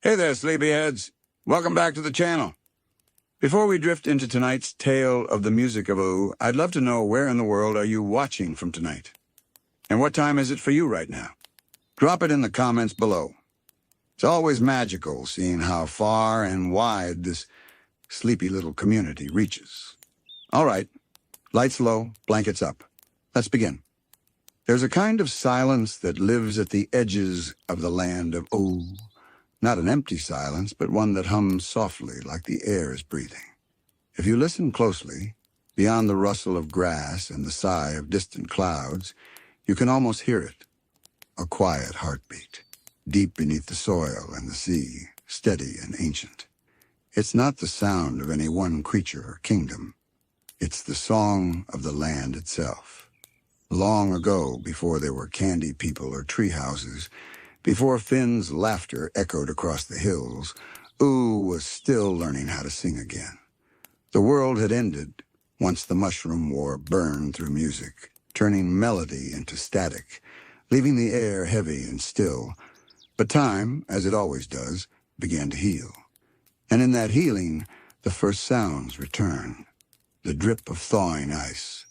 Hey there, sleepyheads. Welcome back to the channel. Before we drift into tonight's tale of the music of Ooh, I'd love to know where in the world are you watching from tonight? And what time is it for you right now? Drop it in the comments below. It's always magical seeing how far and wide this sleepy little community reaches. All right, lights low, blankets up. Let's begin. There's a kind of silence that lives at the edges of the land of Ooh. Not an empty silence, but one that hums softly like the air is breathing. If you listen closely, beyond the rustle of grass and the sigh of distant clouds, you can almost hear it. A quiet heartbeat, deep beneath the soil and the sea, steady and ancient. It's not the sound of any one creature or kingdom. It's the song of the land itself. Long ago, before there were candy people or tree houses, before Finn's laughter echoed across the hills, Ooh was still learning how to sing again. The world had ended once the mushroom war burned through music, turning melody into static, leaving the air heavy and still. But time, as it always does, began to heal. And in that healing, the first sounds returned. The drip of thawing ice,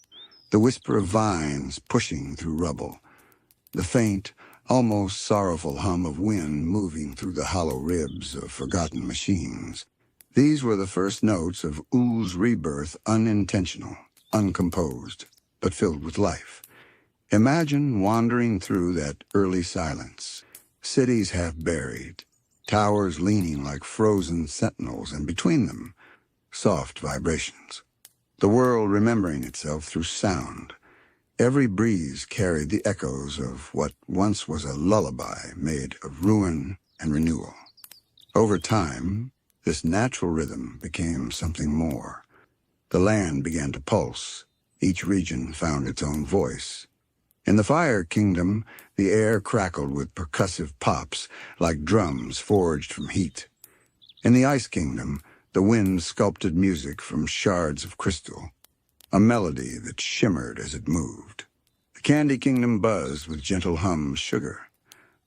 the whisper of vines pushing through rubble, the faint, almost sorrowful hum of wind moving through the hollow ribs of forgotten machines. These were the first notes of Ooh's rebirth, unintentional, uncomposed, but filled with life. Imagine wandering through that early silence, cities half buried, towers leaning like frozen sentinels, and between them, soft vibrations. The world remembering itself through sound. Every breeze carried the echoes of what once was a lullaby made of ruin and renewal. Over time, this natural rhythm became something more. The land began to pulse. Each region found its own voice. In the Fire Kingdom, the air crackled with percussive pops like drums forged from heat. In the Ice Kingdom, the wind sculpted music from shards of crystal, a melody that shimmered as it moved. The Candy Kingdom buzzed with gentle hums sugar,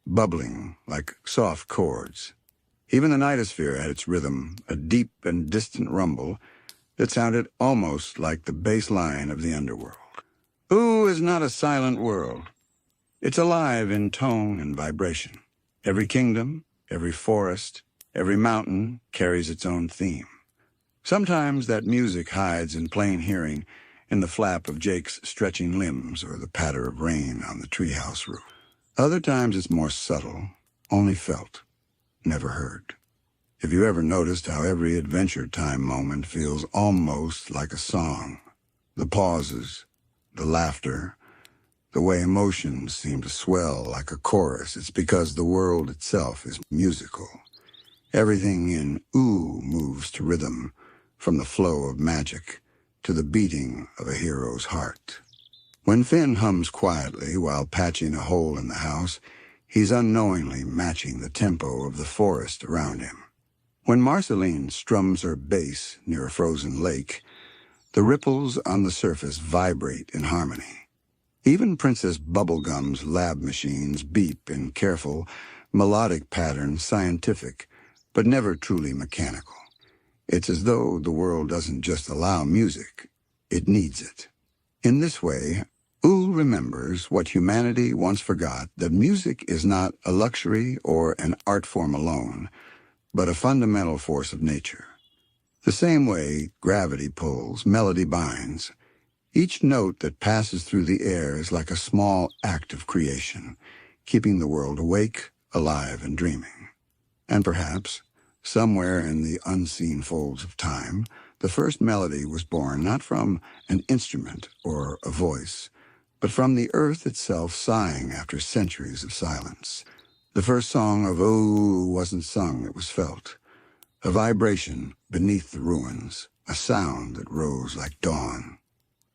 bubbling like soft chords. Even the Nightosphere had its rhythm, a deep and distant rumble that sounded almost like the bass line of the underworld. Ooh is not a silent world. It's alive in tone and vibration. Every kingdom, every forest, every mountain carries its own theme. Sometimes that music hides in plain hearing, in the flap of Jake's stretching limbs or the patter of rain on the treehouse roof. Other times it's more subtle, only felt, never heard. Have you ever noticed how every Adventure Time moment feels almost like a song? The pauses, the laughter, the way emotions seem to swell like a chorus. It's because the world itself is musical. Everything in Ooh moves to rhythm, from the flow of magic to the beating of a hero's heart. When Finn hums quietly while patching a hole in the house, he's unknowingly matching the tempo of the forest around him. When Marceline strums her bass near a frozen lake, the ripples on the surface vibrate in harmony. Even Princess Bubblegum's lab machines beep in careful, melodic patterns, scientific, but never truly mechanical. It's as though the world doesn't just allow music, it needs it. In this way, Ooh remembers what humanity once forgot, that music is not a luxury or an art form alone, but a fundamental force of nature. The same way gravity pulls, melody binds. Each note that passes through the air is like a small act of creation, keeping the world awake, alive, and dreaming. And perhaps, somewhere in the unseen folds of time, the first melody was born not from an instrument or a voice, but from the earth itself sighing after centuries of silence. The first song of Ooh wasn't sung, it was felt. A vibration beneath the ruins, a sound that rose like dawn.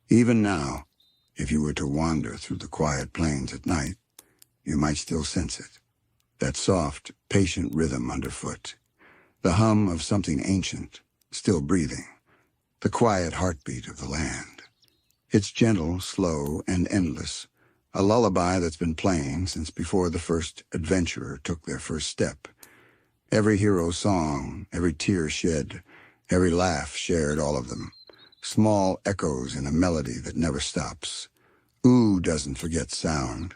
Even now, if you were to wander through the quiet plains at night, you might still sense it. That soft, patient rhythm underfoot. The hum of something ancient, still breathing. The quiet heartbeat of the land. It's gentle, slow, and endless. A lullaby that's been playing since before the first adventurer took their first step. Every hero's song, every tear shed, every laugh shared, all of them. Small echoes in a melody that never stops. Ooh doesn't forget sound.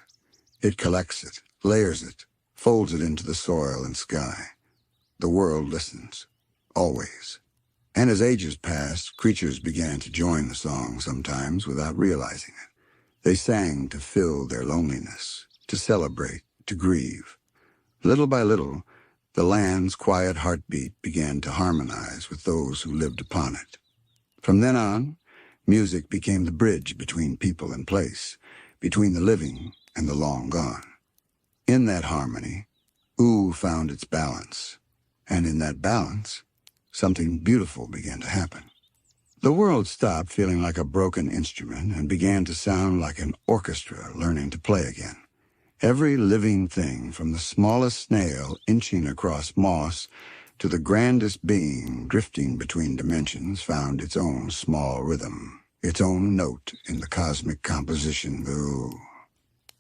It collects it, layers it, folds it into the soil and sky. The world listens, always. And as ages passed, creatures began to join the song sometimes without realizing it. They sang to fill their loneliness, to celebrate, to grieve. Little by little, the land's quiet heartbeat began to harmonize with those who lived upon it. From then on, music became the bridge between people and place, between the living and the long gone. In that harmony, Ooh found its balance, and in that balance, something beautiful began to happen. The world stopped feeling like a broken instrument and began to sound like an orchestra learning to play again. Every living thing, from the smallest snail inching across moss to the grandest being drifting between dimensions, found its own small rhythm, its own note in the cosmic composition of Ooh.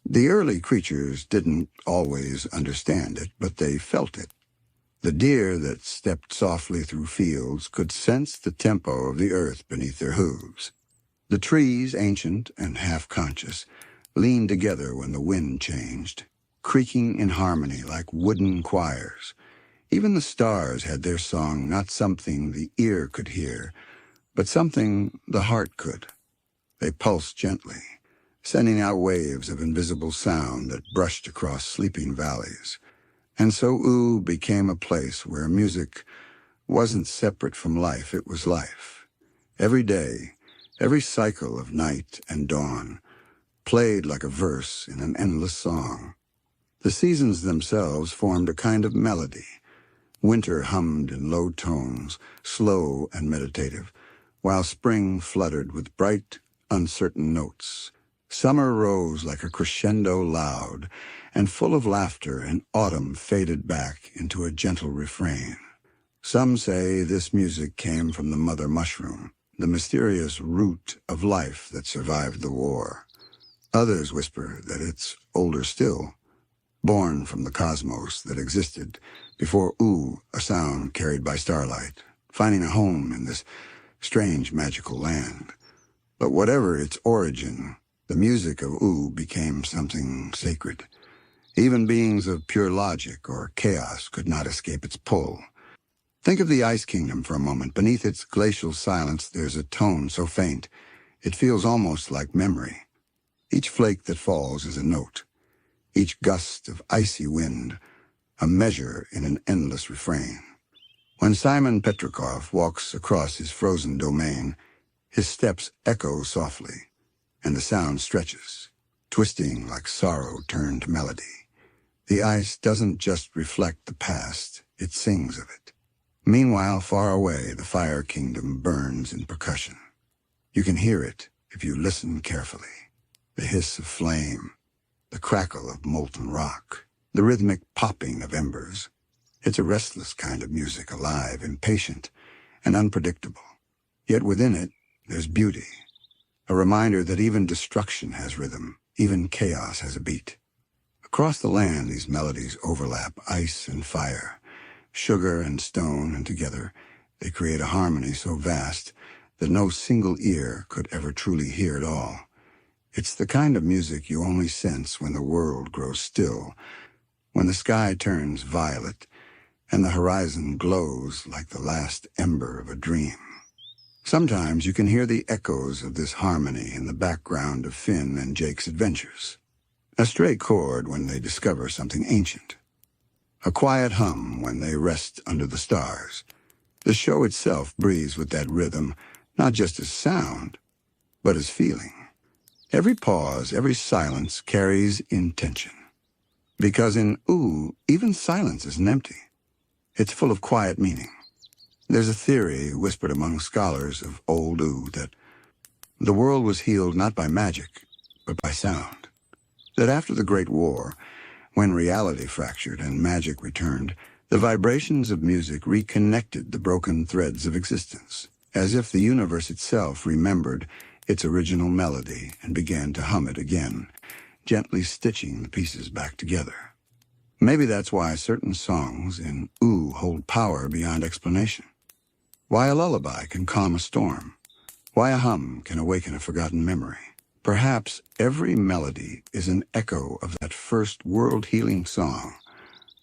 The early creatures didn't always understand it, but they felt it. The deer that stepped softly through fields could sense the tempo of the earth beneath their hooves. The trees, ancient and half-conscious, leaned together when the wind changed, creaking in harmony like wooden choirs. Even the stars had their song, not something the ear could hear, but something the heart could. They pulsed gently, sending out waves of invisible sound that brushed across sleeping valleys. And so Ooh became a place where music wasn't separate from life, it was life. Every day, every cycle of night and dawn, played like a verse in an endless song. The seasons themselves formed a kind of melody. Winter hummed in low tones, slow and meditative, while spring fluttered with bright, uncertain notes. Summer rose like a crescendo loud and full of laughter, and autumn faded back into a gentle refrain. Some say this music came from the mother mushroom, the mysterious root of life that survived the war. Others whisper that it's older still, born from the cosmos that existed before Ooh, a sound carried by starlight, finding a home in this strange magical land. But whatever its origin, the music of Ooh became something sacred. Even beings of pure logic or chaos could not escape its pull. Think of the Ice Kingdom for a moment. Beneath its glacial silence, there's a tone so faint, it feels almost like memory. Each flake that falls is a note. Each gust of icy wind, a measure in an endless refrain. When Simon Petrikov walks across his frozen domain, his steps echo softly, and the sound stretches, twisting like sorrow turned to melody. The ice doesn't just reflect the past, it sings of it. Meanwhile, far away, the Fire Kingdom burns in percussion. You can hear it if you listen carefully. The hiss of flame, the crackle of molten rock, the rhythmic popping of embers. It's a restless kind of music, alive, impatient, and unpredictable. Yet within it, there's beauty, a reminder that even destruction has rhythm, even chaos has a beat. Across the land, these melodies overlap, ice and fire, sugar and stone, and together they create a harmony so vast that no single ear could ever truly hear it all. It's the kind of music you only sense when the world grows still, when the sky turns violet and the horizon glows like the last ember of a dream. Sometimes you can hear the echoes of this harmony in the background of Finn and Jake's adventures. A stray chord when they discover something ancient. A quiet hum when they rest under the stars. The show itself breathes with that rhythm, not just as sound, but as feeling. Every pause, every silence carries intention. Because in Ooh, even silence isn't empty. It's full of quiet meaning. There's a theory whispered among scholars of old Ooh that the world was healed not by magic, but by sound. That after the Great War, when reality fractured and magic returned, the vibrations of music reconnected the broken threads of existence, as if the universe itself remembered its original melody and began to hum it again, gently stitching the pieces back together. Maybe that's why certain songs in ooh hold power beyond explanation. Why a lullaby can calm a storm. Why a hum can awaken a forgotten memory. Perhaps every melody is an echo of that first world-healing song,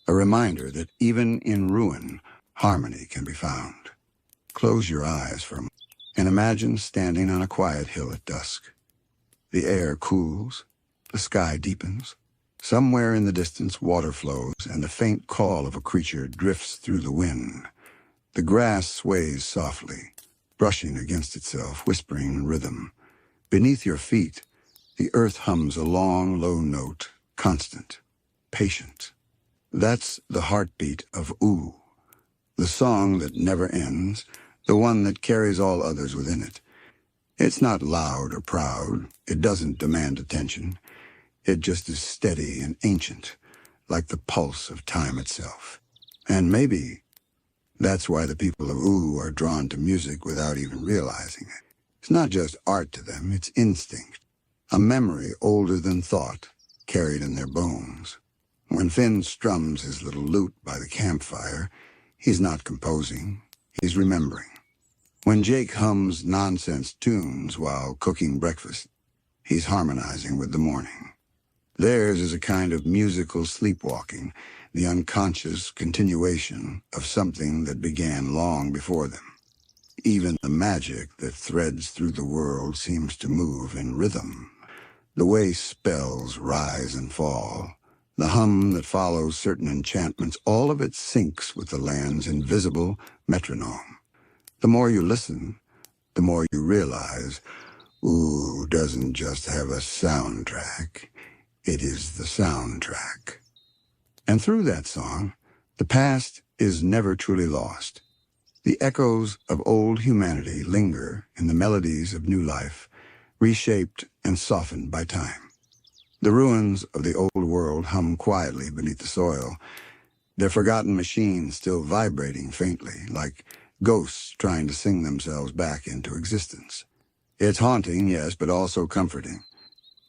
a reminder that even in ruin, harmony can be found. Close your eyes for a moment and imagine standing on a quiet hill at dusk. The air cools, the sky deepens. Somewhere in the distance, water flows, and the faint call of a creature drifts through the wind. The grass sways softly, brushing against itself, whispering rhythm. Beneath your feet, the earth hums a long, low note, constant, patient. That's the heartbeat of ooh, the song that never ends, the one that carries all others within it. It's not loud or proud. It doesn't demand attention. It just is steady and ancient, like the pulse of time itself. And maybe that's why the people of ooh are drawn to music without even realizing it. It's not just art to them, it's instinct, a memory older than thought, carried in their bones. When Finn strums his little lute by the campfire, he's not composing, he's remembering. When Jake hums nonsense tunes while cooking breakfast, he's harmonizing with the morning. Theirs is a kind of musical sleepwalking, the unconscious continuation of something that began long before them. Even the magic that threads through the world seems to move in rhythm. The way spells rise and fall, the hum that follows certain enchantments, all of it syncs with the land's invisible metronome. The more you listen, the more you realize, ooh doesn't just have a soundtrack, it is the soundtrack. And through that song, the past is never truly lost. The echoes of old humanity linger in the melodies of new life, reshaped and softened by time. The ruins of the old world hum quietly beneath the soil, their forgotten machines still vibrating faintly, like ghosts trying to sing themselves back into existence. It's haunting, yes, but also comforting,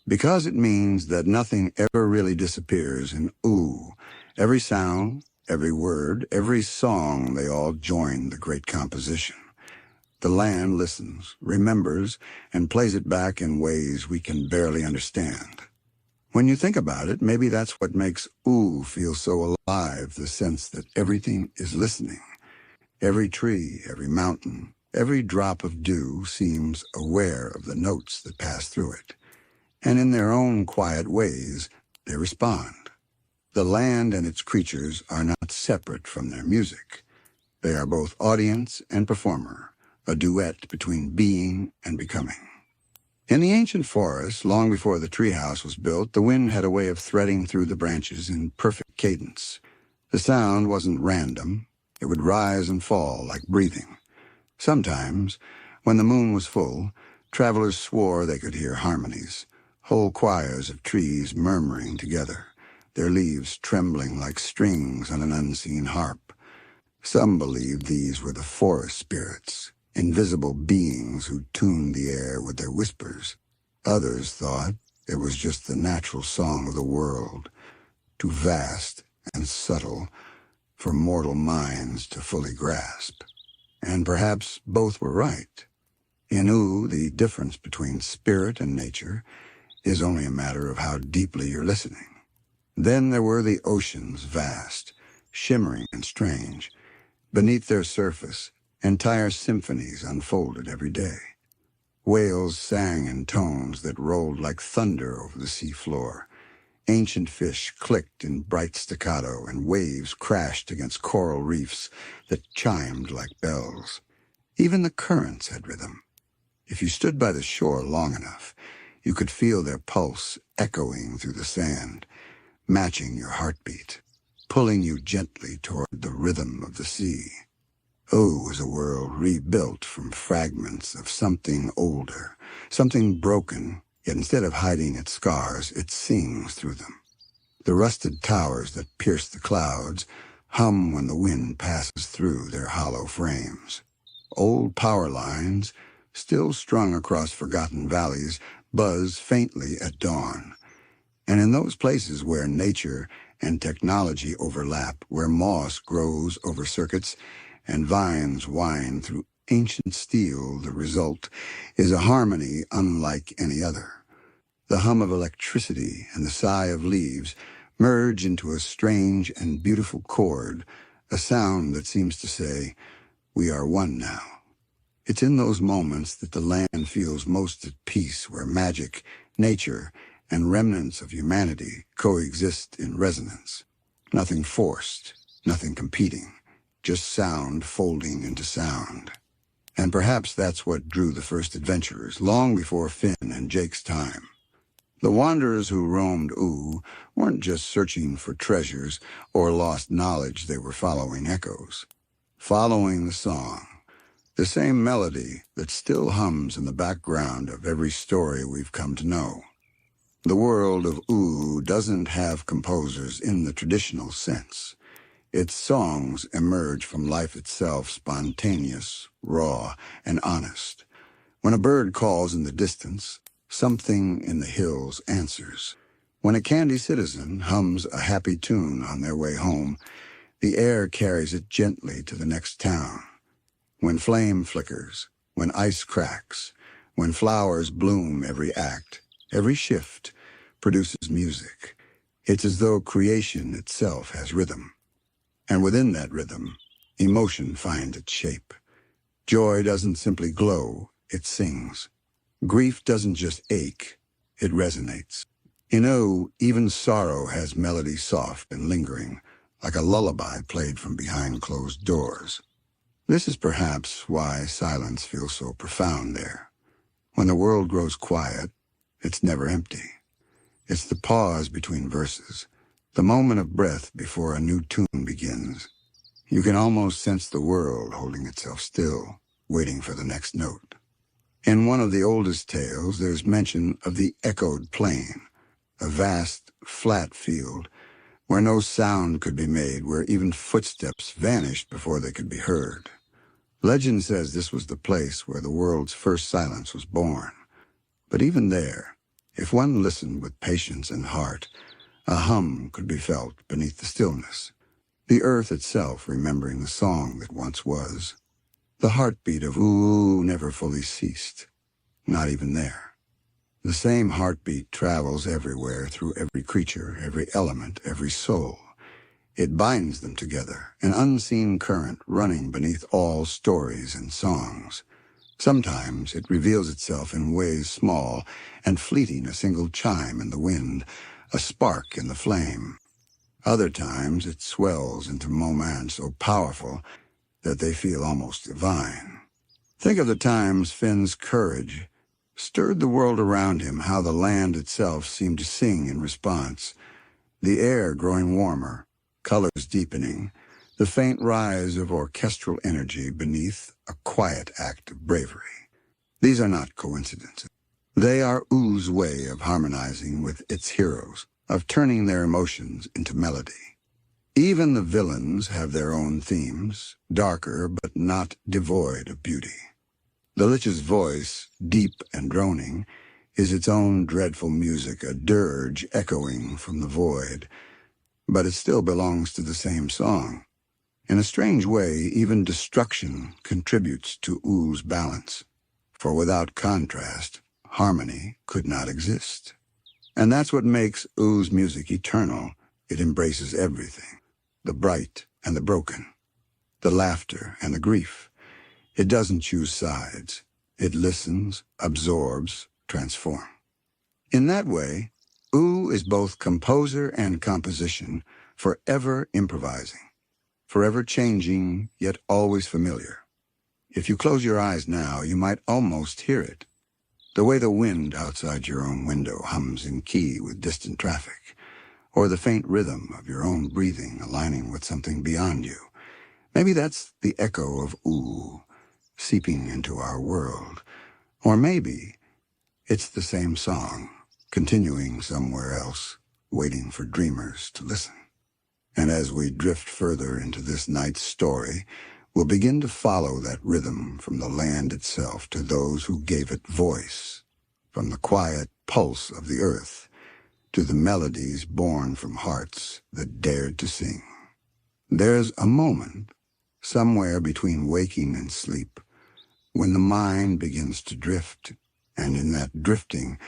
because it means that nothing ever really disappears in ooh. Every sound, every word, every song, they all join the great composition. The land listens, remembers, and plays it back in ways we can barely understand. When you think about it, maybe that's what makes ooh feel so alive, the sense that everything is listening. Every tree, every mountain, every drop of dew seems aware of the notes that pass through it. And in their own quiet ways, they respond. The land and its creatures are not separate from their music. They are both audience and performer, a duet between being and becoming. In the ancient forest, long before the treehouse was built, the wind had a way of threading through the branches in perfect cadence. The sound wasn't random. It would rise and fall like breathing. Sometimes, when the moon was full, travelers swore they could hear harmonies, whole choirs of trees murmuring together, their leaves trembling like strings on an unseen harp. Some believed these were the forest spirits, invisible beings who tuned the air with their whispers. Others thought it was just the natural song of the world, too vast and subtle for mortal minds to fully grasp. And perhaps both were right. In ooh, the difference between spirit and nature is only a matter of how deeply you're listening. Then there were the oceans, vast, shimmering and strange. Beneath their surface, entire symphonies unfolded every day. Whales sang in tones that rolled like thunder over the seafloor. Ancient fish clicked in bright staccato, and waves crashed against coral reefs that chimed like bells. Even the currents had rhythm. If you stood by the shore long enough, you could feel their pulse echoing through the sand, matching your heartbeat, pulling you gently toward the rhythm of the sea. Ooh was a world rebuilt from fragments of something older, something broken, yet instead of hiding its scars, it sings through them. The rusted towers that pierce the clouds hum when the wind passes through their hollow frames. Old power lines, still strung across forgotten valleys, buzz faintly at dawn. And in those places where nature and technology overlap, where moss grows over circuits and vines wind through ancient steel. The result is a harmony unlike any other. The hum of electricity and the sigh of leaves merge into a strange and beautiful chord, a sound that seems to say, "We are one now." It's in those moments that the land feels most at peace, where magic, nature, and remnants of humanity coexist in resonance. Nothing forced, nothing competing, just sound folding into sound. And perhaps that's what drew the first adventurers, long before Finn and Jake's time. The wanderers who roamed Ooh weren't just searching for treasures or lost knowledge, they were following echoes. Following the song, the same melody that still hums in the background of every story we've come to know. The world of Ooh doesn't have composers in the traditional sense. Its songs emerge from life itself, spontaneous, raw, and honest. When a bird calls in the distance, something in the hills answers. When a candy citizen hums a happy tune on their way home, the air carries it gently to the next town. When flame flickers, when ice cracks, when flowers bloom, every act, every shift produces music. It's as though creation itself has rhythm. And within that rhythm, emotion finds its shape. Joy doesn't simply glow, it sings. Grief doesn't just ache, it resonates. In Ooh, even sorrow has melody soft and lingering, like a lullaby played from behind closed doors. This is perhaps why silence feels so profound there. When the world grows quiet, it's never empty. It's the pause between verses, the moment of breath before a new tune begins. You can almost sense the world holding itself still, waiting for the next note. In one of the oldest tales, there's mention of the echoed plain, a vast, flat field where no sound could be made, where even footsteps vanished before they could be heard. Legend says this was the place where the world's first silence was born. But even there, if one listened with patience and heart, a hum could be felt beneath the stillness, the earth itself remembering the song that once was. The heartbeat of Ooh never fully ceased, not even there. The same heartbeat travels everywhere, through every creature, every element, every soul. It binds them together, an unseen current running beneath all stories and songs. Sometimes it reveals itself in ways small and fleeting, a single chime in the wind, a spark in the flame. Other times it swells into moments so powerful that they feel almost divine. Think of the times Finn's courage stirred the world around him, how the land itself seemed to sing in response. The air growing warmer, colors deepening, the faint rise of orchestral energy beneath a quiet act of bravery. These are not coincidences. They are Ooh's way of harmonizing with its heroes, of turning their emotions into melody. Even the villains have their own themes, darker but not devoid of beauty. The Lich's voice, deep and droning, is its own dreadful music, a dirge echoing from the void. But it still belongs to the same song. In a strange way, even destruction contributes to Ooh's balance. For without contrast, harmony could not exist. And that's what makes Ooh's music eternal. It embraces everything, the bright and the broken, the laughter and the grief. It doesn't choose sides. It listens, absorbs, transforms. In that way, Ooh is both composer and composition, forever improvising, forever changing, yet always familiar. If you close your eyes now, you might almost hear it. The way the wind outside your own window hums in key with distant traffic, or the faint rhythm of your own breathing aligning with something beyond you. Maybe that's the echo of Ooh, seeping into our world. Or maybe it's the same song, continuing somewhere else, waiting for dreamers to listen. And as we drift further into this night's story, we'll begin to follow that rhythm from the land itself to those who gave it voice, from the quiet pulse of the earth to the melodies born from hearts that dared to sing. There's a moment, somewhere between waking and sleep, when the mind begins to drift, and in that drifting,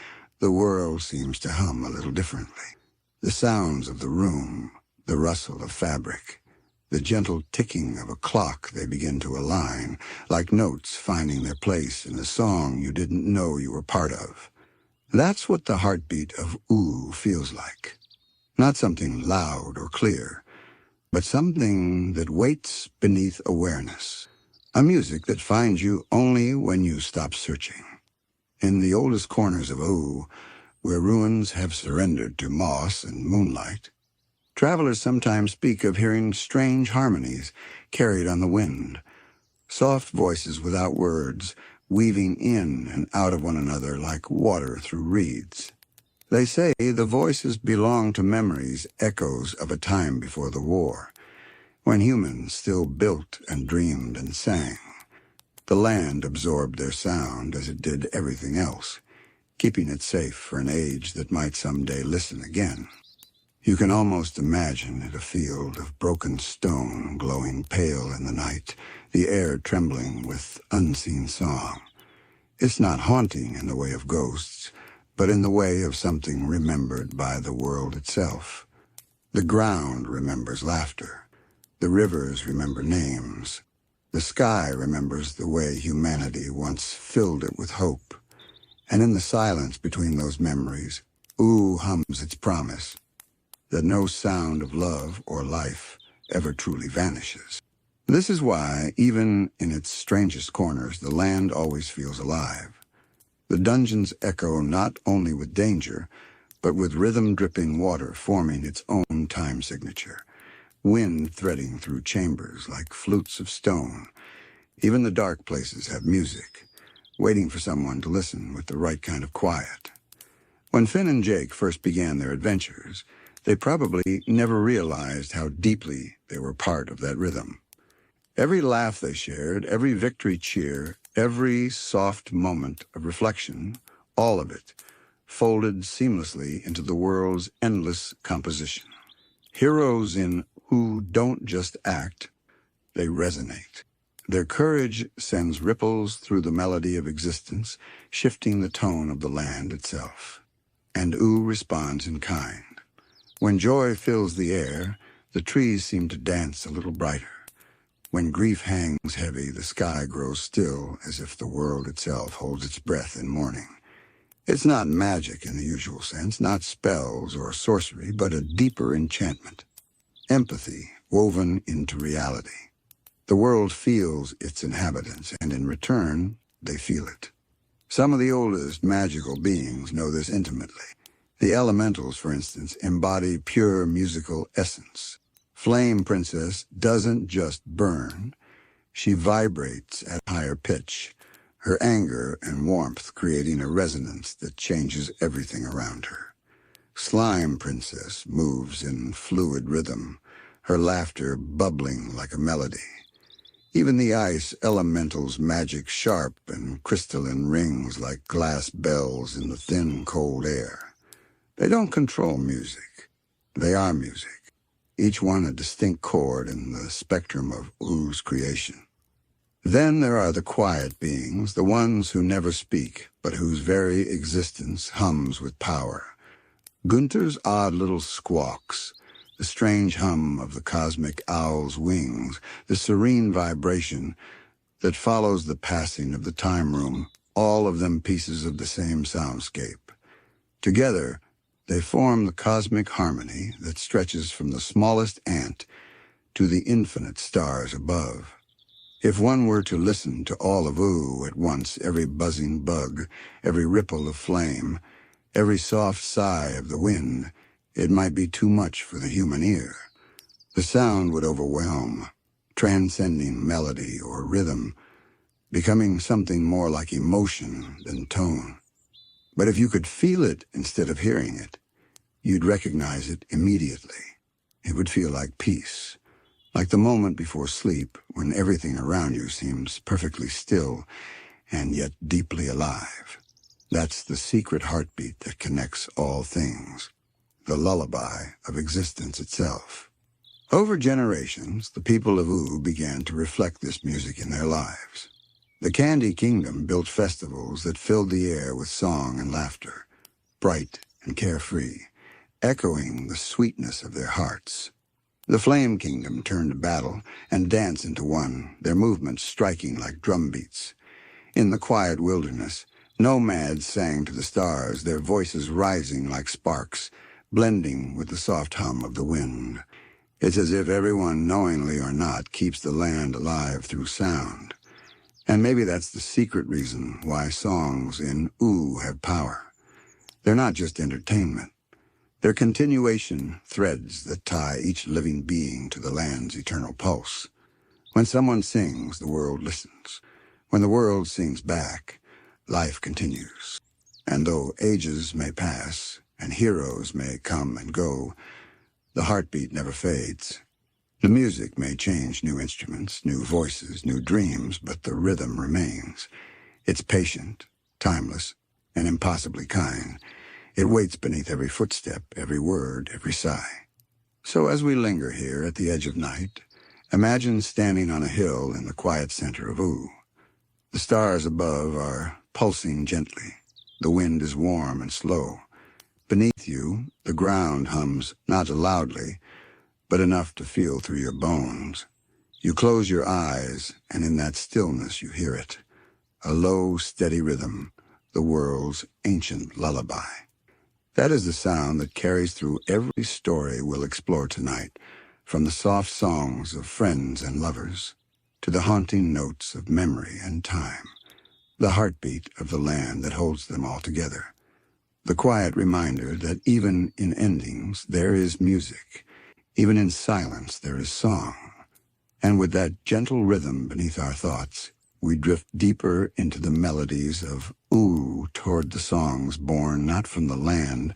the world seems to hum a little differently. The sounds of the room, the rustle of fabric, the gentle ticking of a clock they begin to align, like notes finding their place in a song you didn't know you were part of. That's what the heartbeat of ooh feels like. Not something loud or clear, but something that waits beneath awareness. A music that finds you only when you stop searching. In the oldest corners of ooh, where ruins have surrendered to moss and moonlight, travelers sometimes speak of hearing strange harmonies carried on the wind, soft voices without words, weaving in and out of one another like water through reeds. They say the voices belong to memories, echoes of a time before the war, when humans still built and dreamed and sang. The land absorbed their sound as it did everything else, keeping it safe for an age that might someday listen again. You can almost imagine it a field of broken stone glowing pale in the night, the air trembling with unseen song. It's not haunting in the way of ghosts, but in the way of something remembered by the world itself. The ground remembers laughter. The rivers remember names. The sky remembers the way humanity once filled it with hope. And in the silence between those memories, ooh hums its promise that no sound of love or life ever truly vanishes. This is why, even in its strangest corners, the land always feels alive. The dungeons echo not only with danger, but with rhythm-dripping water forming its own time signature, wind threading through chambers like flutes of stone. Even the dark places have music, waiting for someone to listen with the right kind of quiet. When Finn and Jake first began their adventures, they probably never realized how deeply they were part of that rhythm. Every laugh they shared, every victory cheer, every soft moment of reflection, all of it, folded seamlessly into the world's endless composition. Heroes in who don't just act, they resonate. Their courage sends ripples through the melody of existence, shifting the tone of the land itself. And ooh responds in kind. When joy fills the air, the trees seem to dance a little brighter. When grief hangs heavy, the sky grows still, as if the world itself holds its breath in mourning. It's not magic in the usual sense, not spells or sorcery, but a deeper enchantment. Empathy woven into reality. The world feels its inhabitants, and in return, they feel it. Some of the oldest magical beings know this intimately. The elementals, for instance, embody pure musical essence. Flame Princess doesn't just burn. She vibrates at higher pitch, her anger and warmth creating a resonance that changes everything around her. Slime Princess moves in fluid rhythm, her laughter bubbling like a melody. Even the ice elemental's magic sharp and crystalline rings like glass bells in the thin, cold air. They don't control music. They are music, each one a distinct chord in the spectrum of ooh's creation. Then there are the quiet beings, the ones who never speak, but whose very existence hums with power. Gunther's odd little squawks, the strange hum of the cosmic owl's wings, the serene vibration that follows the passing of the time room, all of them pieces of the same soundscape. Together, they form the cosmic harmony that stretches from the smallest ant to the infinite stars above. If one were to listen to all of ooh at once, every buzzing bug, every ripple of flame, every soft sigh of the wind, it might be too much for the human ear. The sound would overwhelm, transcending melody or rhythm, becoming something more like emotion than tone. But if you could feel it instead of hearing it, you'd recognize it immediately. It would feel like peace, like the moment before sleep when everything around you seems perfectly still and yet deeply alive. That's the secret heartbeat that connects all things. the lullaby of existence itself. Over generations, the people of Oo began to reflect this music in their lives. The Candy Kingdom built festivals that filled the air with song and laughter, bright and carefree, echoing the sweetness of their hearts. The Flame Kingdom turned to battle and dance into one, their movements striking like drum beats. In the quiet wilderness, nomads sang to the stars, their voices rising like sparks, blending with the soft hum of the wind. It's as if everyone, knowingly or not, keeps the land alive through sound. And maybe that's the secret reason why songs in Oo have power. They're not just entertainment. They're continuation threads that tie each living being to the land's eternal pulse. When someone sings, the world listens. When the world sings back, life continues. And though ages may pass and heroes may come and go, the heartbeat never fades. The music may change, new instruments, new voices, new dreams, but the rhythm remains. It's patient, timeless, and impossibly kind. It waits beneath every footstep, every word, every sigh. So as we linger here at the edge of night, imagine standing on a hill in the quiet center of Oo. The stars above are pulsing gently. The wind is warm and slow. Beneath you, the ground hums not loudly, but enough to feel through your bones. You close your eyes, and in that stillness you hear it. A low, steady rhythm, the world's ancient lullaby. That is the sound that carries through every story we'll explore tonight, from the soft songs of friends and lovers to the haunting notes of memory and time, the heartbeat of the land that holds them all together, the quiet reminder that even in endings there is music, even in silence there is song. And with that gentle rhythm beneath our thoughts, we drift deeper into the melodies of Oo toward the songs born not from the land,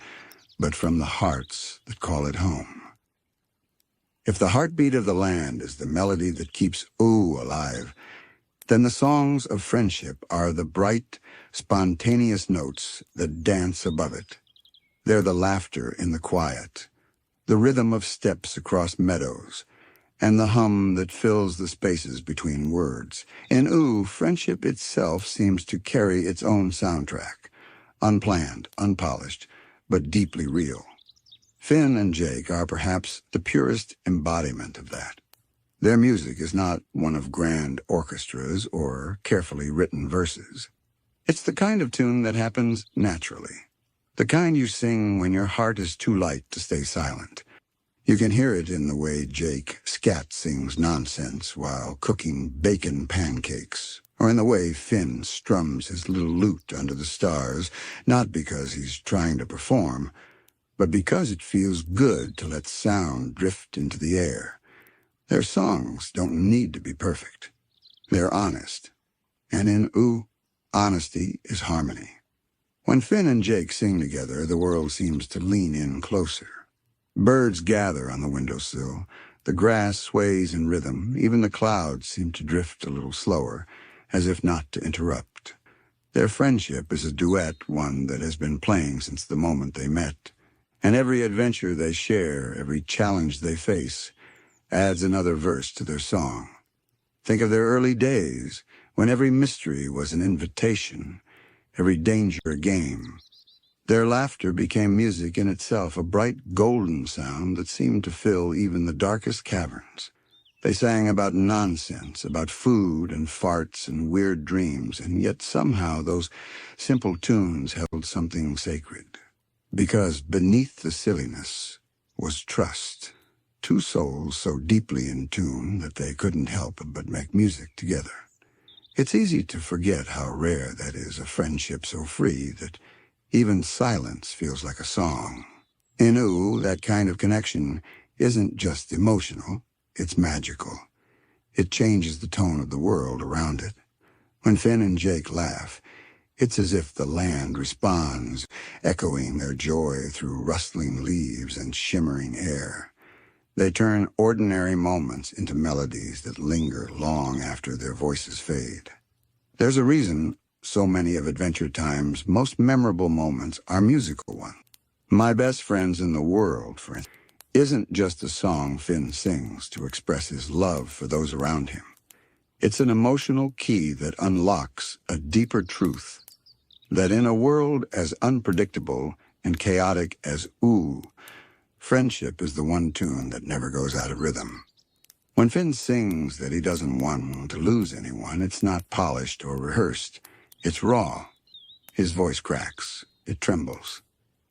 but from the hearts that call it home. If the heartbeat of the land is the melody that keeps Oo alive, then the songs of friendship are the bright, spontaneous notes that dance above it. They're the laughter in the quiet, the rhythm of steps across meadows, and the hum that fills the spaces between words. In Oo, friendship itself seems to carry its own soundtrack, unplanned, unpolished, but deeply real. Finn and Jake are perhaps the purest embodiment of that. Their music is not one of grand orchestras or carefully written verses. It's the kind of tune that happens naturally, the kind you sing when your heart is too light to stay silent. You can hear it in the way Jake scat sings nonsense while cooking bacon pancakes, or in the way Finn strums his little lute under the stars, not because he's trying to perform, but because it feels good to let sound drift into the air. Their songs don't need to be perfect. They're honest. And in Oo, honesty is harmony. When Finn and Jake sing together, the world seems to lean in closer. Birds gather on the windowsill. The grass sways in rhythm. Even the clouds seem to drift a little slower, as if not to interrupt. Their friendship is a duet, one that has been playing since the moment they met. And every adventure they share, every challenge they face, adds another verse to their song. Think of their early days, when every mystery was an invitation, every danger a game. Their laughter became music in itself, a bright golden sound that seemed to fill even the darkest caverns. They sang about nonsense, about food and farts and weird dreams, and yet somehow those simple tunes held something sacred. Because beneath the silliness was trust. Two souls so deeply in tune that they couldn't help but make music together. It's easy to forget how rare that is, a friendship so free that even silence feels like a song. In Oo, that kind of connection isn't just emotional, it's magical. It changes the tone of the world around it. When Finn and Jake laugh, it's as if the land responds, echoing their joy through rustling leaves and shimmering air. They turn ordinary moments into melodies that linger long after their voices fade. There's a reason so many of Adventure Time's most memorable moments are musical ones. My Best Friends in the World, for instance, isn't just a song Finn sings to express his love for those around him. It's an emotional key that unlocks a deeper truth, that in a world as unpredictable and chaotic as Ooh, friendship is the one tune that never goes out of rhythm. When Finn sings that he doesn't want to lose anyone, it's not polished or rehearsed. It's raw. His voice cracks. It trembles.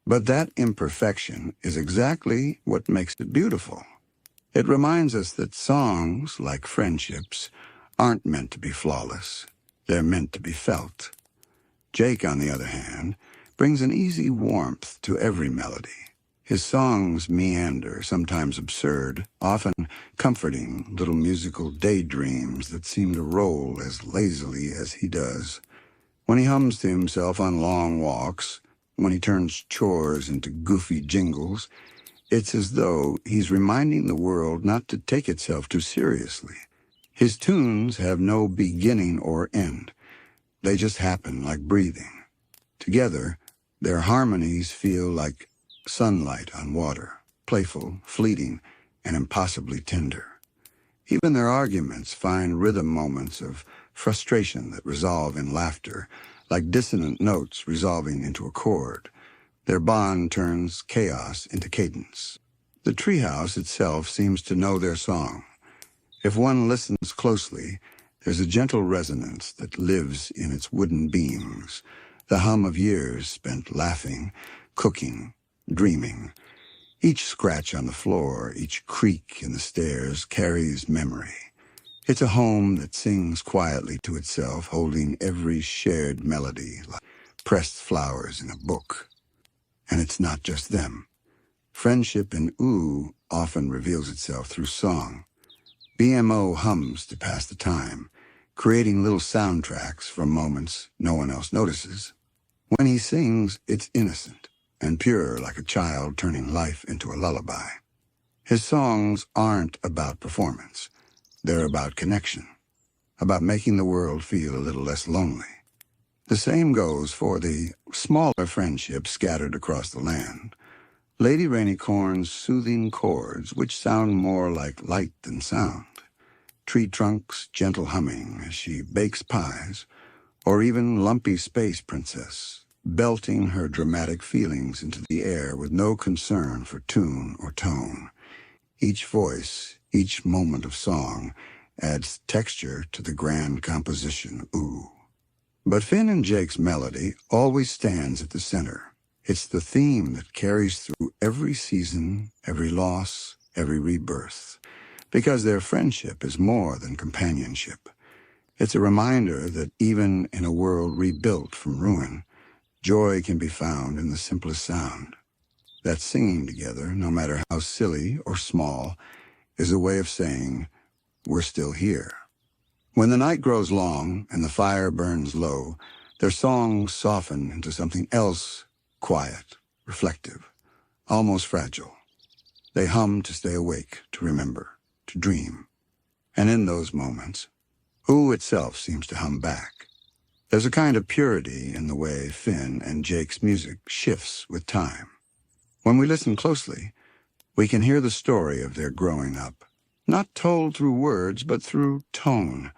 But that imperfection is exactly what makes it beautiful. It reminds us that songs, like friendships, aren't meant to be flawless. They're meant to be felt. Jake, on the other hand, brings an easy warmth to every melody. His songs meander, sometimes absurd, often comforting little musical daydreams that seem to roll as lazily as he does. When he hums to himself on long walks, when he turns chores into goofy jingles, it's as though he's reminding the world not to take itself too seriously. His tunes have no beginning or end. They just happen like breathing. Together, their harmonies feel like sunlight on water, playful, fleeting, and impossibly tender. Even their arguments find rhythm moments of frustration that resolve in laughter, like dissonant notes resolving into a chord. Their bond turns chaos into cadence. The treehouse itself seems to know their song. If one listens closely, there's a gentle resonance that lives in its wooden beams, the hum of years spent laughing, cooking, dreaming. Each scratch on the floor, each creak in the stairs carries memory. It's a home that sings quietly to itself, holding every shared melody like pressed flowers in a book. And it's not just them. Friendship in Ooh often reveals itself through song. BMO hums to pass the time, creating little soundtracks from moments no one else notices. When he sings, it's innocent and pure, like a child turning life into a lullaby. His songs aren't about performance. They're about connection, about making the world feel a little less lonely. The same goes for the smaller friendships scattered across the land. Lady Rainicorn's soothing chords, which sound more like light than sound. Tree trunks, gentle humming as she bakes pies, or even Lumpy Space Princess, belting her dramatic feelings into the air with no concern for tune or tone. Each voice, each moment of song, adds texture to the grand composition, Ooh. But Finn and Jake's melody always stands at the center. It's the theme that carries through every season, every loss, every rebirth. Because their friendship is more than companionship. It's a reminder that even in a world rebuilt from ruin, joy can be found in the simplest sound. That singing together, no matter how silly or small, is a way of saying, we're still here. When the night grows long and the fire burns low, their songs soften into something else, quiet, reflective, almost fragile. They hum to stay awake, to remember, to dream. And in those moments, Ooh itself seems to hum back. There's a kind of purity in the way Finn and Jake's music shifts with time. When we listen closely, we can hear the story of their growing up, not told through words, but through tone.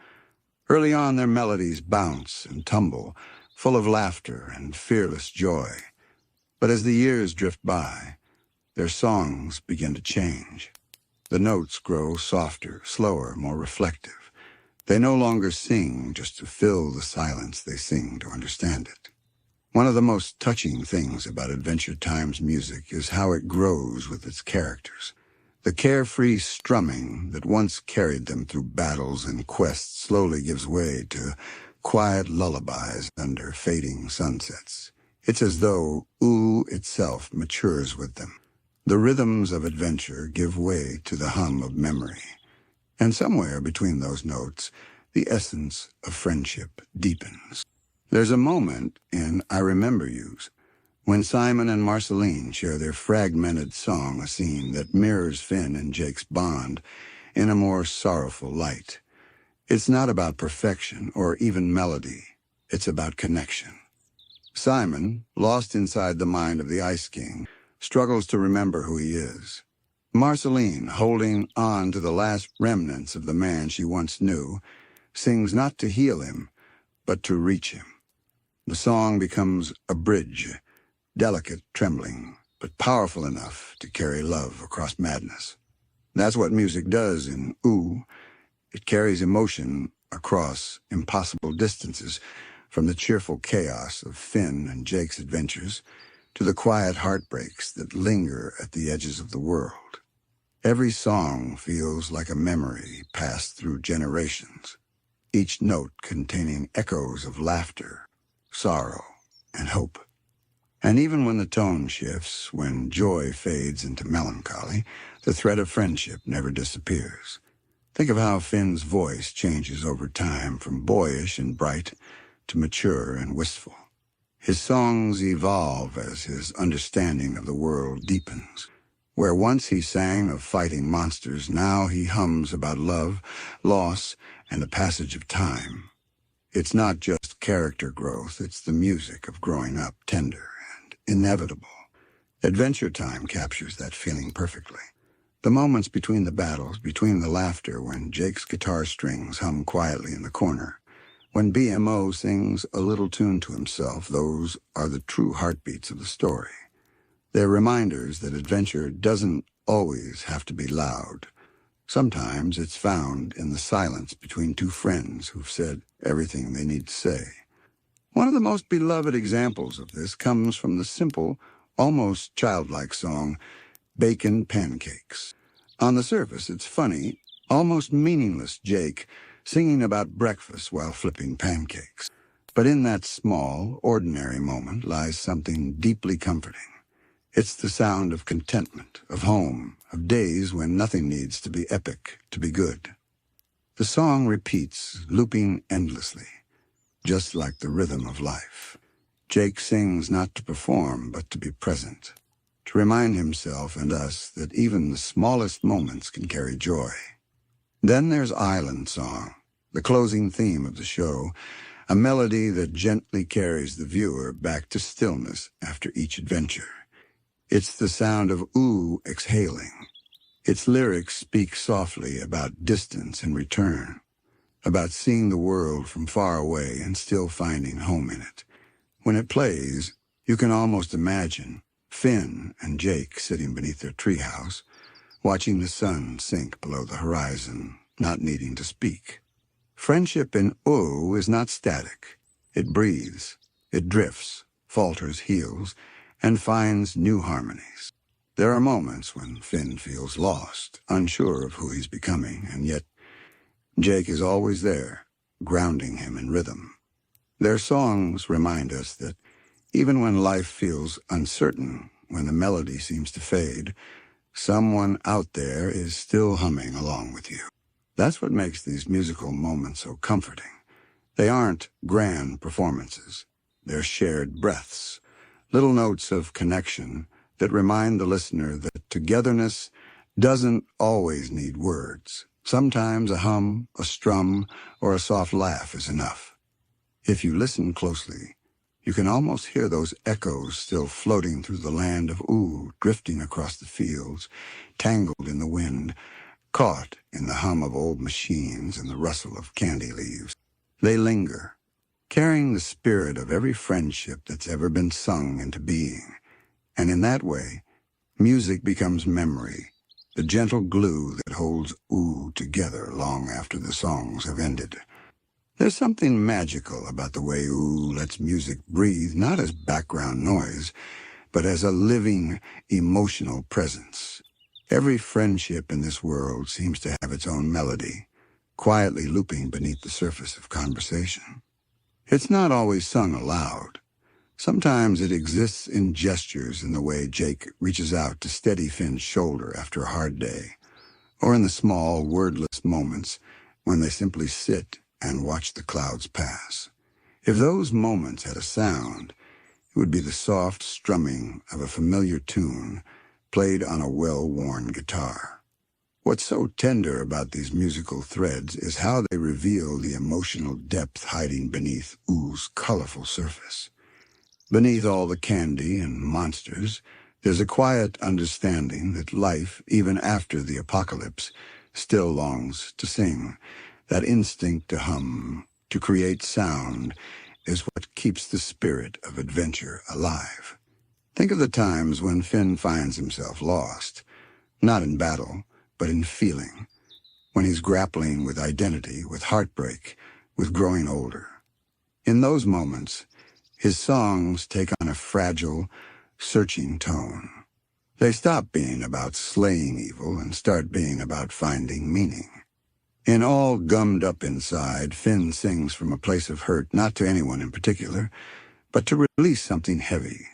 Early on, their melodies bounce and tumble, full of laughter and fearless joy. But as the years drift by, their songs begin to change. The notes grow softer, slower, more reflective. They no longer sing just to fill the silence, they sing to understand it. One of the most touching things about Adventure Time's music is how it grows with its characters. The carefree strumming that once carried them through battles and quests slowly gives way to quiet lullabies under fading sunsets. It's as though Ooh itself matures with them. The rhythms of adventure give way to the hum of memory. And somewhere between those notes, the essence of friendship deepens. There's a moment in I Remember You's when Simon and Marceline share their fragmented song, a scene that mirrors Finn and Jake's bond in a more sorrowful light. It's not about perfection or even melody. It's about connection. Simon, lost inside the mind of the Ice King, struggles to remember who he is. Marceline, holding on to the last remnants of the man she once knew, sings not to heal him, but to reach him. The song becomes a bridge, delicate, trembling, but powerful enough to carry love across madness. That's what music does in Ooh. It carries emotion across impossible distances, from the cheerful chaos of Finn and Jake's adventures to the quiet heartbreaks that linger at the edges of the world. Every song feels like a memory passed through generations, each note containing echoes of laughter, sorrow, and hope. And even when the tone shifts, when joy fades into melancholy, the thread of friendship never disappears. Think of how Finn's voice changes over time from boyish and bright to mature and wistful. His songs evolve as his understanding of the world deepens. Where once he sang of fighting monsters, now he hums about love, loss, and the passage of time. It's not just character growth, it's the music of growing up, tender and inevitable. Adventure Time captures that feeling perfectly. The moments between the battles, between the laughter when Jake's guitar strings hum quietly in the corner, when BMO sings a little tune to himself, those are the true heartbeats of the story. They're reminders that adventure doesn't always have to be loud. Sometimes it's found in the silence between two friends who've said everything they need to say. One of the most beloved examples of this comes from the simple, almost childlike song, Bacon Pancakes. On the surface, it's funny, almost meaningless Jake singing about breakfast while flipping pancakes. But in that small, ordinary moment lies something deeply comforting. It's the sound of contentment, of home, of days when nothing needs to be epic to be good. The song repeats, looping endlessly, just like the rhythm of life. Jake sings not to perform, but to be present, to remind himself and us that even the smallest moments can carry joy. Then there's Island Song, the closing theme of the show, a melody that gently carries the viewer back to stillness after each adventure. It's the sound of ooh exhaling. Its lyrics speak softly about distance and return, about seeing the world from far away and still finding home in it. When it plays, you can almost imagine Finn and Jake sitting beneath their treehouse, watching the sun sink below the horizon, not needing to speak. Friendship in ooh is not static. It breathes, it drifts, falters, heals, and finds new harmonies. There are moments when Finn feels lost, unsure of who he's becoming, and yet Jake is always there, grounding him in rhythm. Their songs remind us that even when life feels uncertain, when the melody seems to fade, someone out there is still humming along with you. That's what makes these musical moments so comforting. They aren't grand performances. They're shared breaths, little notes of connection that remind the listener that togetherness doesn't always need words. Sometimes a hum, a strum, or a soft laugh is enough. If you listen closely, you can almost hear those echoes still floating through the land of ooh, drifting across the fields, tangled in the wind, caught in the hum of old machines and the rustle of candy leaves. They linger, carrying the spirit of every friendship that's ever been sung into being. And in that way, music becomes memory, the gentle glue that holds ooh together long after the songs have ended. There's something magical about the way ooh lets music breathe, not as background noise, but as a living, emotional presence. Every friendship in this world seems to have its own melody, quietly looping beneath the surface of conversation. It's not always sung aloud. Sometimes it exists in gestures, in the way Jake reaches out to steady Finn's shoulder after a hard day, or in the small, wordless moments when they simply sit and watch the clouds pass. If those moments had a sound, it would be the soft strumming of a familiar tune played on a well-worn guitar. What's so tender about these musical threads is how they reveal the emotional depth hiding beneath ooh's colorful surface. Beneath all the candy and monsters, There's a quiet understanding that life, even after the apocalypse, still longs to sing. That instinct to hum, to create sound, is what keeps the spirit of adventure alive. Think of the times when Finn finds himself lost, not in battle, but in feeling, when he's grappling with identity, with heartbreak, with growing older. In those moments, his songs take on a fragile, searching tone. They stop being about slaying evil and start being about finding meaning. In All Gummed Up Inside, Finn sings from a place of hurt, not to anyone in particular, but to release something heavy.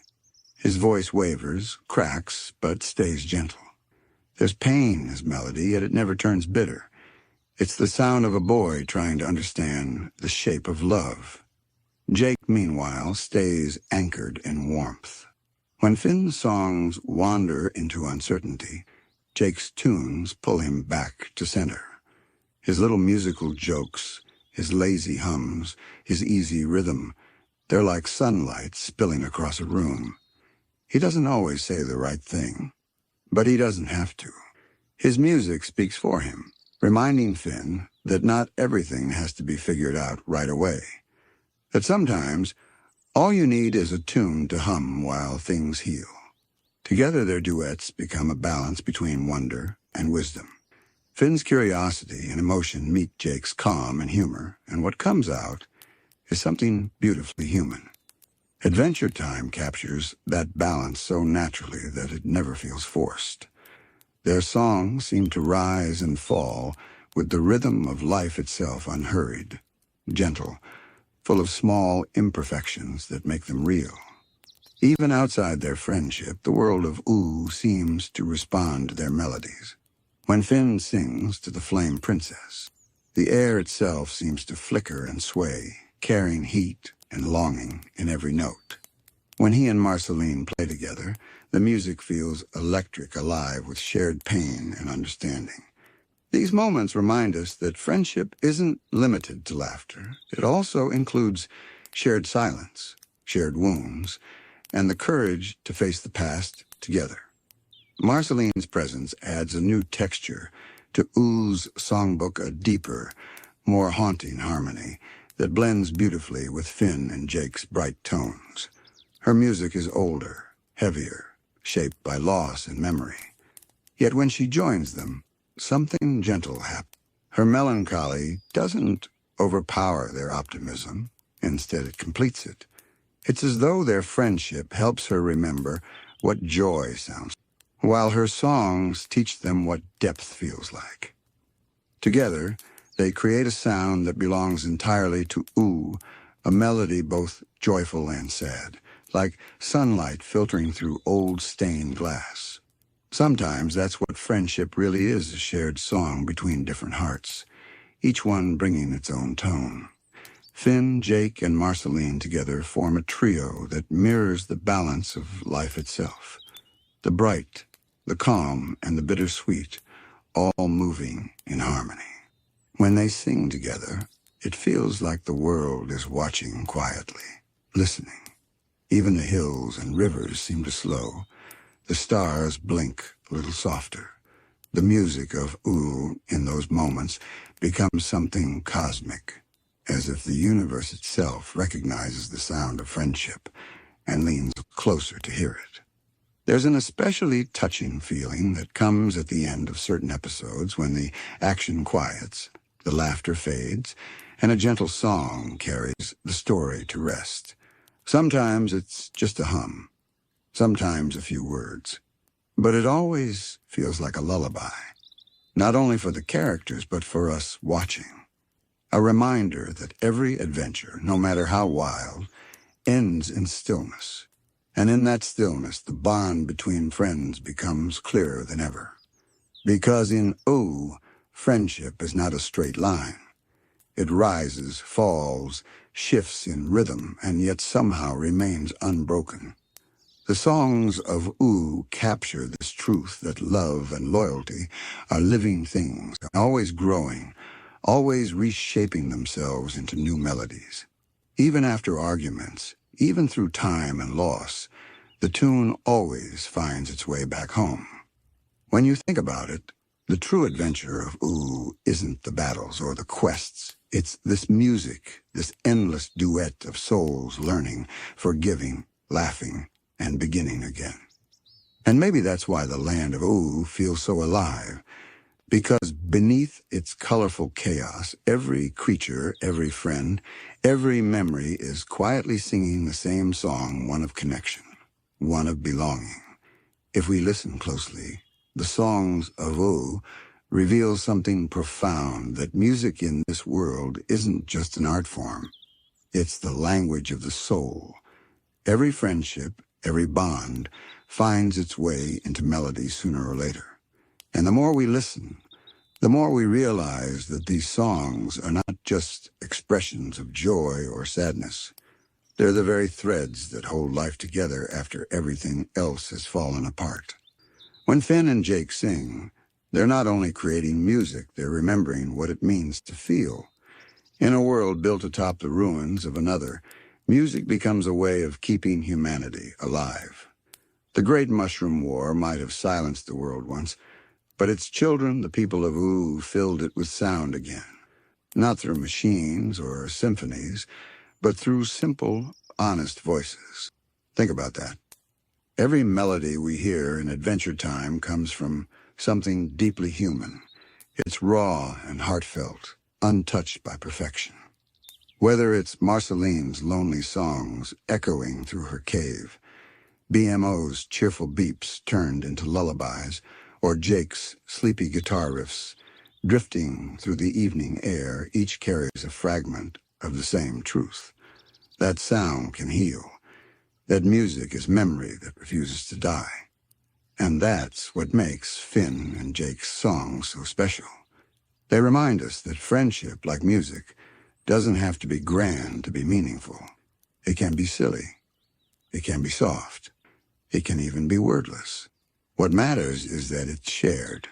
His voice wavers, cracks, but stays gentle. There's pain in his melody, yet it never turns bitter. It's the sound of a boy trying to understand the shape of love. Jake, meanwhile, stays anchored in warmth. When Finn's songs wander into uncertainty, Jake's tunes pull him back to center. His little musical jokes, his lazy hums, his easy rhythm, they're like sunlight spilling across a room. He doesn't always say the right thing, but he doesn't have to. His music speaks for him, reminding Finn that not everything has to be figured out right away. That sometimes all you need is a tune to hum while things heal. Together their duets become a balance between wonder and wisdom. Finn's curiosity and emotion meet Jake's calm and humor, and what comes out is something beautifully human. Adventure Time captures that balance so naturally that it never feels forced. Their songs seem to rise and fall with the rhythm of life itself, unhurried, gentle, full of small imperfections that make them real. Even outside their friendship, the world of Ooh seems to respond to their melodies. When Finn sings to the Flame Princess, the air itself seems to flicker and sway, carrying heat and longing in every note. When he and Marceline play together, the music feels electric, alive with shared pain and understanding. These moments remind us that friendship isn't limited to laughter. It also includes shared silence, shared wounds, and the courage to face the past together. Marceline's presence adds a new texture to Ooh's songbook, a deeper, more haunting harmony that blends beautifully with Finn and Jake's bright tones. Her music is older, heavier, shaped by loss and memory. Yet when she joins them, something gentle happens. Her melancholy doesn't overpower their optimism. Instead, it completes it. It's as though their friendship helps her remember what joy sounds like, while her songs teach them what depth feels like. Together, they create a sound that belongs entirely to Ooh, a melody both joyful and sad, like sunlight filtering through old stained glass. Sometimes that's what friendship really is, a shared song between different hearts, each one bringing its own tone. Finn, Jake, and Marceline together form a trio that mirrors the balance of life itself. The bright, the calm, and the bittersweet, all moving in harmony. When they sing together, it feels like the world is watching quietly, listening. Even the hills and rivers seem to slow. The stars blink a little softer. The music of Ooh in those moments becomes something cosmic, as if the universe itself recognizes the sound of friendship and leans closer to hear it. There's an especially touching feeling that comes at the end of certain episodes when the action quiets, the laughter fades, and a gentle song carries the story to rest. Sometimes it's just a hum, sometimes a few words, but it always feels like a lullaby, not only for the characters but for us watching. A reminder that every adventure, no matter how wild, ends in stillness, and in that stillness the bond between friends becomes clearer than ever. Because in Ooh, friendship is not a straight line. It rises, falls, shifts in rhythm, and yet somehow remains unbroken. The songs of Ooh capture this truth that love and loyalty are living things, always growing, always reshaping themselves into new melodies. Even after arguments, even through time and loss, the tune always finds its way back home. When you think about it, the true adventure of Ooh isn't the battles or the quests. It's this music, this endless duet of souls learning, forgiving, laughing, and beginning again. And maybe that's why the land of Ooh feels so alive, because beneath its colorful chaos, every creature, every friend, every memory is quietly singing the same song, one of connection, one of belonging. If we listen closely, the songs of Ooh reveal something profound, that music in this world isn't just an art form. It's the language of the soul. Every friendship, every bond, finds its way into melody sooner or later. And the more we listen, the more we realize that these songs are not just expressions of joy or sadness. They're the very threads that hold life together after everything else has fallen apart. When Finn and Jake sing, they're not only creating music, they're remembering what it means to feel. In a world built atop the ruins of another, music becomes a way of keeping humanity alive. The Great Mushroom War might have silenced the world once, but its children, the people of Ooh, filled it with sound again. Not through machines or symphonies, but through simple, honest voices. Think about that. Every melody we hear in Adventure Time comes from something deeply human. It's raw and heartfelt, untouched by perfection. Whether it's Marceline's lonely songs echoing through her cave, BMO's cheerful beeps turned into lullabies, or Jake's sleepy guitar riffs drifting through the evening air, each carries a fragment of the same truth. That sound can heal. That music is memory that refuses to die. And that's what makes Finn and Jake's songs so special. They remind us that friendship, like music, doesn't have to be grand to be meaningful. It can be silly. It can be soft. It can even be wordless. What matters is that it's shared.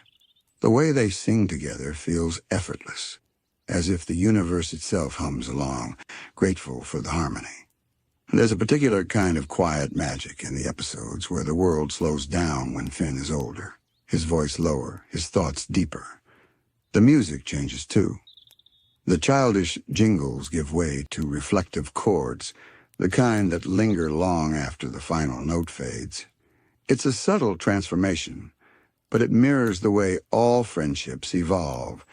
The way they sing together feels effortless, as if the universe itself hums along, grateful for the harmony. There's a particular kind of quiet magic in the episodes where the world slows down when Finn is older, his voice lower, his thoughts deeper. The music changes too. The childish jingles give way to reflective chords, the kind that linger long after the final note fades. It's a subtle transformation, but it mirrors the way all friendships evolve.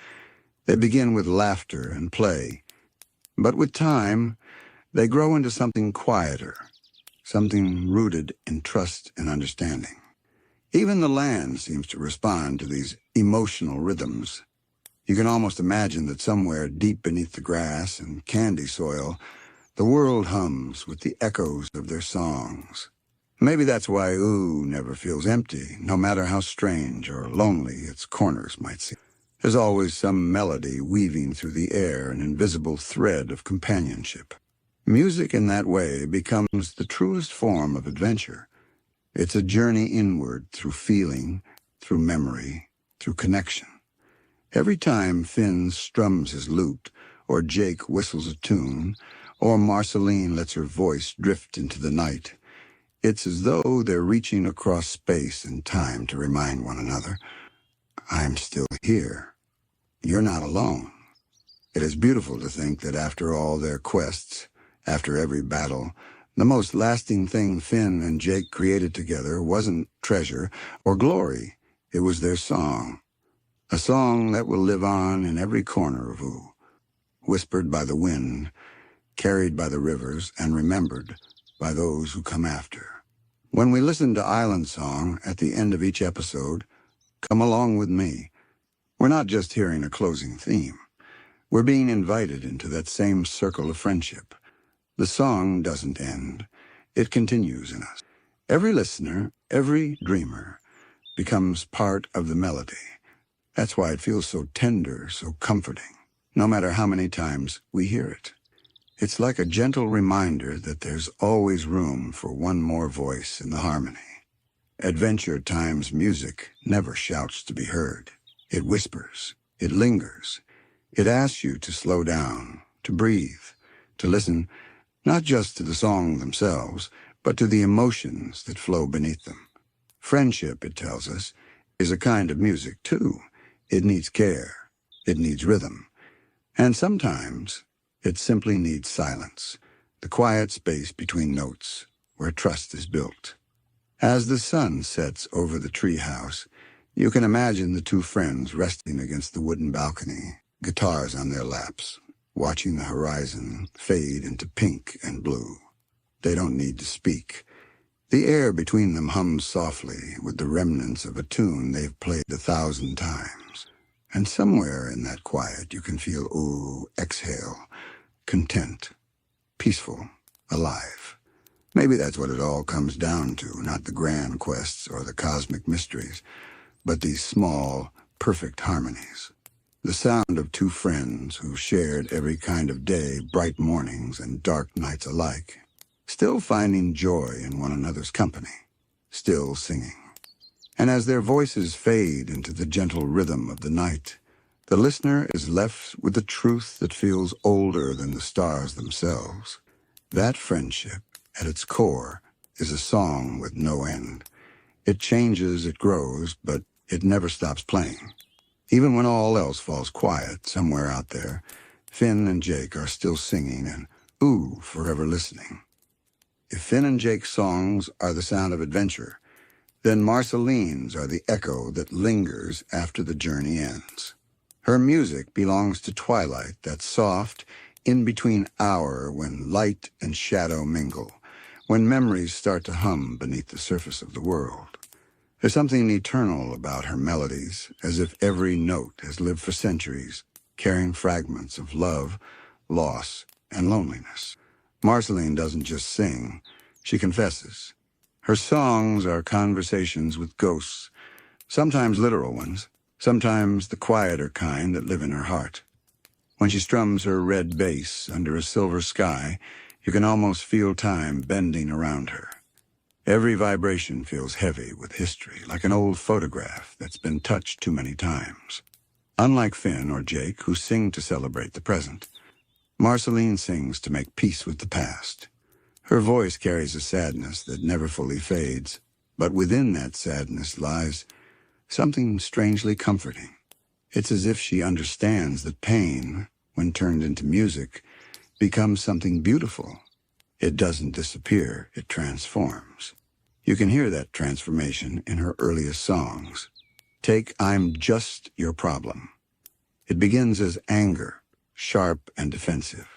They begin with laughter and play, but with time, they grow into something quieter, something rooted in trust and understanding. Even the land seems to respond to these emotional rhythms. You can almost imagine that somewhere deep beneath the grass and candy soil, the world hums with the echoes of their songs. Maybe that's why Ooh never feels empty, no matter how strange or lonely its corners might seem. There's always some melody weaving through the air, an invisible thread of companionship. Music in that way becomes the truest form of adventure. It's a journey inward through feeling, through memory, through connection. Every time Finn strums his lute, or Jake whistles a tune, or Marceline lets her voice drift into the night, it's as though they're reaching across space and time to remind one another, I'm still here. You're not alone. It is beautiful to think that after all their quests, after every battle, the most lasting thing Finn and Jake created together wasn't treasure or glory. It was their song. A song that will live on in every corner of Ooh, whispered by the wind, carried by the rivers, and remembered by those who come after. When we listen to Island Song at the end of each episode, come along with me. We're not just hearing a closing theme. We're being invited into that same circle of friendship. The song doesn't end. It continues in us. Every listener, every dreamer, becomes part of the melody. That's why it feels so tender, so comforting, no matter how many times we hear it. It's like a gentle reminder that there's always room for one more voice in the harmony. Adventure Time's music never shouts to be heard. It whispers. It lingers. It asks you to slow down, to breathe, to listen not just to the songs themselves, but to the emotions that flow beneath them. Friendship, it tells us, is a kind of music, too. It needs care. It needs rhythm. And sometimes it simply needs silence, the quiet space between notes where trust is built. As the sun sets over the treehouse, you can imagine the two friends resting against the wooden balcony, guitars on their laps, watching the horizon fade into pink and blue. They don't need to speak. The air between them hums softly with the remnants of a tune they've played 1,000 times. And somewhere in that quiet you can feel, exhale, content, peaceful, alive. Maybe that's what it all comes down to, not the grand quests or the cosmic mysteries, but these small, perfect harmonies. The sound of two friends who shared every kind of day, bright mornings and dark nights alike, still finding joy in one another's company, still singing. And as their voices fade into the gentle rhythm of the night, the listener is left with a truth that feels older than the stars themselves. That friendship, at its core, is a song with no end. It changes, it grows, but it never stops playing. Even when all else falls quiet somewhere out there, Finn and Jake are still singing and, forever listening. If Finn and Jake's songs are the sound of adventure, then Marceline's are the echo that lingers after the journey ends. Her music belongs to twilight, that soft, in-between hour when light and shadow mingle, when memories start to hum beneath the surface of the world. There's something eternal about her melodies, as if every note has lived for centuries, carrying fragments of love, loss, and loneliness. Marceline doesn't just sing, she confesses. Her songs are conversations with ghosts, sometimes literal ones, sometimes the quieter kind that live in her heart. When she strums her red bass under a silver sky, you can almost feel time bending around her. Every vibration feels heavy with history, like an old photograph that's been touched too many times. Unlike Finn or Jake, who sing to celebrate the present, Marceline sings to make peace with the past. Her voice carries a sadness that never fully fades, but within that sadness lies something strangely comforting. It's as if she understands that pain, when turned into music, becomes something beautiful. It doesn't disappear, it transforms. You can hear that transformation in her earliest songs. Take I'm Just Your Problem. It begins as anger, sharp and defensive,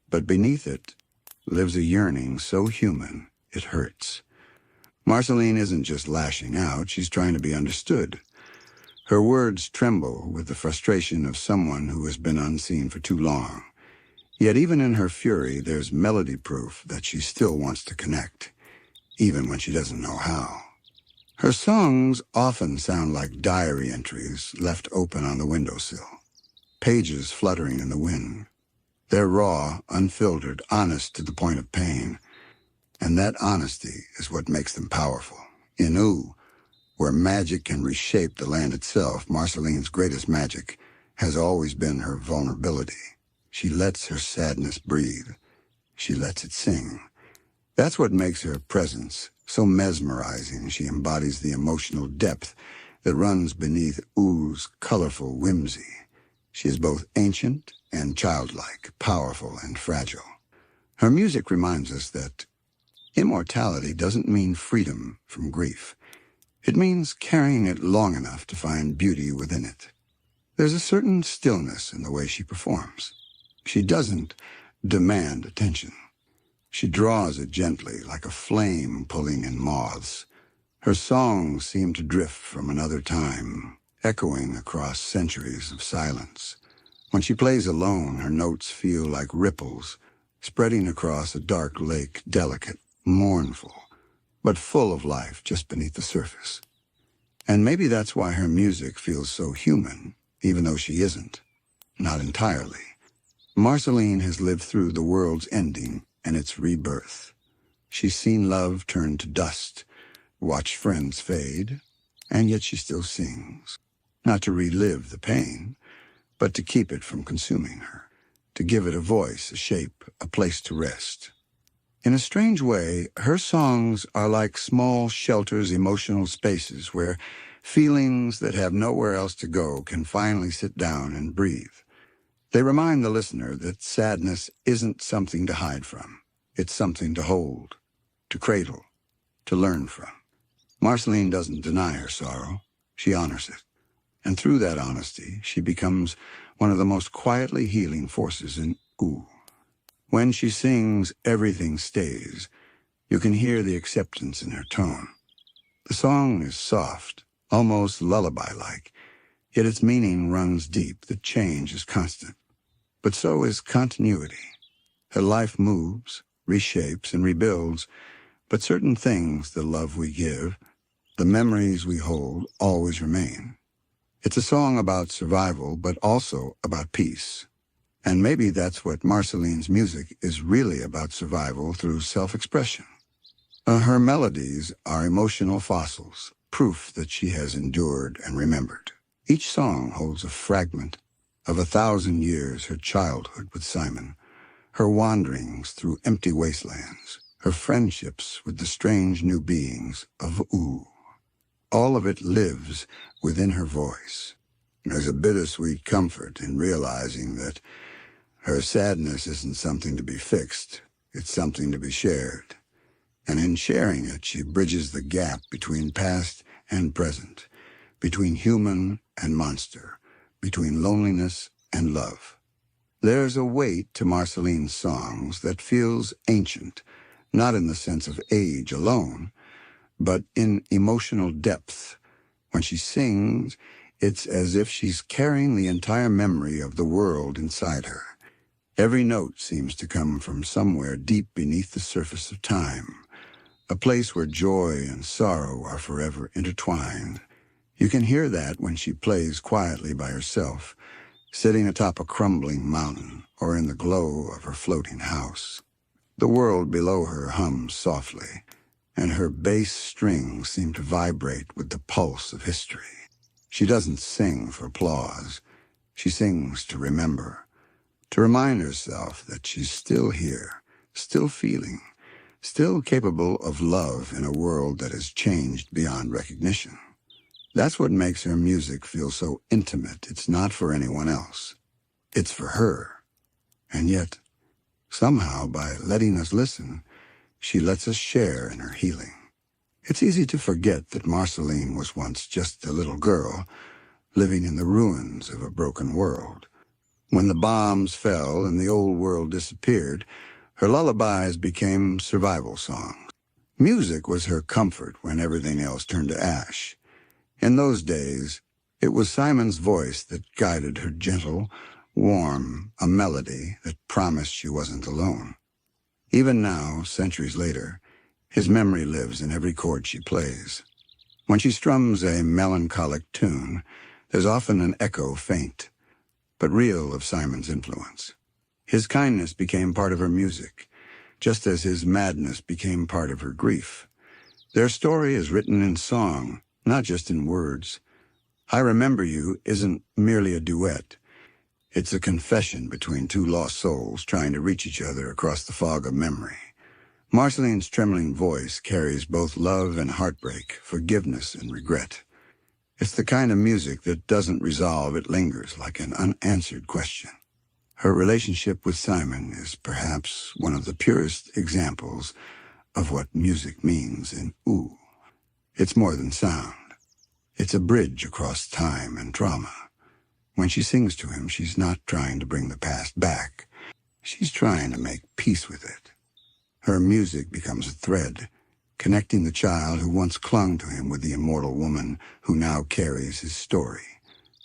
but beneath it lives a yearning so human it hurts. Marceline isn't just lashing out, she's trying to be understood. Her words tremble with the frustration of someone who has been unseen for too long. Yet even in her fury, there's melody proof that she still wants to connect, even when she doesn't know how. Her songs often sound like diary entries left open on the windowsill, pages fluttering in the wind. They're raw, unfiltered, honest to the point of pain. And that honesty is what makes them powerful. In Ooh, where magic can reshape the land itself, Marceline's greatest magic has always been her vulnerability. She lets her sadness breathe. She lets it sing. That's what makes her presence so mesmerizing. She embodies the emotional depth that runs beneath Ooh's colorful whimsy. She is both ancient and childlike, powerful and fragile. Her music reminds us that immortality doesn't mean freedom from grief. It means carrying it long enough to find beauty within it. There's a certain stillness in the way she performs. She doesn't demand attention. She draws it gently, like a flame pulling in moths. Her songs seem to drift from another time, echoing across centuries of silence. When she plays alone, her notes feel like ripples, spreading across a dark lake, delicate, mournful, but full of life just beneath the surface. And maybe that's why her music feels so human, even though she isn't. Not entirely. Marceline has lived through the world's ending and its rebirth. She's seen love turn to dust, watched friends fade, and yet she still sings. Not to relive the pain, but to keep it from consuming her, to give it a voice, a shape, a place to rest. In a strange way, her songs are like small shelters, emotional spaces where feelings that have nowhere else to go can finally sit down and breathe. They remind the listener that sadness isn't something to hide from. It's something to hold, to cradle, to learn from. Marceline doesn't deny her sorrow. She honors it. And through that honesty, she becomes one of the most quietly healing forces in Ooh. When she sings Everything Stays, you can hear the acceptance in her tone. The song is soft, almost lullaby-like, yet its meaning runs deep. The change is constant. But so is continuity. Her life moves, reshapes, and rebuilds, but certain things, the love we give, the memories we hold, always remain. It's a song about survival, but also about peace. And maybe that's what Marceline's music is really about, survival through self-expression. Her melodies are emotional fossils, proof that she has endured and remembered. Each song holds a fragment of 1,000 years, her childhood with Simon, her wanderings through empty wastelands, her friendships with the strange new beings of Ooh. All of it lives within her voice. There's a bittersweet comfort in realizing that her sadness isn't something to be fixed, it's something to be shared. And in sharing it, she bridges the gap between past and present, between human and monster, between loneliness and love. There's a weight to Marceline's songs that feels ancient, not in the sense of age alone, but in emotional depth. When she sings, it's as if she's carrying the entire memory of the world inside her. Every note seems to come from somewhere deep beneath the surface of time, a place where joy and sorrow are forever intertwined. You can hear that when she plays quietly by herself, sitting atop a crumbling mountain or in the glow of her floating house. The world below her hums softly, and her bass strings seem to vibrate with the pulse of history. She doesn't sing for applause. She sings to remember, to remind herself that she's still here, still feeling, still capable of love in a world that has changed beyond recognition. That's what makes her music feel so intimate. It's not for anyone else. It's for her. And yet, somehow, by letting us listen, she lets us share in her healing. It's easy to forget that Marceline was once just a little girl living in the ruins of a broken world. When the bombs fell and the old world disappeared, her lullabies became survival songs. Music was her comfort when everything else turned to ash. In those days, it was Simon's voice that guided her, gentle, warm, a melody that promised she wasn't alone. Even now, centuries later, his memory lives in every chord she plays. When she strums a melancholic tune, there's often an echo, faint but real, of Simon's influence. His kindness became part of her music, just as his madness became part of her grief. Their story is written in song, not just in words. I Remember You isn't merely a duet. It's a confession between two lost souls trying to reach each other across the fog of memory. Marceline's trembling voice carries both love and heartbreak, forgiveness and regret. It's the kind of music that doesn't resolve, it lingers like an unanswered question. Her relationship with Simon is perhaps one of the purest examples of what music means in Ooh. It's more than sound. It's a bridge across time and trauma. When she sings to him, she's not trying to bring the past back. She's trying to make peace with it. Her music becomes a thread, connecting the child who once clung to him with the immortal woman who now carries his story.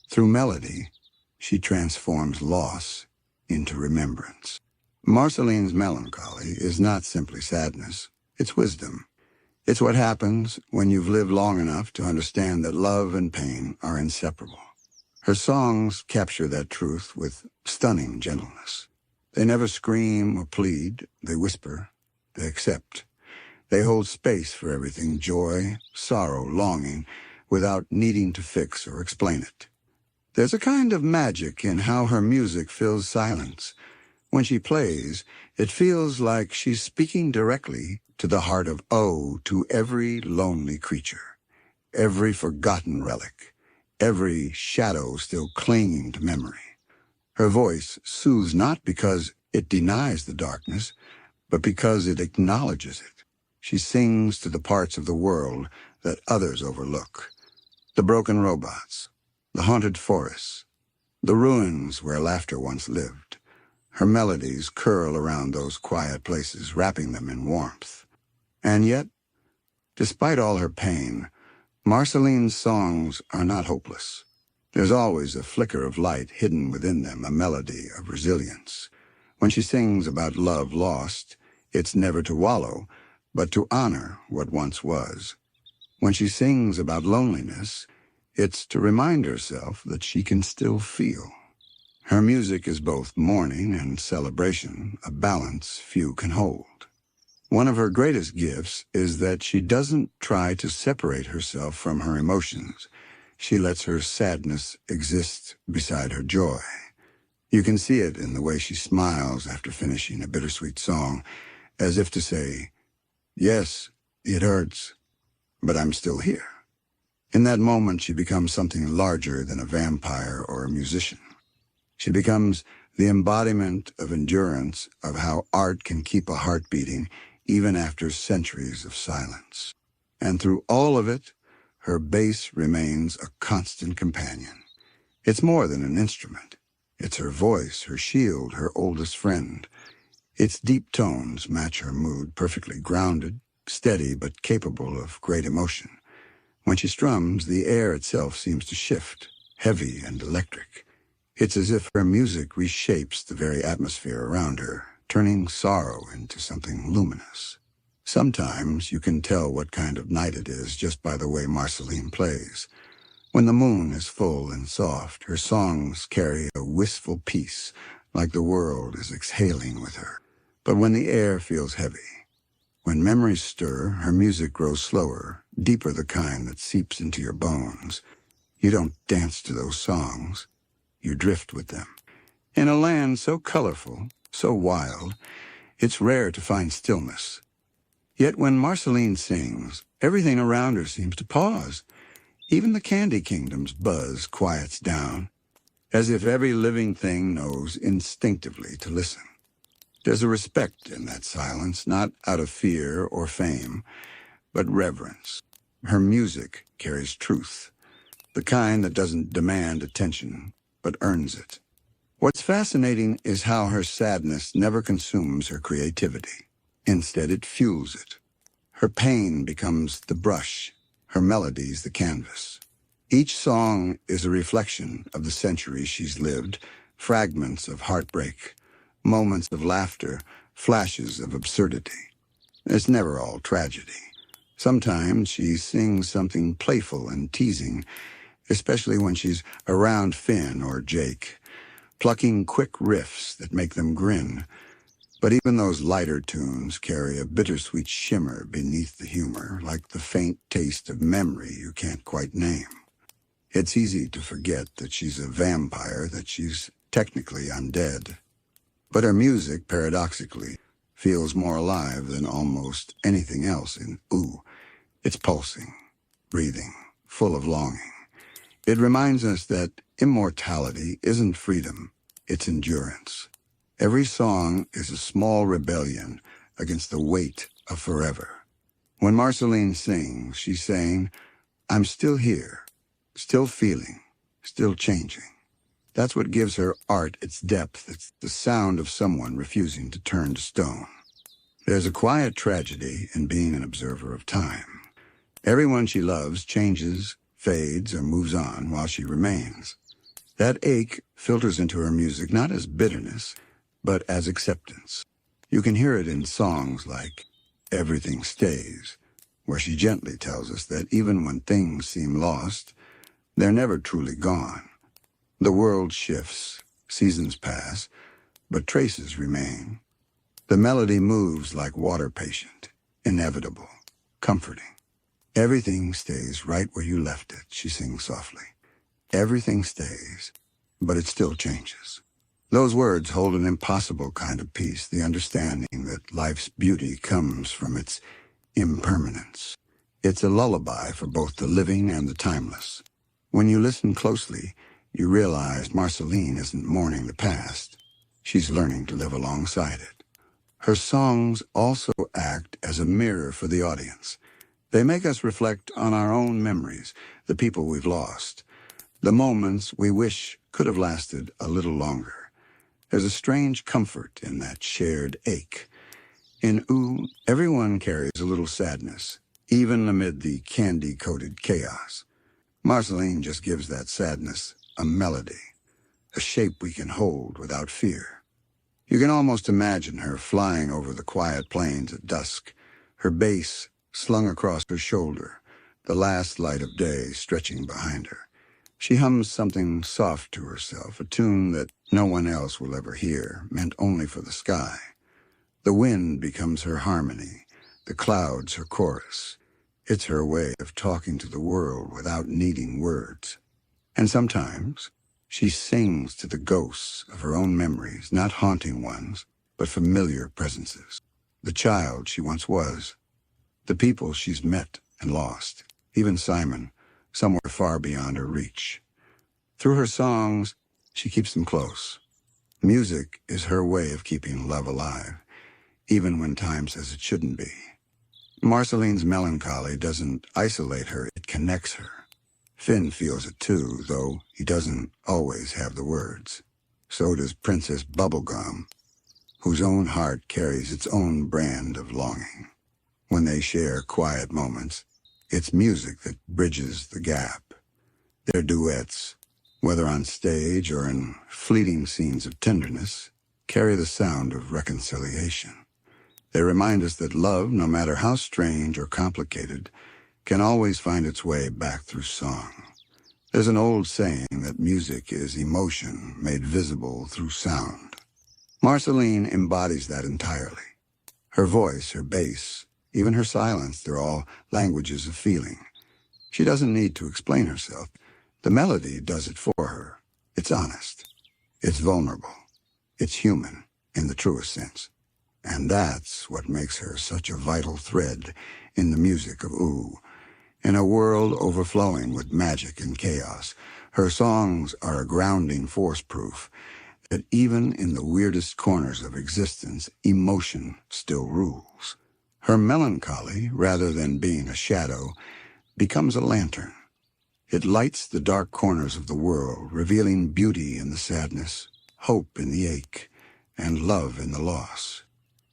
Through melody, she transforms loss into remembrance. Marceline's melancholy is not simply sadness, it's wisdom. It's what happens when you've lived long enough to understand that love and pain are inseparable. Her songs capture that truth with stunning gentleness. They never scream or plead, they whisper, they accept. They hold space for everything, joy, sorrow, longing, without needing to fix or explain it. There's a kind of magic in how her music fills silence. When she plays, it feels like she's speaking directly to the heart of O, to every lonely creature, every forgotten relic, every shadow still clinging to memory. Her voice soothes not because it denies the darkness, but because it acknowledges it. She sings to the parts of the world that others overlook. The broken robots, the haunted forests, the ruins where laughter once lived. Her melodies curl around those quiet places, wrapping them in warmth. And yet, despite all her pain, Marceline's songs are not hopeless. There's always a flicker of light hidden within them, a melody of resilience. When she sings about love lost, it's never to wallow, but to honor what once was. When she sings about loneliness, it's to remind herself that she can still feel. Her music is both mourning and celebration, a balance few can hold. One of her greatest gifts is that she doesn't try to separate herself from her emotions. She lets her sadness exist beside her joy. You can see it in the way she smiles after finishing a bittersweet song, as if to say, "Yes, it hurts, but I'm still here." In that moment, she becomes something larger than a vampire or a musician. She becomes the embodiment of endurance, of how art can keep a heart beating even after centuries of silence. And through all of it, her bass remains a constant companion. It's more than an instrument. It's her voice, her shield, her oldest friend. Its deep tones match her mood, perfectly grounded, steady, but capable of great emotion. When she strums, the air itself seems to shift, heavy and electric. It's as if her music reshapes the very atmosphere around her, turning sorrow into something luminous. Sometimes you can tell what kind of night it is just by the way Marceline plays. When the moon is full and soft, her songs carry a wistful peace, like the world is exhaling with her. But when the air feels heavy, when memories stir, her music grows slower, deeper, the kind that seeps into your bones. You don't dance to those songs. You drift with them. In a land so colorful, so wild, it's rare to find stillness. Yet when Marceline sings, everything around her seems to pause. Even the candy kingdom's buzz quiets down, as if every living thing knows instinctively to listen. There's a respect in that silence, not out of fear or fame, but reverence. Her music carries truth, the kind that doesn't demand attention, but earns it. What's fascinating is how her sadness never consumes her creativity. Instead, it fuels it. Her pain becomes the brush, her melodies the canvas. Each song is a reflection of the centuries she's lived, fragments of heartbreak, moments of laughter, flashes of absurdity. It's never all tragedy. Sometimes she sings something playful and teasing, especially when she's around Finn or Jake, plucking quick riffs that make them grin. But even those lighter tunes carry a bittersweet shimmer beneath the humor, like the faint taste of memory you can't quite name. It's easy to forget that she's a vampire, that she's technically undead. But her music, paradoxically, feels more alive than almost anything else in Ooh. It's pulsing, breathing, full of longing. It reminds us that immortality isn't freedom, it's endurance. Every song is a small rebellion against the weight of forever. When Marceline sings, she's saying, "I'm still here, still feeling, still changing." That's what gives her art its depth. It's the sound of someone refusing to turn to stone. There's a quiet tragedy in being an observer of time. Everyone she loves changes, fades, or moves on while she remains. That ache filters into her music not as bitterness, but as acceptance. You can hear it in songs like Everything Stays, where she gently tells us that even when things seem lost, they're never truly gone. The world shifts, seasons pass, but traces remain. The melody moves like water patient, inevitable, comforting. Everything stays right where you left it, she sings softly. Everything stays, but it still changes. Those words hold an impossible kind of peace, the understanding that life's beauty comes from its impermanence. It's a lullaby for both the living and the timeless. When you listen closely, you realize Marceline isn't mourning the past. She's learning to live alongside it. Her songs also act as a mirror for the audience. They make us reflect on our own memories, the people we've lost, the moments we wish could have lasted a little longer. There's a strange comfort in that shared ache. In Ooh, everyone carries a little sadness, even amid the candy-coated chaos. Marceline just gives that sadness a melody, a shape we can hold without fear. You can almost imagine her flying over the quiet plains at dusk, her bass slung across her shoulder, the last light of day stretching behind her. She hums something soft to herself, a tune that no one else will ever hear, meant only for the sky. The wind becomes her harmony, the clouds her chorus. It's her way of talking to the world without needing words. And sometimes she sings to the ghosts of her own memories, not haunting ones, but familiar presences. The child she once was, the people she's met and lost, even Simon, somewhere far beyond her reach. Through her songs, she keeps them close. Music is her way of keeping love alive, even when time says it shouldn't be. Marceline's melancholy doesn't isolate her, it connects her. Finn feels it too, though he doesn't always have the words. So does Princess Bubblegum, whose own heart carries its own brand of longing. When they share quiet moments, it's music that bridges the gap. Their duets, whether on stage or in fleeting scenes of tenderness, carry the sound of reconciliation. They remind us that love, no matter how strange or complicated, can always find its way back through song. There's an old saying that music is emotion made visible through sound. Marceline embodies that entirely. Her voice, her bass, even her silence, they're all languages of feeling. She doesn't need to explain herself. The melody does it for her. It's honest. It's vulnerable. It's human in the truest sense. And that's what makes her such a vital thread in the music of Ooh. In a world overflowing with magic and chaos, her songs are a grounding force proof that even in the weirdest corners of existence, emotion still rules. Her melancholy, rather than being a shadow, becomes a lantern. It lights the dark corners of the world, revealing beauty in the sadness, hope in the ache, and love in the loss.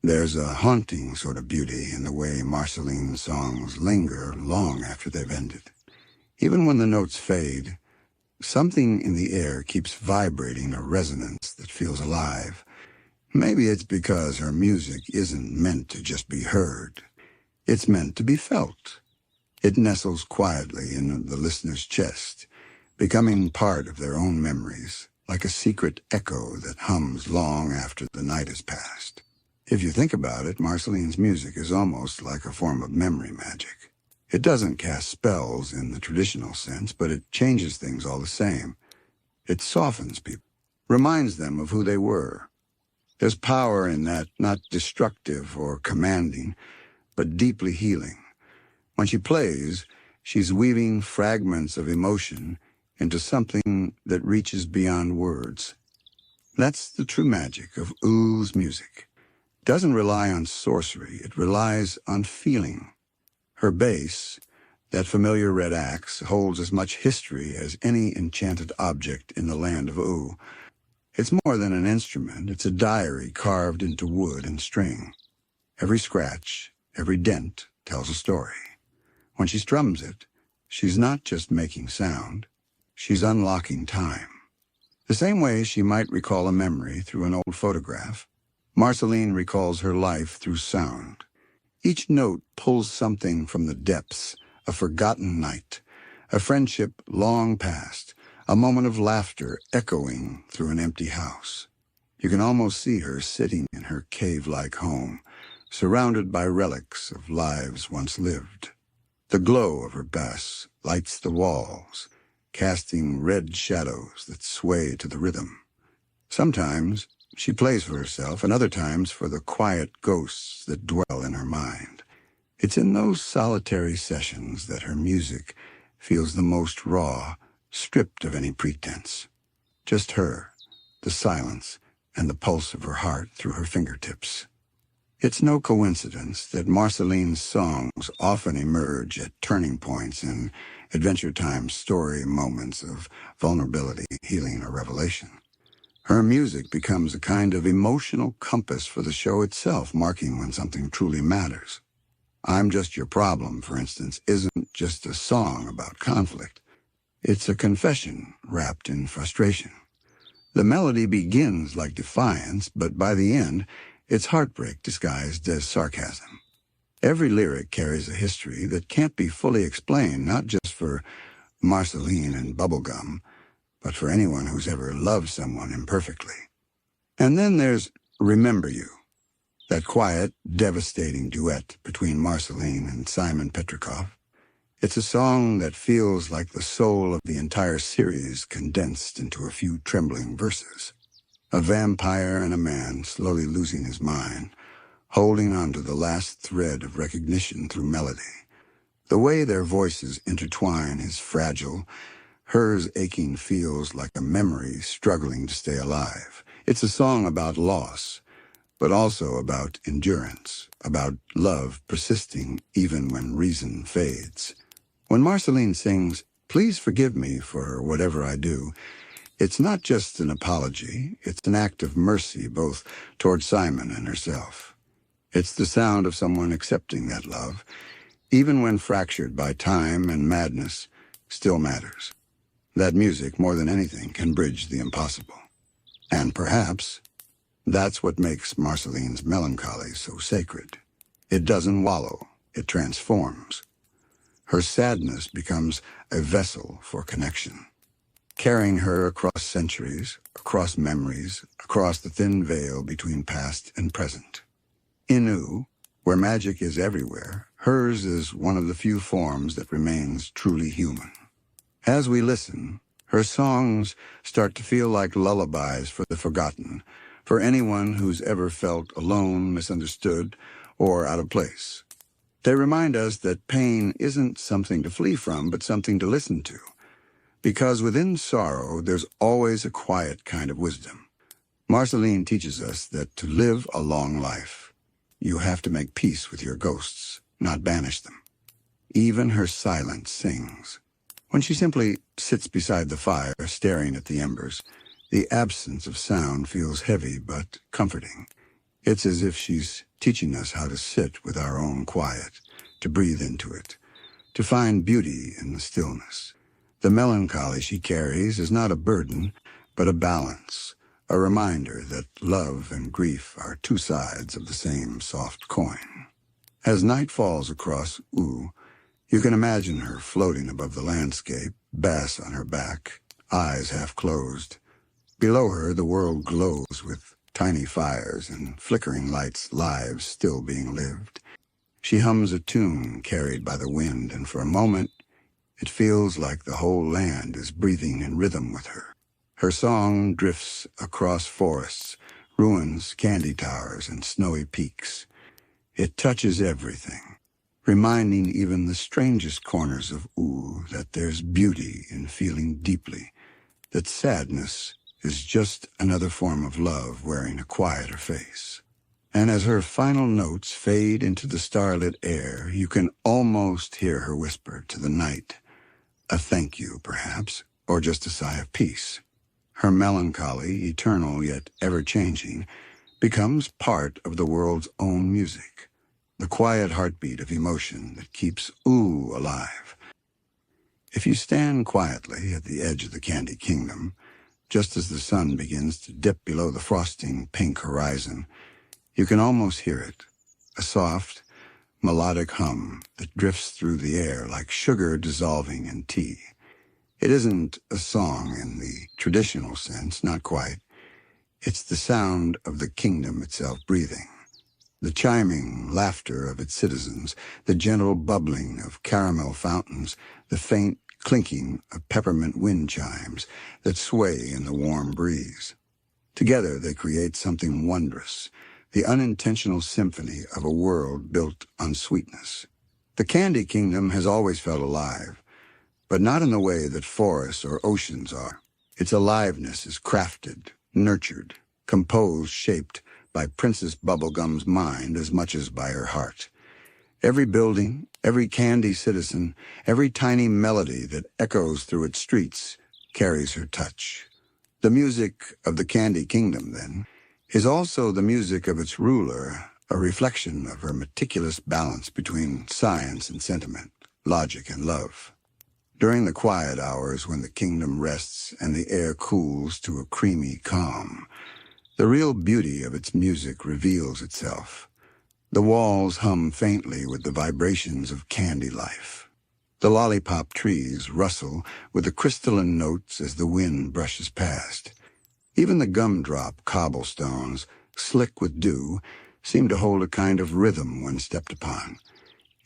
There's a haunting sort of beauty in the way Marceline's songs linger long after they've ended. Even when the notes fade, something in the air keeps vibrating a resonance that feels alive. Maybe it's because her music isn't meant to just be heard. It's meant to be felt. It nestles quietly in the listener's chest, becoming part of their own memories, like a secret echo that hums long after the night has passed. If you think about it, Marceline's music is almost like a form of memory magic. It doesn't cast spells in the traditional sense, but it changes things all the same. It softens people, reminds them of who they were. There's power in that, not destructive or commanding, but deeply healing. When she plays, she's weaving fragments of emotion into something that reaches beyond words. That's the true magic of Ooh's music. It doesn't rely on sorcery, it relies on feeling. Her bass, that familiar red axe, holds as much history as any enchanted object in the land of Ooh. It's more than an instrument, it's a diary carved into wood and string. Every scratch, every dent tells a story. When she strums it, she's not just making sound, she's unlocking time. The same way she might recall a memory through an old photograph, Marceline recalls her life through sound. Each note pulls something from the depths, a forgotten night, a friendship long past, a moment of laughter echoing through an empty house. You can almost see her sitting in her cave-like home, surrounded by relics of lives once lived. The glow of her bass lights the walls, casting red shadows that sway to the rhythm. Sometimes she plays for herself, and other times for the quiet ghosts that dwell in her mind. It's in those solitary sessions that her music feels the most raw, stripped of any pretense. Just her, the silence, and the pulse of her heart through her fingertips. It's no coincidence that Marceline's songs often emerge at turning points in Adventure Time's story moments of vulnerability, healing, or revelation. Her music becomes a kind of emotional compass for the show itself, marking when something truly matters. I'm Just Your Problem, for instance, isn't just a song about conflict. It's a confession wrapped in frustration. The melody begins like defiance, but by the end, it's heartbreak disguised as sarcasm. Every lyric carries a history that can't be fully explained, not just for Marceline and Bubblegum, but for anyone who's ever loved someone imperfectly. And then there's Remember You, that quiet, devastating duet between Marceline and Simon Petrikov. It's a song that feels like the soul of the entire series condensed into a few trembling verses. A vampire and a man slowly losing his mind, holding on to the last thread of recognition through melody. The way their voices intertwine is fragile. Hers aching feels like a memory struggling to stay alive. It's a song about loss, but also about endurance, about love persisting even when reason fades. When Marceline sings, "Please forgive me for whatever I do," it's not just an apology, it's an act of mercy both toward Simon and herself. It's the sound of someone accepting that love, even when fractured by time and madness, still matters. That music, more than anything, can bridge the impossible. And perhaps that's what makes Marceline's Melancholy so sacred. It doesn't wallow, it transforms. Her sadness becomes a vessel for connection, carrying her across centuries, across memories, across the thin veil between past and present. Inu, where magic is everywhere, hers is one of the few forms that remains truly human. As we listen, her songs start to feel like lullabies for the forgotten, for anyone who's ever felt alone, misunderstood, or out of place. They remind us that pain isn't something to flee from, but something to listen to. Because within sorrow, there's always a quiet kind of wisdom. Marceline teaches us that to live a long life, you have to make peace with your ghosts, not banish them. Even her silence sings. When she simply sits beside the fire, staring at the embers, the absence of sound feels heavy but comforting. It's as if she's teaching us how to sit with our own quiet, to breathe into it, to find beauty in the stillness. The melancholy she carries is not a burden, but a balance, a reminder that love and grief are two sides of the same soft coin. As night falls across U, you can imagine her floating above the landscape, bass on her back, eyes half closed. Below her, the world glows with tiny fires and flickering lights, lives still being lived. She hums a tune carried by the wind, and for a moment, it feels like the whole land is breathing in rhythm with her. Her song drifts across forests, ruins, candy towers, and snowy peaks. It touches everything, reminding even the strangest corners of U that there's beauty in feeling deeply, that sadness is just another form of love wearing a quieter face. And as her final notes fade into the starlit air, you can almost hear her whisper to the night, a thank you, perhaps, or just a sigh of peace. Her melancholy, eternal yet ever-changing, becomes part of the world's own music, the quiet heartbeat of emotion that keeps U alive. If you stand quietly at the edge of the Candy Kingdom, just as the sun begins to dip below the frosting pink horizon, you can almost hear it, a soft, melodic hum that drifts through the air like sugar dissolving in tea. It isn't a song in the traditional sense, not quite. It's the sound of the kingdom itself breathing, the chiming laughter of its citizens, the gentle bubbling of caramel fountains, the faint clinking of peppermint wind chimes that sway in the warm breeze. Together they create something wondrous, the unintentional symphony of a world built on sweetness. The Candy Kingdom has always felt alive, but not in the way that forests or oceans are. Its aliveness is crafted, nurtured, composed, shaped by Princess Bubblegum's mind as much as by her heart. Every building, every candy citizen, every tiny melody that echoes through its streets carries her touch. The music of the Candy Kingdom, then, is also the music of its ruler, a reflection of her meticulous balance between science and sentiment, logic and love. During the quiet hours when the kingdom rests and the air cools to a creamy calm, the real beauty of its music reveals itself. The walls hum faintly with the vibrations of candy life. The lollipop trees rustle with the crystalline notes as the wind brushes past. Even the gumdrop cobblestones, slick with dew, seem to hold a kind of rhythm when stepped upon.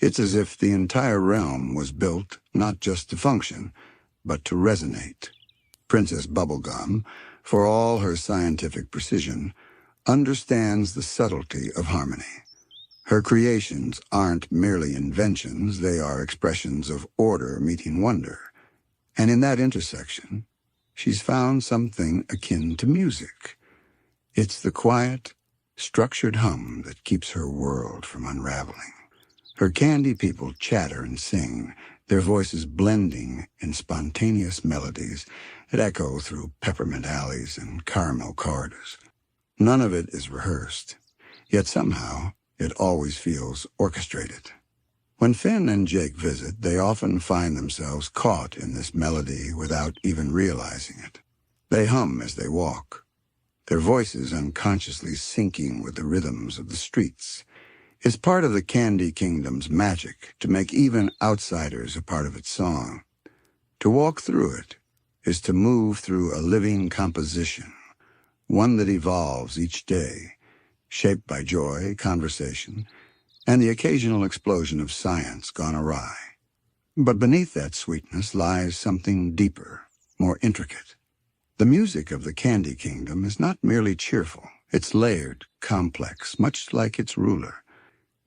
It's as if the entire realm was built not just to function, but to resonate. Princess Bubblegum, for all her scientific precision, understands the subtlety of harmony. Her creations aren't merely inventions, they are expressions of order meeting wonder. And in that intersection, she's found something akin to music. It's the quiet, structured hum that keeps her world from unraveling. Her candy people chatter and sing, their voices blending in spontaneous melodies that echo through peppermint alleys and caramel corridors. None of it is rehearsed, yet somehow it always feels orchestrated. When Finn and Jake visit, they often find themselves caught in this melody without even realizing it. They hum as they walk, their voices unconsciously syncing with the rhythms of the streets. It's part of the Candy Kingdom's magic to make even outsiders a part of its song. To walk through it is to move through a living composition, one that evolves each day, shaped by joy, conversation, and the occasional explosion of science gone awry. But beneath that sweetness lies something deeper, more intricate. The music of the Candy Kingdom is not merely cheerful. It's layered, complex, much like its ruler.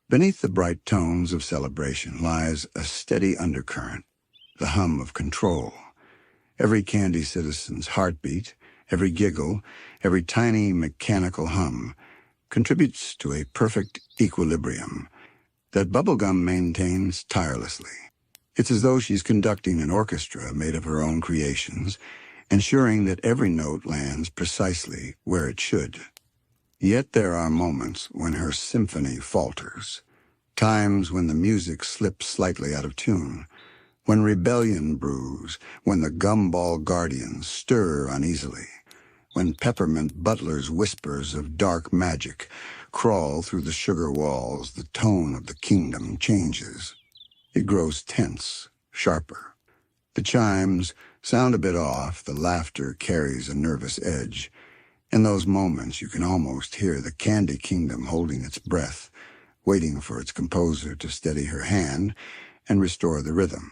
Beneath the bright tones of celebration lies a steady undercurrent, the hum of control. Every candy citizen's heartbeat, every giggle, every tiny mechanical hum contributes to a perfect equilibrium that Bubblegum maintains tirelessly. It's as though she's conducting an orchestra made of her own creations, ensuring that every note lands precisely where it should. Yet there are moments when her symphony falters, times when the music slips slightly out of tune, when rebellion brews, when the gumball guardians stir uneasily, when peppermint butlers' whispers of dark magic crawl through the sugar walls. The tone of the kingdom changes. It grows tense, sharper. The chimes sound a bit off, the laughter carries a nervous edge. In those moments you can almost hear the Candy Kingdom holding its breath, waiting for its composer to steady her hand and restore the rhythm.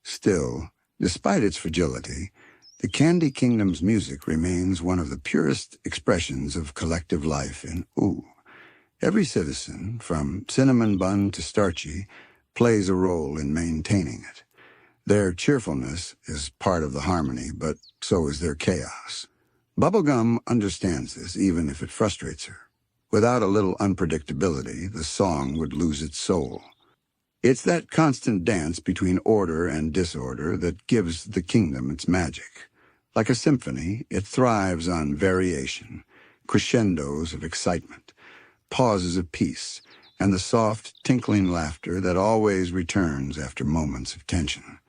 Still, despite its fragility, the Candy Kingdom's music remains one of the purest expressions of collective life in Ooh. Every citizen, from cinnamon bun to starchy, plays a role in maintaining it. Their cheerfulness is part of the harmony, but so is their chaos. Bubblegum understands this, even if it frustrates her. Without a little unpredictability, the song would lose its soul. It's that constant dance between order and disorder that gives the kingdom its magic. Like a symphony, it thrives on variation, crescendos of excitement, pauses of peace, and the soft, tinkling laughter that always returns after moments of tension.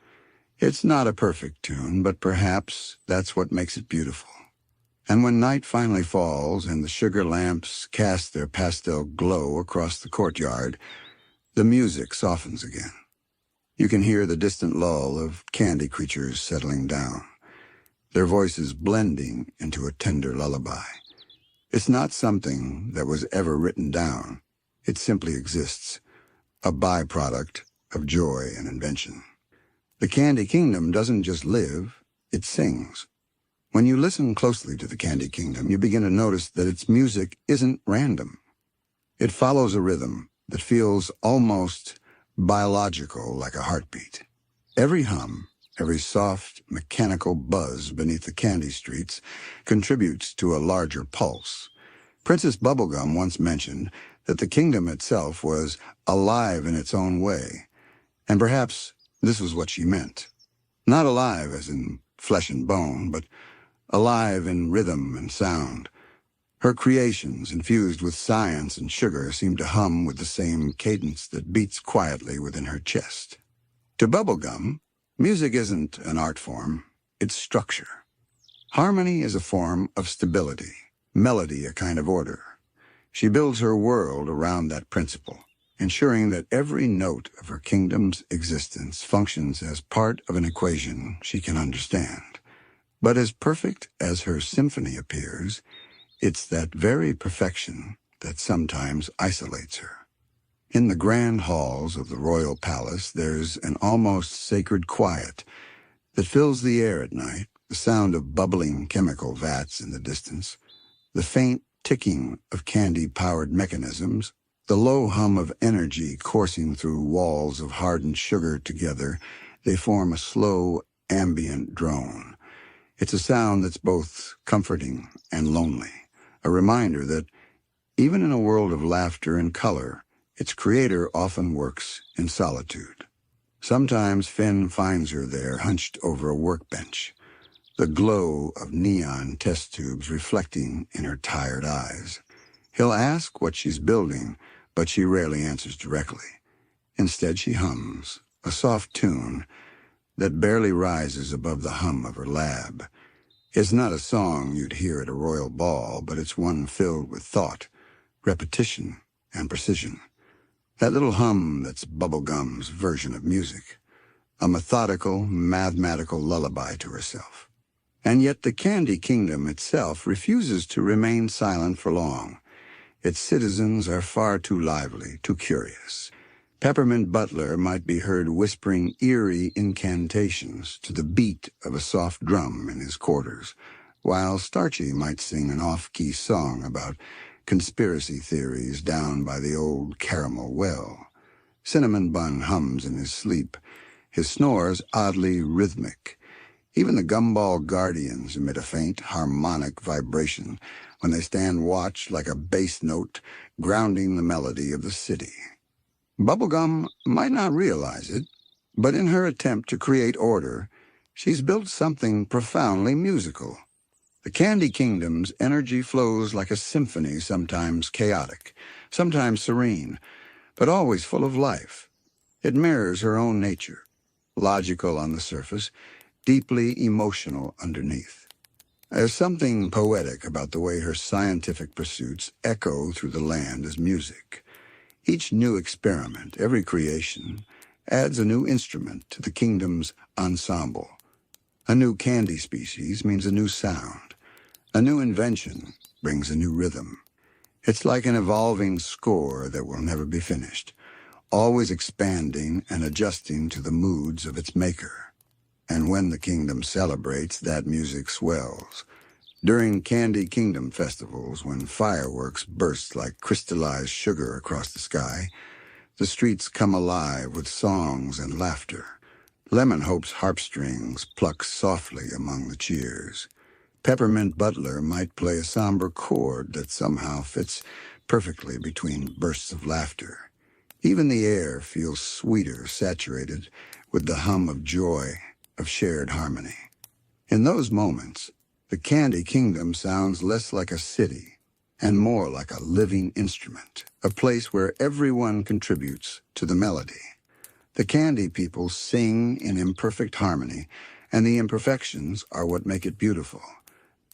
It's not a perfect tune, but perhaps that's what makes it beautiful. And when night finally falls and the sugar lamps cast their pastel glow across the courtyard, the music softens again. You can hear the distant lull of candy creatures settling down, their voices blending into a tender lullaby. It's not something that was ever written down. It simply exists, a byproduct of joy and invention. The Candy Kingdom doesn't just live, it sings. When you listen closely to the Candy Kingdom, you begin to notice that its music isn't random. It follows a rhythm that feels almost biological, like a heartbeat. Every hum, every soft, mechanical buzz beneath the candy streets contributes to a larger pulse. Princess Bubblegum once mentioned that the kingdom itself was alive in its own way, and perhaps this was what she meant. Not alive as in flesh and bone, but alive in rhythm and sound. Her creations, infused with science and sugar, seem to hum with the same cadence that beats quietly within her chest. To Bubblegum, music isn't an art form, it's structure. Harmony is a form of stability, melody a kind of order. She builds her world around that principle, ensuring that every note of her kingdom's existence functions as part of an equation she can understand. But as perfect as her symphony appears, it's that very perfection that sometimes isolates her. In the grand halls of the royal palace, there's an almost sacred quiet that fills the air at night, the sound of bubbling chemical vats in the distance, the faint ticking of candy-powered mechanisms, the low hum of energy coursing through walls of hardened sugar together. They form a slow, ambient drone. It's a sound that's both comforting and lonely. A reminder that, even in a world of laughter and color, its creator often works in solitude. Sometimes Finn finds her there, hunched over a workbench, the glow of neon test tubes reflecting in her tired eyes. He'll ask what she's building, but she rarely answers directly. Instead, she hums, a soft tune that barely rises above the hum of her lab. It's not a song you'd hear at a royal ball, but it's one filled with thought, repetition, and precision. That little hum that's Bubblegum's version of music, a methodical, mathematical lullaby to herself. And yet the Candy Kingdom itself refuses to remain silent for long. Its citizens are far too lively, too curious. Peppermint Butler might be heard whispering eerie incantations to the beat of a soft drum in his quarters, while Starchy might sing an off-key song about conspiracy theories down by the old caramel well. Cinnamon Bun hums in his sleep, his snores oddly rhythmic. Even the Gumball Guardians emit a faint, harmonic vibration when they stand watch like a bass note grounding the melody of the city. Bubblegum might not realize it, but in her attempt to create order, she's built something profoundly musical. The Candy Kingdom's energy flows like a symphony, sometimes chaotic, sometimes serene, but always full of life. It mirrors her own nature, logical on the surface, deeply emotional underneath. There's something poetic about the way her scientific pursuits echo through the land as music. Each new experiment, every creation, adds a new instrument to the kingdom's ensemble. A new candy species means a new sound. A new invention brings a new rhythm. It's like an evolving score that will never be finished, always expanding and adjusting to the moods of its maker. And when the kingdom celebrates, that music swells. During Candy Kingdom festivals, when fireworks burst like crystallized sugar across the sky, the streets come alive with songs and laughter. Lemon Hope's harpstrings pluck softly among the cheers. Peppermint Butler might play a somber chord that somehow fits perfectly between bursts of laughter. Even the air feels sweeter, saturated with the hum of joy, of shared harmony. In those moments, the Candy Kingdom sounds less like a city and more like a living instrument, a place where everyone contributes to the melody. The Candy people sing in imperfect harmony, and the imperfections are what make it beautiful.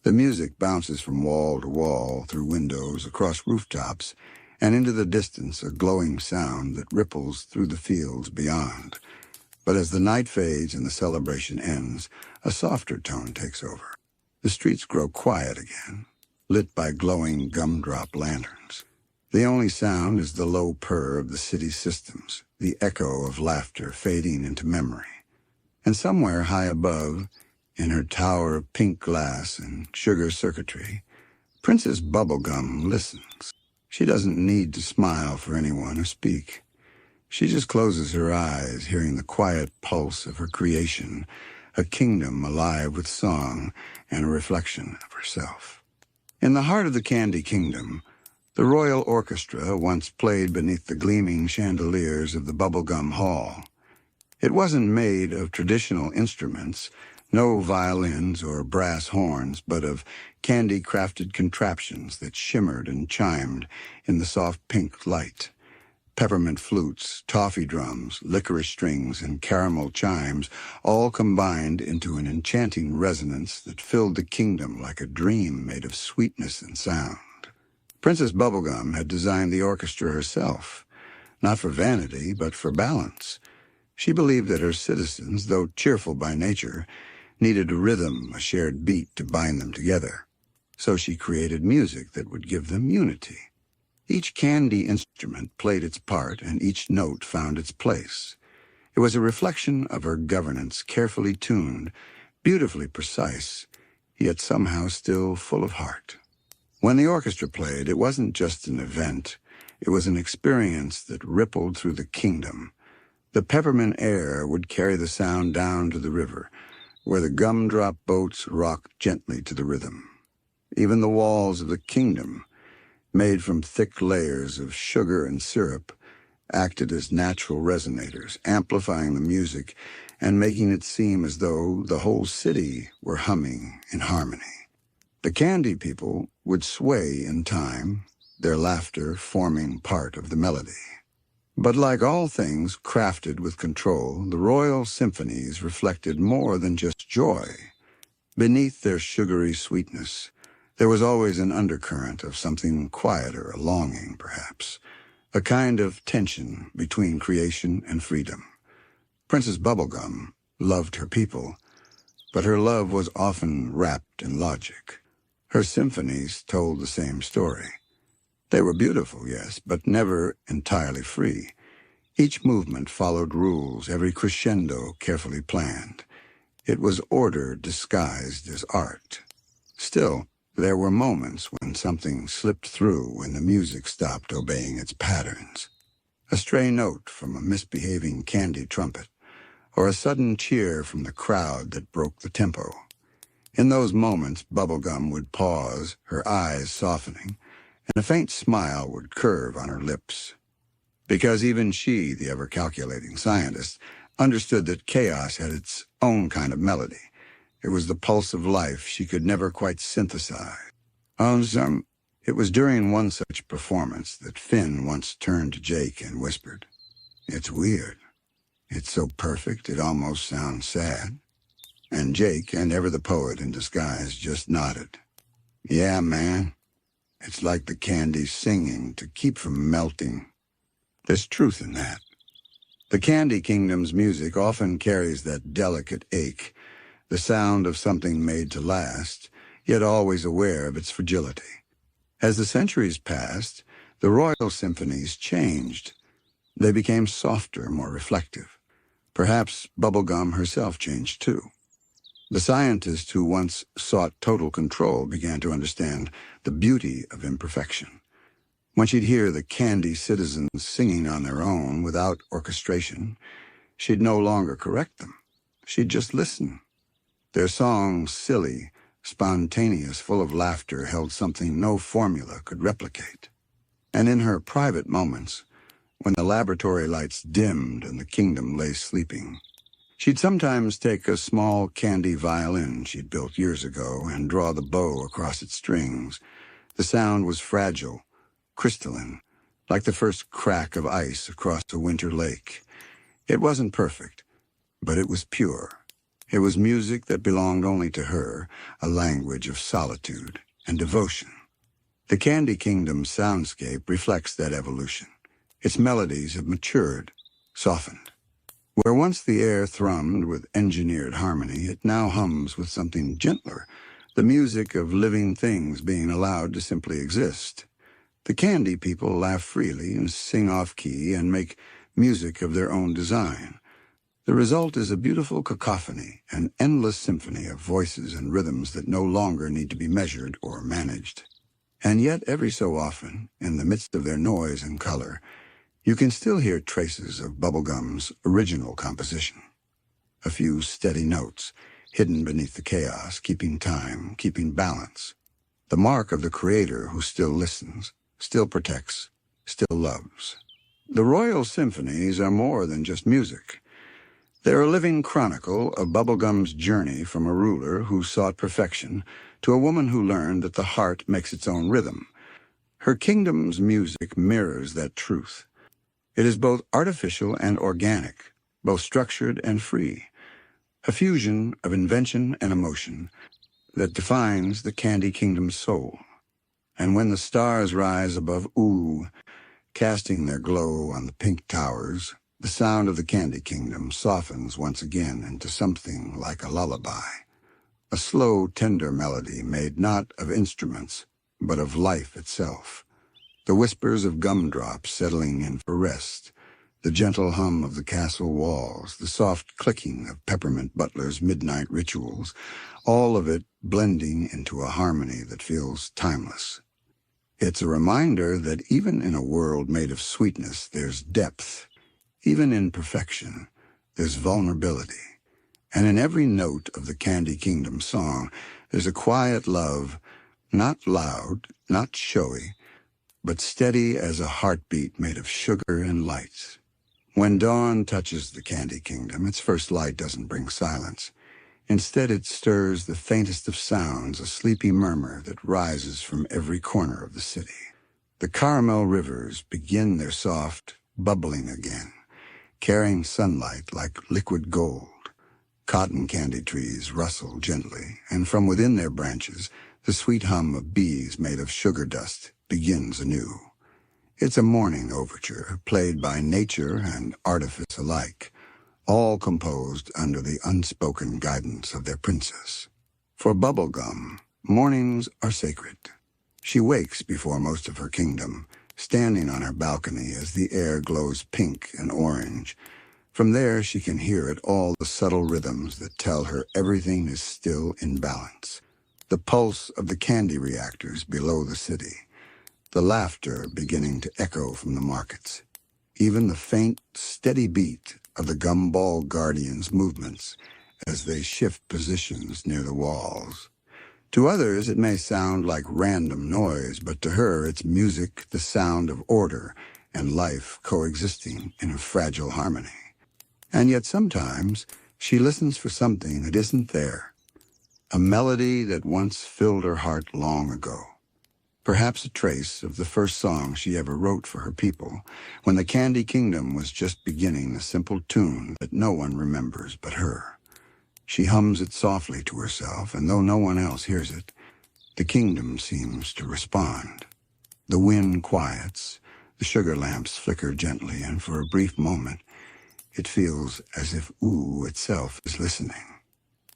The music bounces from wall to wall, through windows, across rooftops, and into the distance, a glowing sound that ripples through the fields beyond. But as the night fades and the celebration ends, a softer tone takes over. The streets grow quiet again, lit by glowing gumdrop lanterns. The only sound is the low purr of the city's systems, the echo of laughter fading into memory. And somewhere high above, in her tower of pink glass and sugar circuitry, Princess Bubblegum listens. She doesn't need to smile for anyone or speak. She just closes her eyes, hearing the quiet pulse of her creation, a kingdom alive with song and a reflection of herself. In the heart of the Candy Kingdom, the Royal Orchestra once played beneath the gleaming chandeliers of the Bubblegum Hall. It wasn't made of traditional instruments, no violins or brass horns, but of candy-crafted contraptions that shimmered and chimed in the soft pink light. Peppermint flutes, toffee drums, licorice strings, and caramel chimes all combined into an enchanting resonance that filled the kingdom like a dream made of sweetness and sound. Princess Bubblegum had designed the orchestra herself, not for vanity, but for balance. She believed that her citizens, though cheerful by nature, needed a rhythm, a shared beat to bind them together. So she created music that would give them unity. Each candy instrument played its part, and each note found its place. It was a reflection of her governance, carefully tuned, beautifully precise, yet somehow still full of heart. When the orchestra played, it wasn't just an event. It was an experience that rippled through the kingdom. The peppermint air would carry the sound down to the river, where the gumdrop boats rocked gently to the rhythm. Even the walls of the kingdom, made from thick layers of sugar and syrup, acted as natural resonators, amplifying the music and making it seem as though the whole city were humming in harmony. The candy people would sway in time, their laughter forming part of the melody. But like all things crafted with control, the royal symphonies reflected more than just joy. Beneath their sugary sweetness, there was always an undercurrent of something quieter, a longing, perhaps, a kind of tension between creation and freedom. Princess Bubblegum loved her people, but her love was often wrapped in logic. Her symphonies told the same story. They were beautiful, yes, but never entirely free. Each movement followed rules, every crescendo carefully planned. It was order disguised as art. Still, there were moments when something slipped through, when the music stopped obeying its patterns. A stray note from a misbehaving candy trumpet, or a sudden cheer from the crowd that broke the tempo. In those moments, Bubblegum would pause, her eyes softening, and a faint smile would curve on her lips. Because even she, the ever-calculating scientist, understood that chaos had its own kind of melody. It was the pulse of life she could never quite synthesize. It was during one such performance that Finn once turned to Jake and whispered, "It's weird. It's so perfect it almost sounds sad." And Jake, and ever the poet in disguise, just nodded. "Yeah, man. It's like the candy singing to keep from melting." There's truth in that. The Candy Kingdom's music often carries that delicate ache, the sound of something made to last, yet always aware of its fragility. As the centuries passed, the royal symphonies changed. They became softer, more reflective. Perhaps Bubblegum herself changed too. The scientist who once sought total control began to understand the beauty of imperfection. When she'd hear the candy citizens singing on their own without orchestration, she'd no longer correct them. She'd just listen. Their songs, silly, spontaneous, full of laughter, held something no formula could replicate. And in her private moments, when the laboratory lights dimmed and the kingdom lay sleeping, she'd sometimes take a small candy violin she'd built years ago and draw the bow across its strings. The sound was fragile, crystalline, like the first crack of ice across a winter lake. It wasn't perfect, but it was pure. It was music that belonged only to her, a language of solitude and devotion. The Candy Kingdom's soundscape reflects that evolution. Its melodies have matured, softened. Where once the air thrummed with engineered harmony, it now hums with something gentler, the music of living things being allowed to simply exist. The candy people laugh freely and sing off-key and make music of their own design. The result is a beautiful cacophony, an endless symphony of voices and rhythms that no longer need to be measured or managed. And yet, every so often, in the midst of their noise and color, you can still hear traces of Bubblegum's original composition. A few steady notes, hidden beneath the chaos, keeping time, keeping balance. The mark of the creator who still listens, still protects, still loves. The Royal Symphonies are more than just music. They're a living chronicle of Bubblegum's journey from a ruler who sought perfection to a woman who learned that the heart makes its own rhythm. Her kingdom's music mirrors that truth. It is both artificial and organic, both structured and free, a fusion of invention and emotion that defines the Candy Kingdom's soul. And when the stars rise above Ooh, casting their glow on the pink towers, the sound of the Candy Kingdom softens once again into something like a lullaby, a slow, tender melody made not of instruments, but of life itself. The whispers of gumdrops settling in for rest, the gentle hum of the castle walls, the soft clicking of Peppermint Butler's midnight rituals, all of it blending into a harmony that feels timeless. It's a reminder that even in a world made of sweetness, there's depth. Even in perfection, there's vulnerability. And in every note of the Candy Kingdom song, there's a quiet love, not loud, not showy, but steady as a heartbeat made of sugar and light. When dawn touches the Candy Kingdom, its first light doesn't bring silence. Instead, it stirs the faintest of sounds, a sleepy murmur that rises from every corner of the city. The caramel rivers begin their soft bubbling again, carrying sunlight like liquid gold. Cotton candy trees rustle gently, and from within their branches, the sweet hum of bees made of sugar dust begins anew. It's a morning overture, played by nature and artifice alike, all composed under the unspoken guidance of their princess. For Bubblegum, mornings are sacred. She wakes before most of her kingdom, standing on her balcony as the air glows pink and orange. From there, she can hear at all the subtle rhythms that tell her everything is still in balance. The pulse of the candy reactors below the city, the laughter beginning to echo from the markets, even the faint, steady beat of the gumball guardians' movements as they shift positions near the walls. To others, it may sound like random noise, but to her, it's music, the sound of order and life coexisting in a fragile harmony. And yet sometimes she listens for something that isn't there, a melody that once filled her heart long ago. Perhaps a trace of the first song she ever wrote for her people, when the Candy Kingdom was just beginning a simple tune that no one remembers but her. She hums it softly to herself, and though no one else hears it, the kingdom seems to respond. The wind quiets, the sugar lamps flicker gently, and for a brief moment, it feels as if Ooh itself is listening.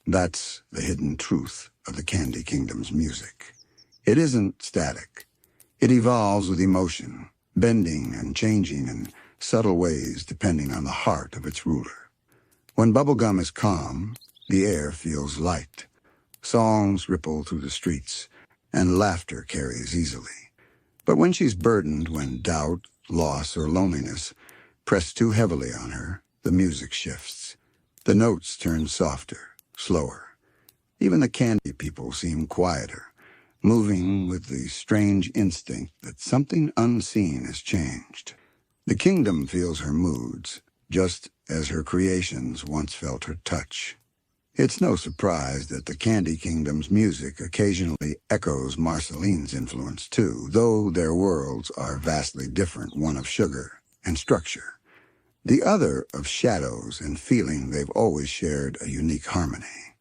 That's the hidden truth of the Candy Kingdom's music. It isn't static. It evolves with emotion, bending and changing in subtle ways depending on the heart of its ruler. When Bubblegum is calm, the air feels light. Songs ripple through the streets, and laughter carries easily. But when she's burdened, when doubt, loss, or loneliness press too heavily on her, the music shifts. The notes turn softer, slower. Even the candy people seem quieter, moving with the strange instinct that something unseen has changed. The kingdom feels her moods, just as her creations once felt her touch. It's no surprise that the Candy Kingdom's music occasionally echoes Marceline's influence too, though their worlds are vastly different, one of sugar and structure, the other of shadows and feeling. They've always shared a unique harmony.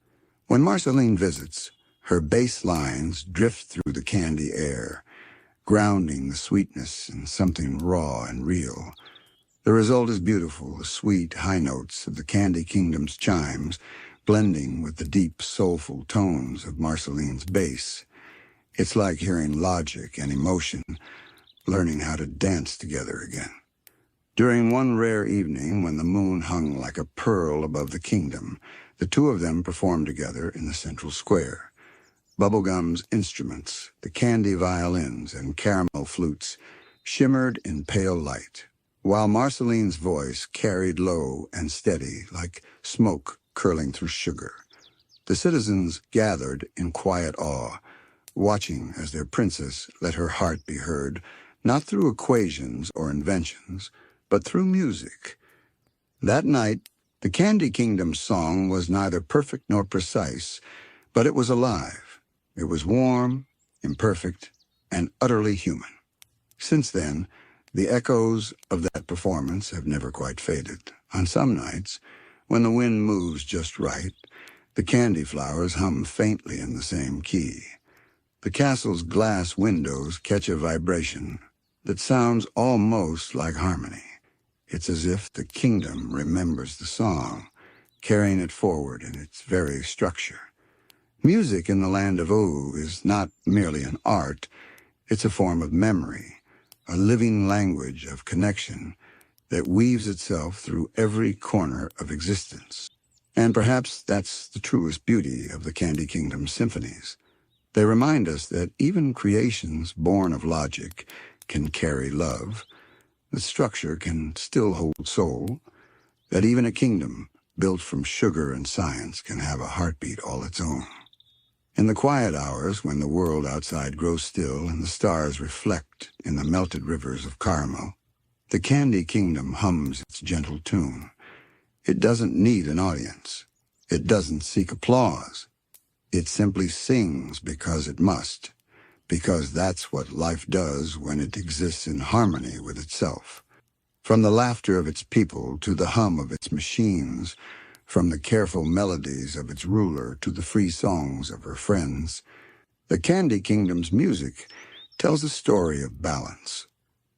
When Marceline visits, her bass lines drift through the candy air, grounding the sweetness in something raw and real. The result is beautiful, the sweet high notes of the Candy Kingdom's chimes blending with the deep, soulful tones of Marceline's bass. It's like hearing logic and emotion learning how to dance together again. During one rare evening, when the moon hung like a pearl above the kingdom, the two of them performed together in the central square. Bubblegum's instruments, the candy violins and caramel flutes, shimmered in pale light, while Marceline's voice carried low and steady like smoke curling through sugar. The citizens gathered in quiet awe, watching as their princess let her heart be heard, not through equations or inventions, but through music. That night, the Candy Kingdom's song was neither perfect nor precise, but it was alive. It was warm, imperfect, and utterly human. Since then, the echoes of that performance have never quite faded. On some nights, when the wind moves just right, the candy flowers hum faintly in the same key. The castle's glass windows catch a vibration that sounds almost like harmony. It's as if the kingdom remembers the song, carrying it forward in its very structure. Music in the land of Ooo is not merely an art, it's a form of memory, a living language of connection that weaves itself through every corner of existence. And perhaps that's the truest beauty of the Candy Kingdom's symphonies. They remind us that even creations born of logic can carry love, that structure can still hold soul, that even a kingdom built from sugar and science can have a heartbeat all its own. In the quiet hours, when the world outside grows still and the stars reflect in the melted rivers of caramel, the Candy Kingdom hums its gentle tune. It doesn't need an audience. It doesn't seek applause. It simply sings because it must, because that's what life does when it exists in harmony with itself. From the laughter of its people to the hum of its machines, from the careful melodies of its ruler to the free songs of her friends, the Candy Kingdom's music tells a story of balance,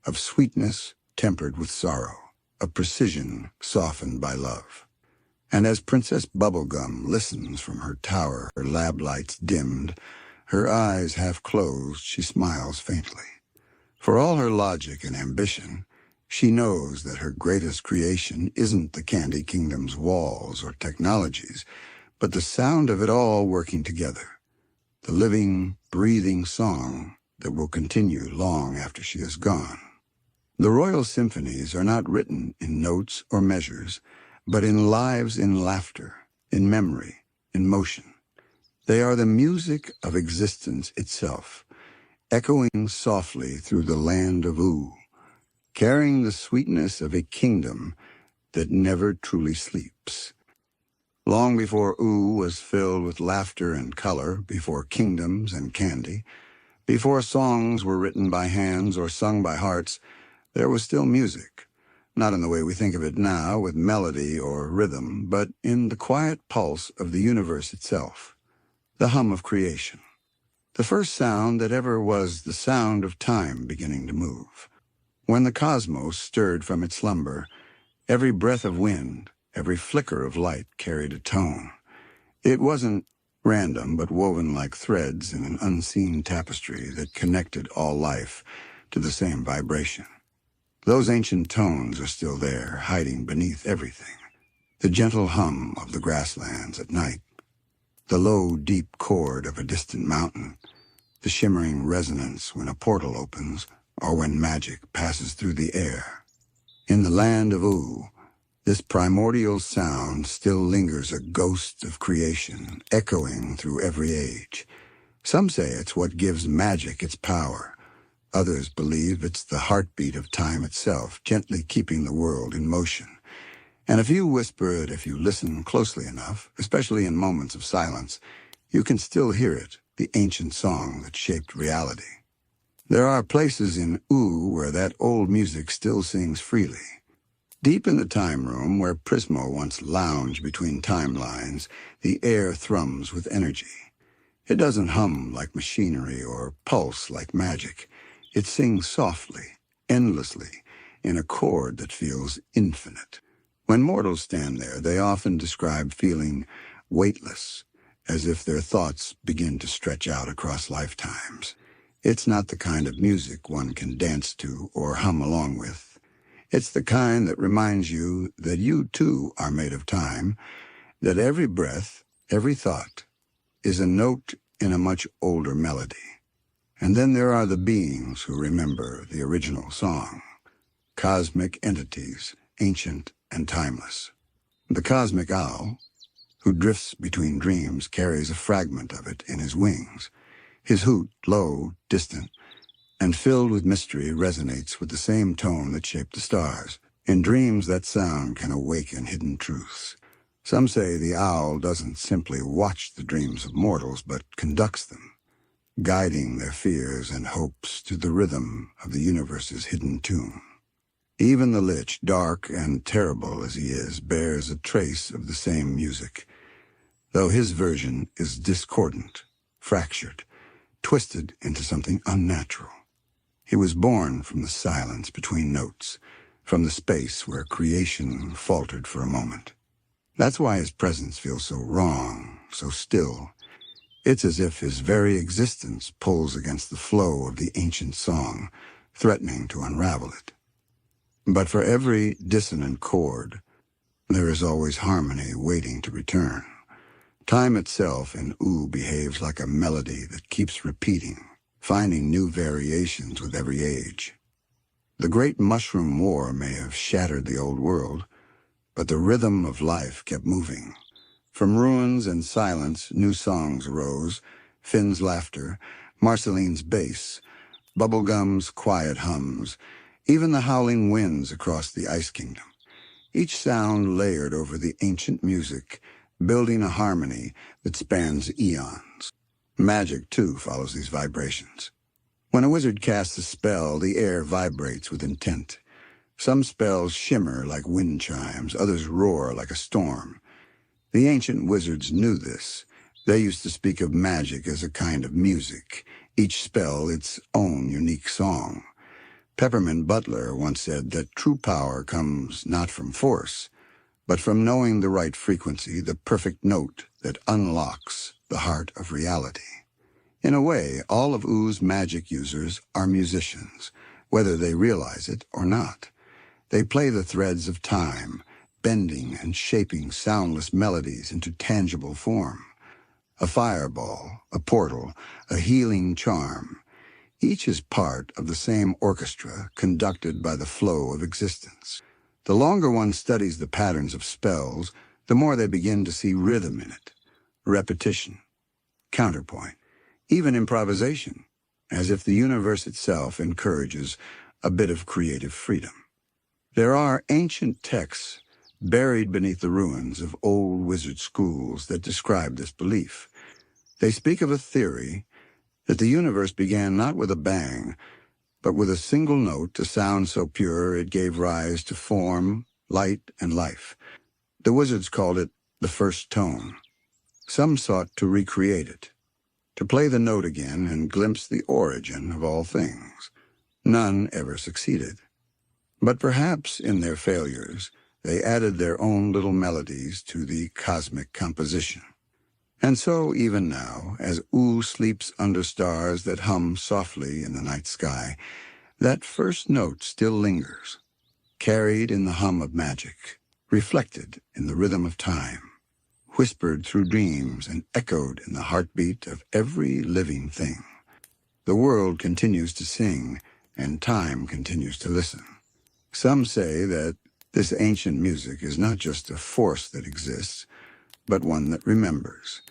of sweetness tempered with sorrow, of precision softened by love. And as Princess Bubblegum listens from her tower, her lab lights dimmed, her eyes half closed, she smiles faintly. For all her logic and ambition, she knows that her greatest creation isn't the Candy Kingdom's walls or technologies, but the sound of it all working together, the living, breathing song that will continue long after she is gone. The royal symphonies are not written in notes or measures, but in lives in laughter, in memory, in motion. They are the music of existence itself, echoing softly through the land of Ooo, carrying the sweetness of a kingdom that never truly sleeps. Long before Ooo was filled with laughter and color, before kingdoms and candy, before songs were written by hands or sung by hearts, there was still music, not in the way we think of it now with melody or rhythm, but in the quiet pulse of the universe itself, the hum of creation, the first sound that ever was the sound of time beginning to move. When the cosmos stirred from its slumber, every breath of wind, every flicker of light carried a tone. It wasn't random, but woven like threads in an unseen tapestry that connected all life to the same vibration. Those ancient tones are still there, hiding beneath everything. The gentle hum of the grasslands at night, the low, deep chord of a distant mountain, the shimmering resonance when a portal opens or when magic passes through the air. In the land of Ooo, this primordial sound still lingers, a ghost of creation, echoing through every age. Some say it's what gives magic its power. Others believe it's the heartbeat of time itself, gently keeping the world in motion. And a few whisper that if you listen closely enough, especially in moments of silence, you can still hear it, the ancient song that shaped reality. There are places in Ooo where that old music still sings freely. Deep in the time room where Prismo once lounged between timelines, the air thrums with energy. It doesn't hum like machinery or pulse like magic. It sings softly, endlessly, in a chord that feels infinite. When mortals stand there, they often describe feeling weightless, as if their thoughts begin to stretch out across lifetimes. It's not the kind of music one can dance to or hum along with. It's the kind that reminds you that you too are made of time, that every breath, every thought, is a note in a much older melody. And then there are the beings who remember the original song, cosmic entities, ancient and timeless. The cosmic owl, who drifts between dreams, carries a fragment of it in his wings. His hoot, low, distant, and filled with mystery, resonates with the same tone that shaped the stars. In dreams, that sound can awaken hidden truths. Some say the owl doesn't simply watch the dreams of mortals, but conducts them, guiding their fears and hopes to the rhythm of the universe's hidden tune. Even the lich, dark and terrible as he is, bears a trace of the same music, though his version is discordant, fractured, twisted into something unnatural. He was born from the silence between notes, from the space where creation faltered for a moment. That's why his presence feels so wrong, so still. It's as if his very existence pulls against the flow of the ancient song, threatening to unravel it. But for every dissonant chord, there is always harmony waiting to return. Time itself in Ooh behaves like a melody that keeps repeating, finding new variations with every age. The great mushroom war may have shattered the old world, but the rhythm of life kept moving. From ruins and silence, new songs arose, Finn's laughter, Marceline's bass, Bubblegum's quiet hums, even the howling winds across the Ice Kingdom. Each sound layered over the ancient music, building a harmony that spans eons. Magic, too, follows these vibrations. When a wizard casts a spell, the air vibrates with intent. Some spells shimmer like wind chimes, others roar like a storm. The ancient wizards knew this. They used to speak of magic as a kind of music, each spell its own unique song. Peppermint Butler once said that true power comes not from force, but from knowing the right frequency, the perfect note that unlocks the heart of reality. In a way, all of Ooh's magic users are musicians, whether they realize it or not. They play the threads of time, bending and shaping soundless melodies into tangible form. A fireball, a portal, a healing charm. Each is part of the same orchestra conducted by the flow of existence. The longer one studies the patterns of spells, the more they begin to see rhythm in it, repetition, counterpoint, even improvisation, as if the universe itself encourages a bit of creative freedom. There are ancient texts buried beneath the ruins of old wizard schools that describe this belief. They speak of a theory that the universe began not with a bang, but with a single note, a sound so pure it gave rise to form, light, and life. The wizards called it the first tone. Some sought to recreate it, to play the note again and glimpse the origin of all things. None ever succeeded. But perhaps in their failures, they added their own little melodies to the cosmic composition. And so, even now, as Ooh sleeps under stars that hum softly in the night sky, that first note still lingers, carried in the hum of magic, reflected in the rhythm of time, whispered through dreams and echoed in the heartbeat of every living thing. The world continues to sing, and time continues to listen. Some say that this ancient music is not just a force that exists, but one that remembers,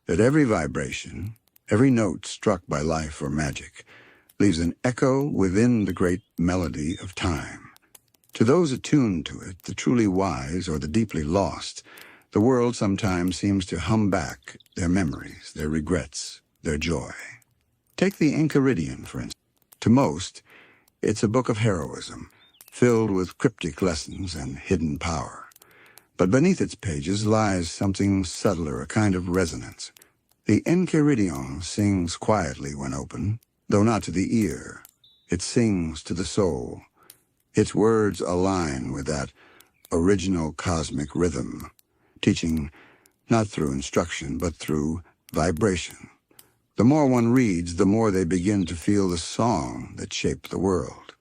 that every vibration, every note struck by life or magic, leaves an echo within the great melody of time. To those attuned to it, the truly wise or the deeply lost, the world sometimes seems to hum back their memories, their regrets, their joy. Take the Enchiridion, for instance. To most, it's a book of heroism, filled with cryptic lessons and hidden power. But beneath its pages lies something subtler, a kind of resonance. The Enchiridion sings quietly when open, though not to the ear. It sings to the soul. Its words align with that original cosmic rhythm, teaching not through instruction, but through vibration. The more one reads, the more they begin to feel the song that shaped the world.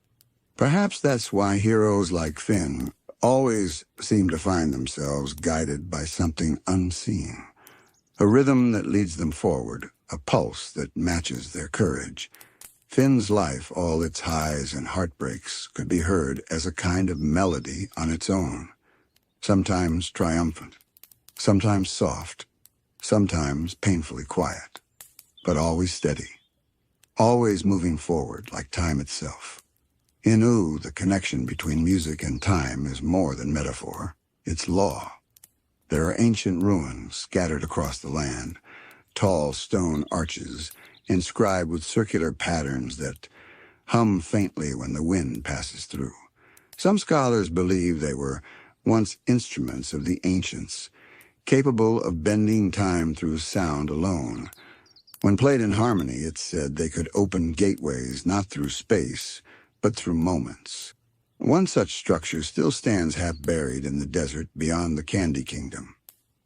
Perhaps that's why heroes like Finn always seem to find themselves guided by something unseen. A rhythm that leads them forward, a pulse that matches their courage. Finn's life, all its highs and heartbreaks, could be heard as a kind of melody on its own. Sometimes triumphant, sometimes soft, sometimes painfully quiet, but always steady, always moving forward like time itself. In Ooh, the connection between music and time is more than metaphor. It's law. There are ancient ruins scattered across the land, tall stone arches inscribed with circular patterns that hum faintly when the wind passes through. Some scholars believe they were once instruments of the ancients, capable of bending time through sound alone. When played in harmony, it's said they could open gateways not through space, but through moments. One such structure still stands half-buried in the desert beyond the Candy Kingdom.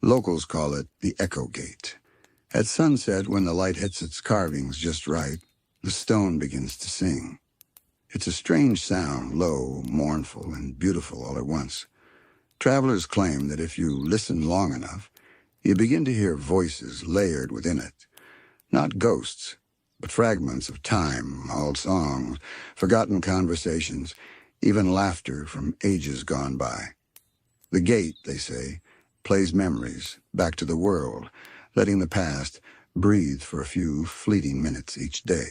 Locals call it the Echo Gate. At sunset, when the light hits its carvings just right, the stone begins to sing. It's a strange sound, low, mournful, and beautiful all at once. Travelers claim that if you listen long enough, you begin to hear voices layered within it. Not ghosts, but fragments of time, old songs, forgotten conversations, even laughter from ages gone by. The gate, they say, plays memories back to the world, letting the past breathe for a few fleeting minutes each day.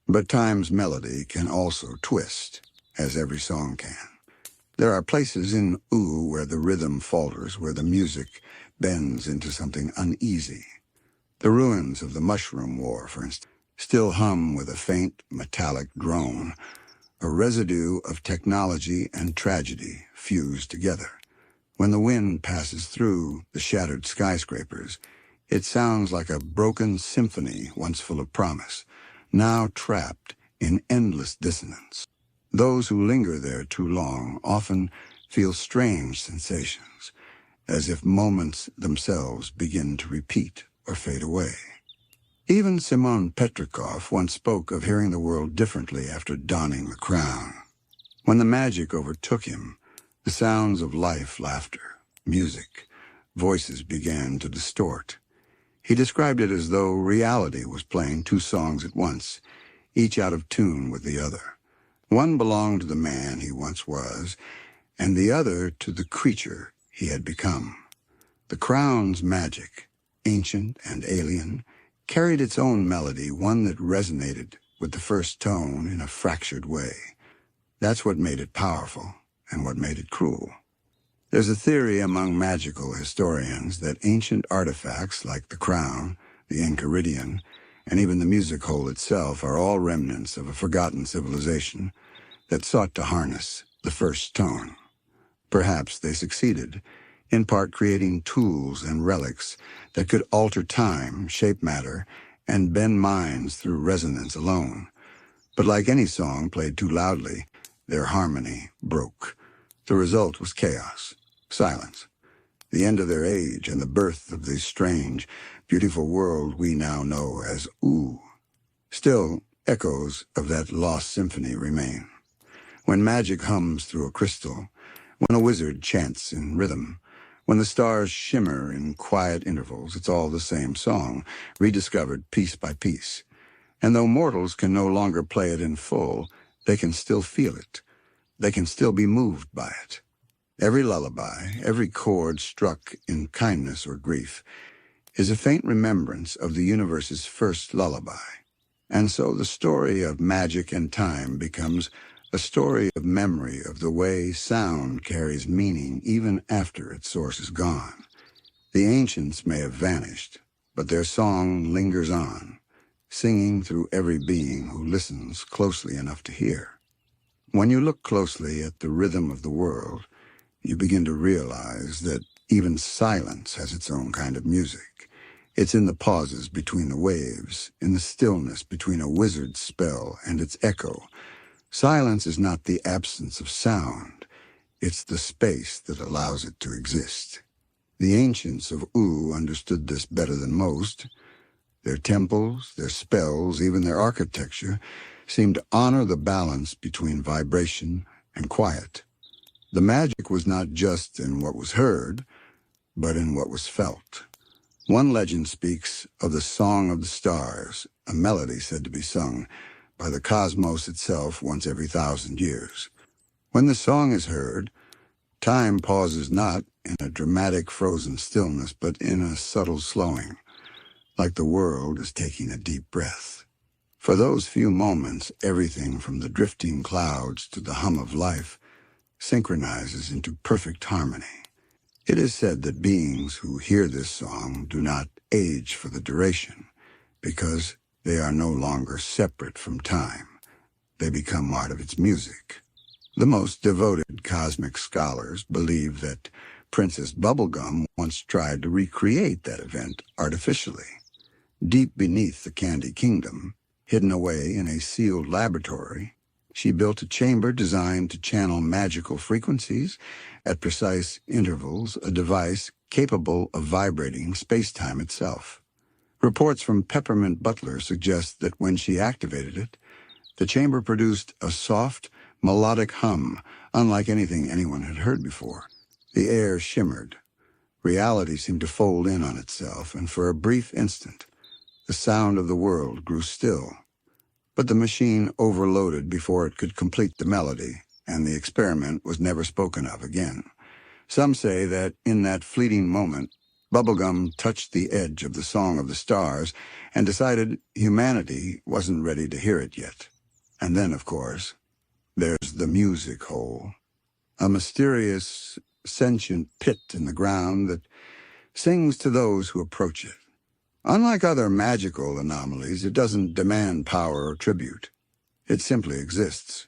But time's melody can also twist, as every song can. There are places in Ooh where the rhythm falters, where the music bends into something uneasy. The ruins of the Mushroom War, for instance, still hum with a faint, metallic drone, a residue of technology and tragedy fused together. When the wind passes through the shattered skyscrapers, it sounds like a broken symphony once full of promise, now trapped in endless dissonance. Those who linger there too long often feel strange sensations, as if moments themselves begin to repeat or fade away. Even Simon Petrikov once spoke of hearing the world differently after donning the crown. When the magic overtook him, the sounds of life, laughter, music, voices began to distort. He described it as though reality was playing two songs at once, each out of tune with the other. One belonged to the man he once was, and the other to the creature he had become. The crown's magic, ancient and alien, carried its own melody, one that resonated with the first tone in a fractured way. That's what made it powerful and what made it cruel. There's a theory among magical historians that ancient artifacts like the crown, the Enchiridion, and even the music hole itself are all remnants of a forgotten civilization that sought to harness the first tone. Perhaps they succeeded, in part creating tools and relics that could alter time, shape matter, and bend minds through resonance alone. But like any song played too loudly, their harmony broke. The result was chaos, silence, the end of their age and the birth of the strange, beautiful world we now know as Ooh. Still, echoes of that lost symphony remain. When magic hums through a crystal, when a wizard chants in rhythm, when the stars shimmer in quiet intervals, it's all the same song, rediscovered piece by piece. And though mortals can no longer play it in full, they can still feel it. They can still be moved by it. Every lullaby, every chord struck in kindness or grief, is a faint remembrance of the universe's first lullaby. And so the story of magic and time becomes a story of memory of the way sound carries meaning even after its source is gone. The ancients may have vanished, but their song lingers on, singing through every being who listens closely enough to hear. When you look closely at the rhythm of the world, you begin to realize that even silence has its own kind of music. It's in the pauses between the waves, in the stillness between a wizard's spell and its echo. Silence is not the absence of sound. It's the space that allows it to exist. The ancients of Ooh understood this better than most. Their temples, their spells, even their architecture seemed to honor the balance between vibration and quiet. The magic was not just in what was heard, but in what was felt. One legend speaks of the Song of the Stars, a melody said to be sung by the cosmos itself once every 1,000 years. When the song is heard, time pauses not in a dramatic frozen stillness, but in a subtle slowing, like the world is taking a deep breath. For those few moments, everything from the drifting clouds to the hum of life synchronizes into perfect harmony. It is said that beings who hear this song do not age for the duration, because they are no longer separate from time. They become part of its music. The most devoted cosmic scholars believe that Princess Bubblegum once tried to recreate that event artificially. Deep beneath the Candy Kingdom, hidden away in a sealed laboratory, she built a chamber designed to channel magical frequencies at precise intervals, a device capable of vibrating space-time itself. Reports from Peppermint Butler suggest that when she activated it, the chamber produced a soft, melodic hum, unlike anything anyone had heard before. The air shimmered. Reality seemed to fold in on itself, and for a brief instant, the sound of the world grew still. But the machine overloaded before it could complete the melody, and the experiment was never spoken of again. Some say that in that fleeting moment, Bubblegum touched the edge of the Song of the Stars and decided humanity wasn't ready to hear it yet. And then, of course, there's the music hole, a mysterious, sentient pit in the ground that sings to those who approach it. Unlike other magical anomalies, it doesn't demand power or tribute. It simply exists.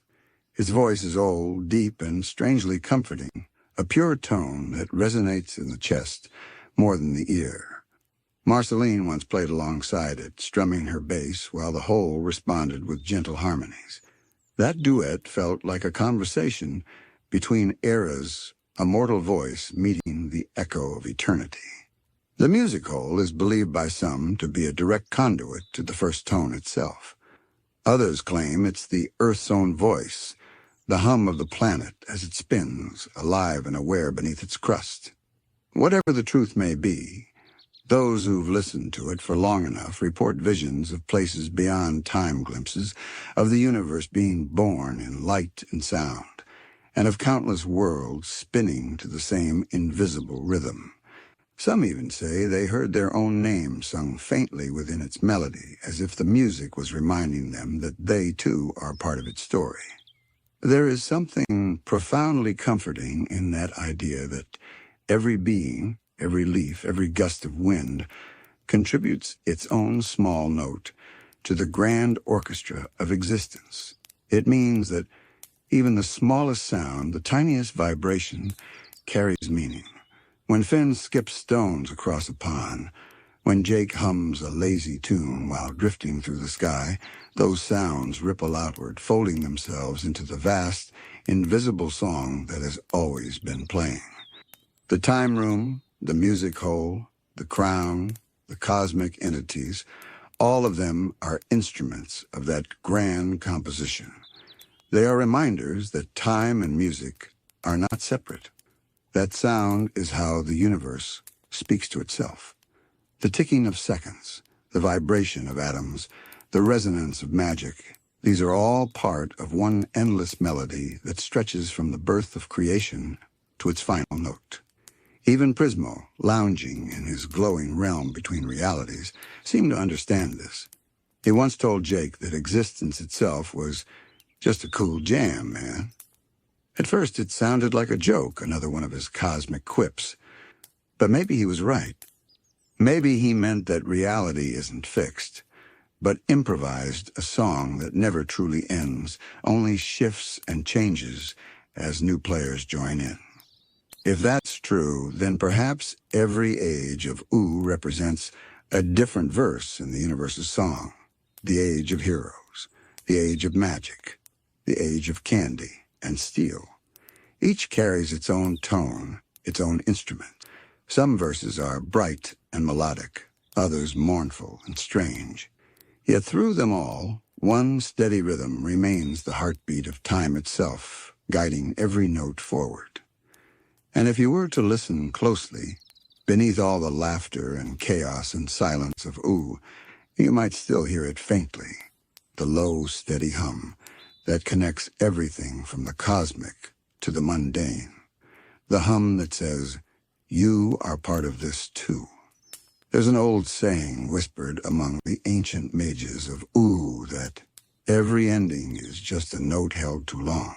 Its voice is old, deep, and strangely comforting, a pure tone that resonates in the chest more than the ear. Marceline once played alongside it, strumming her bass, while the whole responded with gentle harmonies. That duet felt like a conversation between eras, a mortal voice meeting the echo of eternity. The music hole is believed by some to be a direct conduit to the first tone itself. Others claim it's the Earth's own voice, the hum of the planet as it spins, alive and aware beneath its crust. Whatever the truth may be, those who've listened to it for long enough report visions of places beyond time glimpses, of the universe being born in light and sound, and of countless worlds spinning to the same invisible rhythm. Some even say they heard their own name sung faintly within its melody, as if the music was reminding them that they, too, are part of its story. There is something profoundly comforting in that idea that every being, every leaf, every gust of wind contributes its own small note to the grand orchestra of existence. It means that even the smallest sound, the tiniest vibration, carries meaning. When Finn skips stones across a pond, when Jake hums a lazy tune while drifting through the sky, those sounds ripple outward, folding themselves into the vast, invisible song that has always been playing. The time room, the music hole, the crown, the cosmic entities, all of them are instruments of that grand composition. They are reminders that time and music are not separate. That sound is how the universe speaks to itself. The ticking of seconds, the vibration of atoms, the resonance of magic, these are all part of one endless melody that stretches from the birth of creation to its final note. Even Prismo, lounging in his glowing realm between realities, seemed to understand this. He once told Jake that existence itself was just a cool jam, man. At first it sounded like a joke, another one of his cosmic quips. But maybe he was right. Maybe he meant that reality isn't fixed, but improvised, a song that never truly ends, only shifts and changes as new players join in. If that's true, then perhaps every age of Ooh represents a different verse in the universe's song. The age of heroes, the age of magic, the age of candy and steel. Each carries its own tone, its own instrument. Some verses are bright and melodic, others mournful and strange. Yet through them all, One steady rhythm remains the heartbeat of time itself, guiding every note forward. And if you were to listen closely, beneath all the laughter and chaos and silence of ooh, you might still hear it faintly, the low, steady hum that connects everything from the cosmic to the mundane. The hum that says, you are part of this too. There's an old saying whispered among the ancient mages of ooh that every ending is just a note held too long.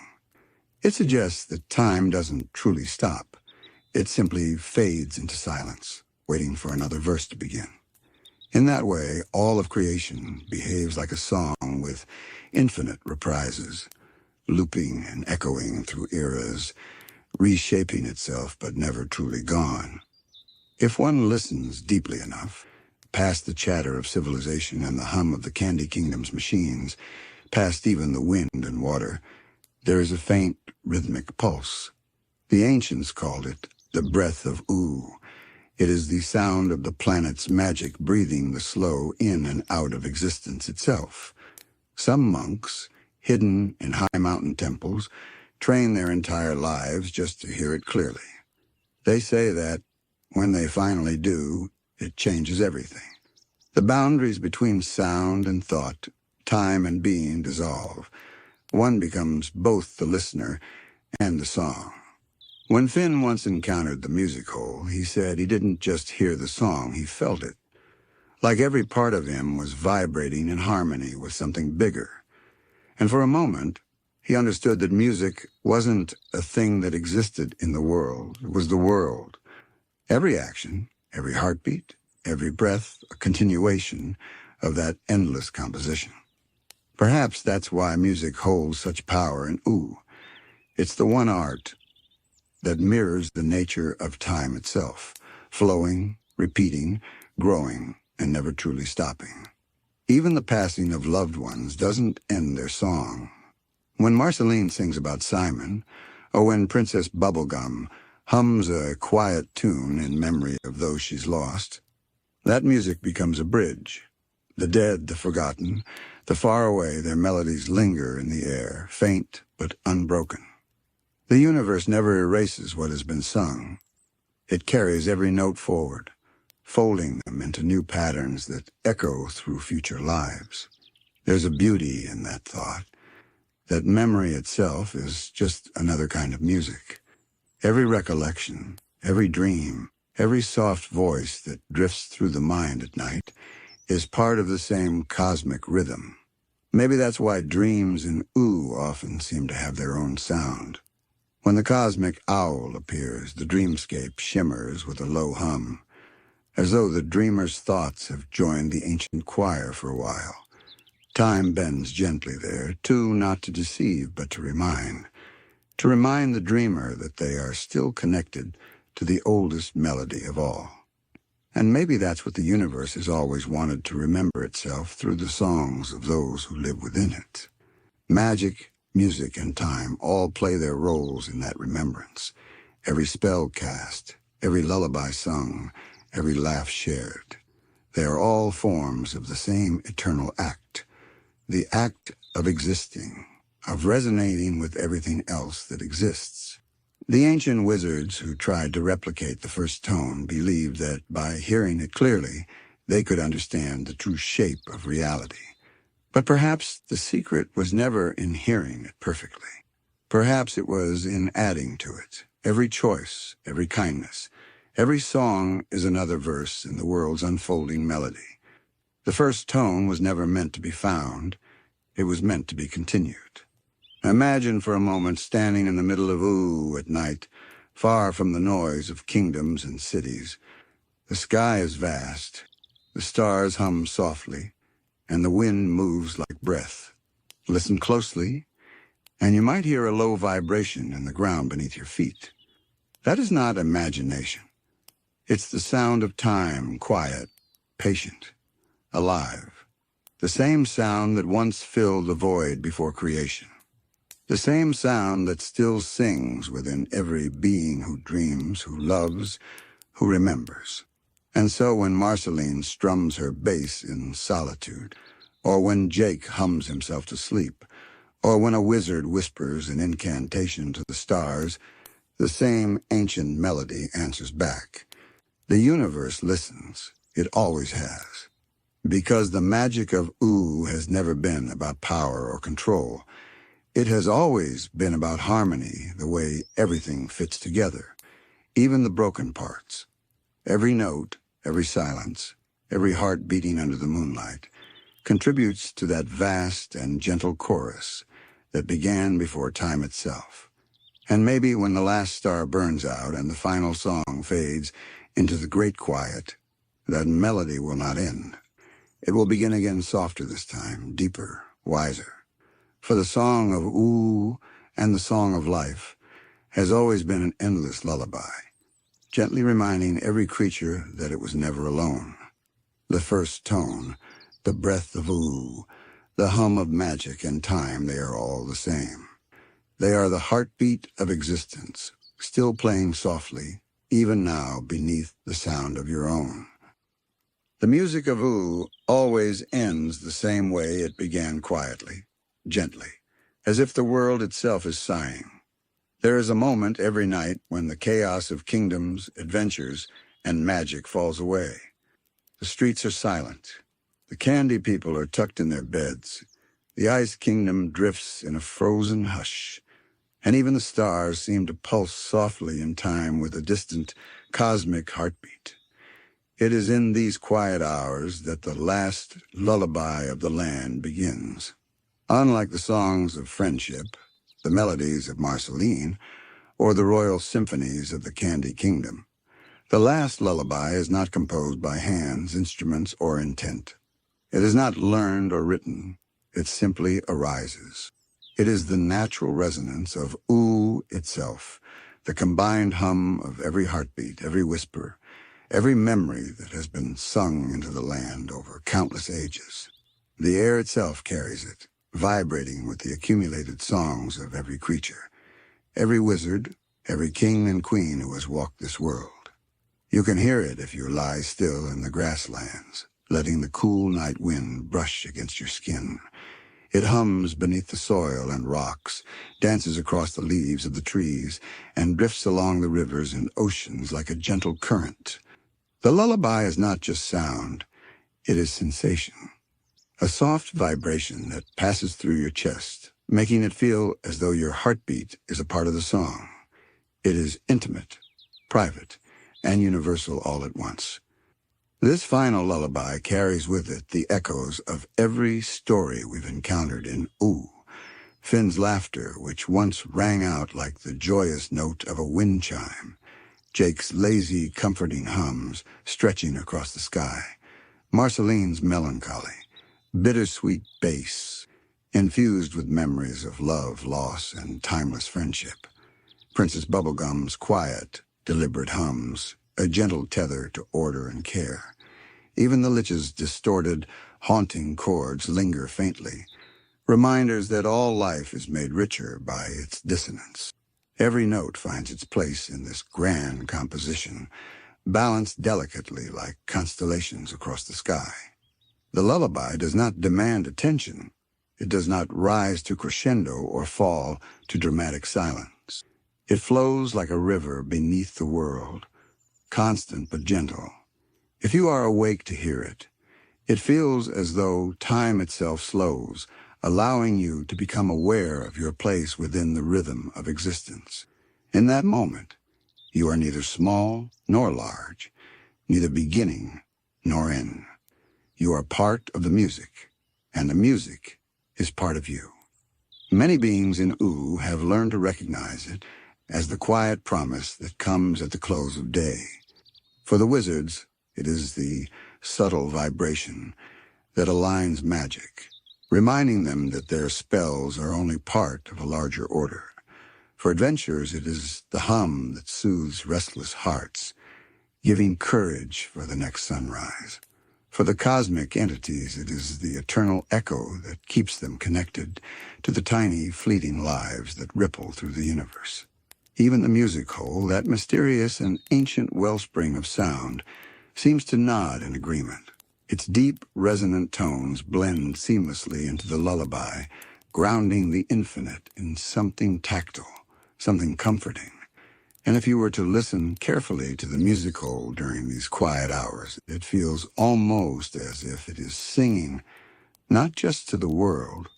It suggests that time doesn't truly stop. It simply fades into silence, waiting for another verse to begin. In that way, all of creation behaves like a song with infinite reprises, looping and echoing through eras, reshaping itself but never truly gone. If one listens deeply enough, past the chatter of civilization and the hum of the Candy Kingdom's machines, past even the wind and water, there is a faint, rhythmic pulse. The ancients called it the breath of ooh. It is the sound of the planet's magic breathing the slow in and out of existence itself. Some monks, hidden in high mountain temples, train their entire lives just to hear it clearly. They say that, when they finally do, it changes everything. The boundaries between sound and thought, time and being dissolve. One becomes both the listener and the song. When Finn once encountered the music hole, he said he didn't just hear the song, he felt it. Like every part of him was vibrating in harmony with something bigger. And for a moment, he understood that music wasn't a thing that existed in the world. It was the world. Every action, every heartbeat, every breath, a continuation of that endless composition. Perhaps that's why music holds such power in ooh. It's the one art that mirrors the nature of time itself, flowing, repeating, growing, and never truly stopping. Even the passing of loved ones doesn't end their song. When Marceline sings about Simon, or when Princess Bubblegum hums a quiet tune in memory of those she's lost, that music becomes a bridge. The dead, the forgotten, the far away, their melodies linger in the air, faint but unbroken. The universe never erases what has been sung. It carries every note forward, folding them into new patterns that echo through future lives. There's a beauty in that thought, that memory itself is just another kind of music. Every recollection, every dream, every soft voice that drifts through the mind at night is part of the same cosmic rhythm. Maybe that's why dreams in ooh often seem to have their own sound. When the cosmic owl appears, the dreamscape shimmers with a low hum, as though the dreamer's thoughts have joined the ancient choir for a while. Time bends gently there, too, not to deceive, but to remind the dreamer that they are still connected to the oldest melody of all. And maybe that's what the universe has always wanted to remember itself through the songs of those who live within it. Magic, music, and time all play their roles in that remembrance. Every spell cast, every lullaby sung, every laugh shared. They are all forms of the same eternal act, the act of existing, of resonating with everything else that exists. The ancient wizards who tried to replicate the first tone believed that by hearing it clearly, they could understand the true shape of reality. But perhaps the secret was never in hearing it perfectly. Perhaps it was in adding to it. Every choice, every kindness, every song is another verse in the world's unfolding melody. The first tone was never meant to be found. It was meant to be continued. Imagine for a moment standing in the middle of ooh at night, far from the noise of kingdoms and cities. The sky is vast, the stars hum softly, and the wind moves like breath. Listen closely, and you might hear a low vibration in the ground beneath your feet. That is not imagination. It's the sound of time, quiet, patient, alive. The same sound that once filled the void before creation. The same sound that still sings within every being who dreams, who loves, who remembers. And so when Marceline strums her bass in solitude, or when Jake hums himself to sleep, or when a wizard whispers an incantation to the stars, the same ancient melody answers back. The universe listens. It always has. Because the magic of Ooh has never been about power or control. It has always been about harmony, the way everything fits together, even the broken parts. Every note, every silence, every heart beating under the moonlight contributes to that vast and gentle chorus that began before time itself. And maybe when the last star burns out and the final song fades into the great quiet, that melody will not end. It will begin again softer this time, deeper, wiser. For the song of Ooh and the song of life has always been an endless lullaby, gently reminding every creature that it was never alone. The first tone, the breath of Ooh, the hum of magic and time, they are all the same. They are the heartbeat of existence, still playing softly, even now beneath the sound of your own. The music of Ooh always ends the same way it began, quietly, gently, as if the world itself is sighing. There is a moment every night when the chaos of kingdoms, adventures, and magic falls away. The streets are silent. The candy people are tucked in their beds. The ice kingdom drifts in a frozen hush. And even the stars seem to pulse softly in time with a distant cosmic heartbeat. It is in these quiet hours that the last lullaby of the land begins. Unlike the songs of friendship, the melodies of Marceline, or the royal symphonies of the Candy Kingdom, the last lullaby is not composed by hands, instruments, or intent. It is not learned or written. It simply arises. It is the natural resonance of Ooh itself, the combined hum of every heartbeat, every whisper, every memory that has been sung into the land over countless ages. The air itself carries it, vibrating with the accumulated songs of every creature, every wizard, every king and queen who has walked this world. You can hear it if you lie still in the grasslands, letting the cool night wind brush against your skin. It hums beneath the soil and rocks, dances across the leaves of the trees, and drifts along the rivers and oceans like a gentle current. The lullaby is not just sound, it is sensation. A soft vibration that passes through your chest, making it feel as though your heartbeat is a part of the song. It is intimate, private, and universal all at once. This final lullaby carries with it the echoes of every story we've encountered in Ooh. Finn's laughter, which once rang out like the joyous note of a wind chime. Jake's lazy, comforting hums stretching across the sky. Marceline's melancholy, bittersweet bass, infused with memories of love, loss, and timeless friendship. Princess Bubblegum's quiet, deliberate hums, a gentle tether to order and care. Even the Lich's distorted, haunting chords linger faintly, reminders that all life is made richer by its dissonance. Every note finds its place in this grand composition, balanced delicately like constellations across the sky. The lullaby does not demand attention. It does not rise to crescendo or fall to dramatic silence. It flows like a river beneath the world, constant but gentle. If you are awake to hear it, it feels as though time itself slows, allowing you to become aware of your place within the rhythm of existence. In that moment, you are neither small nor large, neither beginning nor end. You are part of the music, and the music is part of you. Many beings in Ooh have learned to recognize it as the quiet promise that comes at the close of day. For the wizards, it is the subtle vibration that aligns magic, reminding them that their spells are only part of a larger order. For adventurers, it is the hum that soothes restless hearts, giving courage for the next sunrise. For the cosmic entities, it is the eternal echo that keeps them connected to the tiny, fleeting lives that ripple through the universe. Even the music hole, that mysterious and ancient wellspring of sound, seems to nod in agreement. Its deep, resonant tones blend seamlessly into the lullaby, grounding the infinite in something tactile, something comforting. And if you were to listen carefully to the music hole during these quiet hours, it feels almost as if it is singing not just to the world,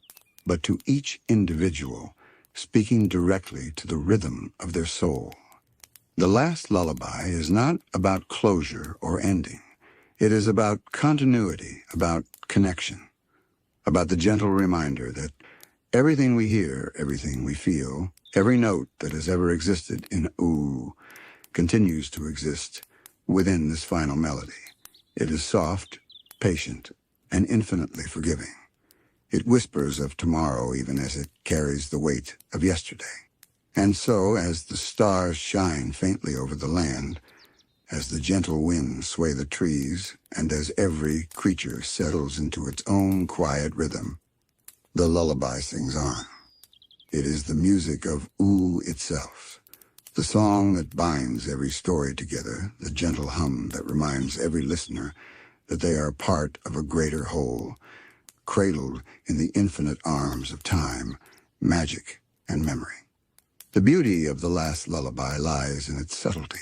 but to each individual, speaking directly to the rhythm of their soul. The Last Lullaby is not about closure or ending. It is about continuity, about connection, about the gentle reminder that everything we hear, everything we feel, every note that has ever existed in ooh continues to exist within this final melody. It is soft, patient, and infinitely forgiving. It whispers of tomorrow even as it carries the weight of yesterday. And so, as the stars shine faintly over the land, as the gentle winds sway the trees, and as every creature settles into its own quiet rhythm, the lullaby sings on. It is the music of ooh itself, the song that binds every story together, the gentle hum that reminds every listener that they are part of a greater whole, cradled in the infinite arms of time, magic, and memory. The beauty of the Last Lullaby lies in its subtlety.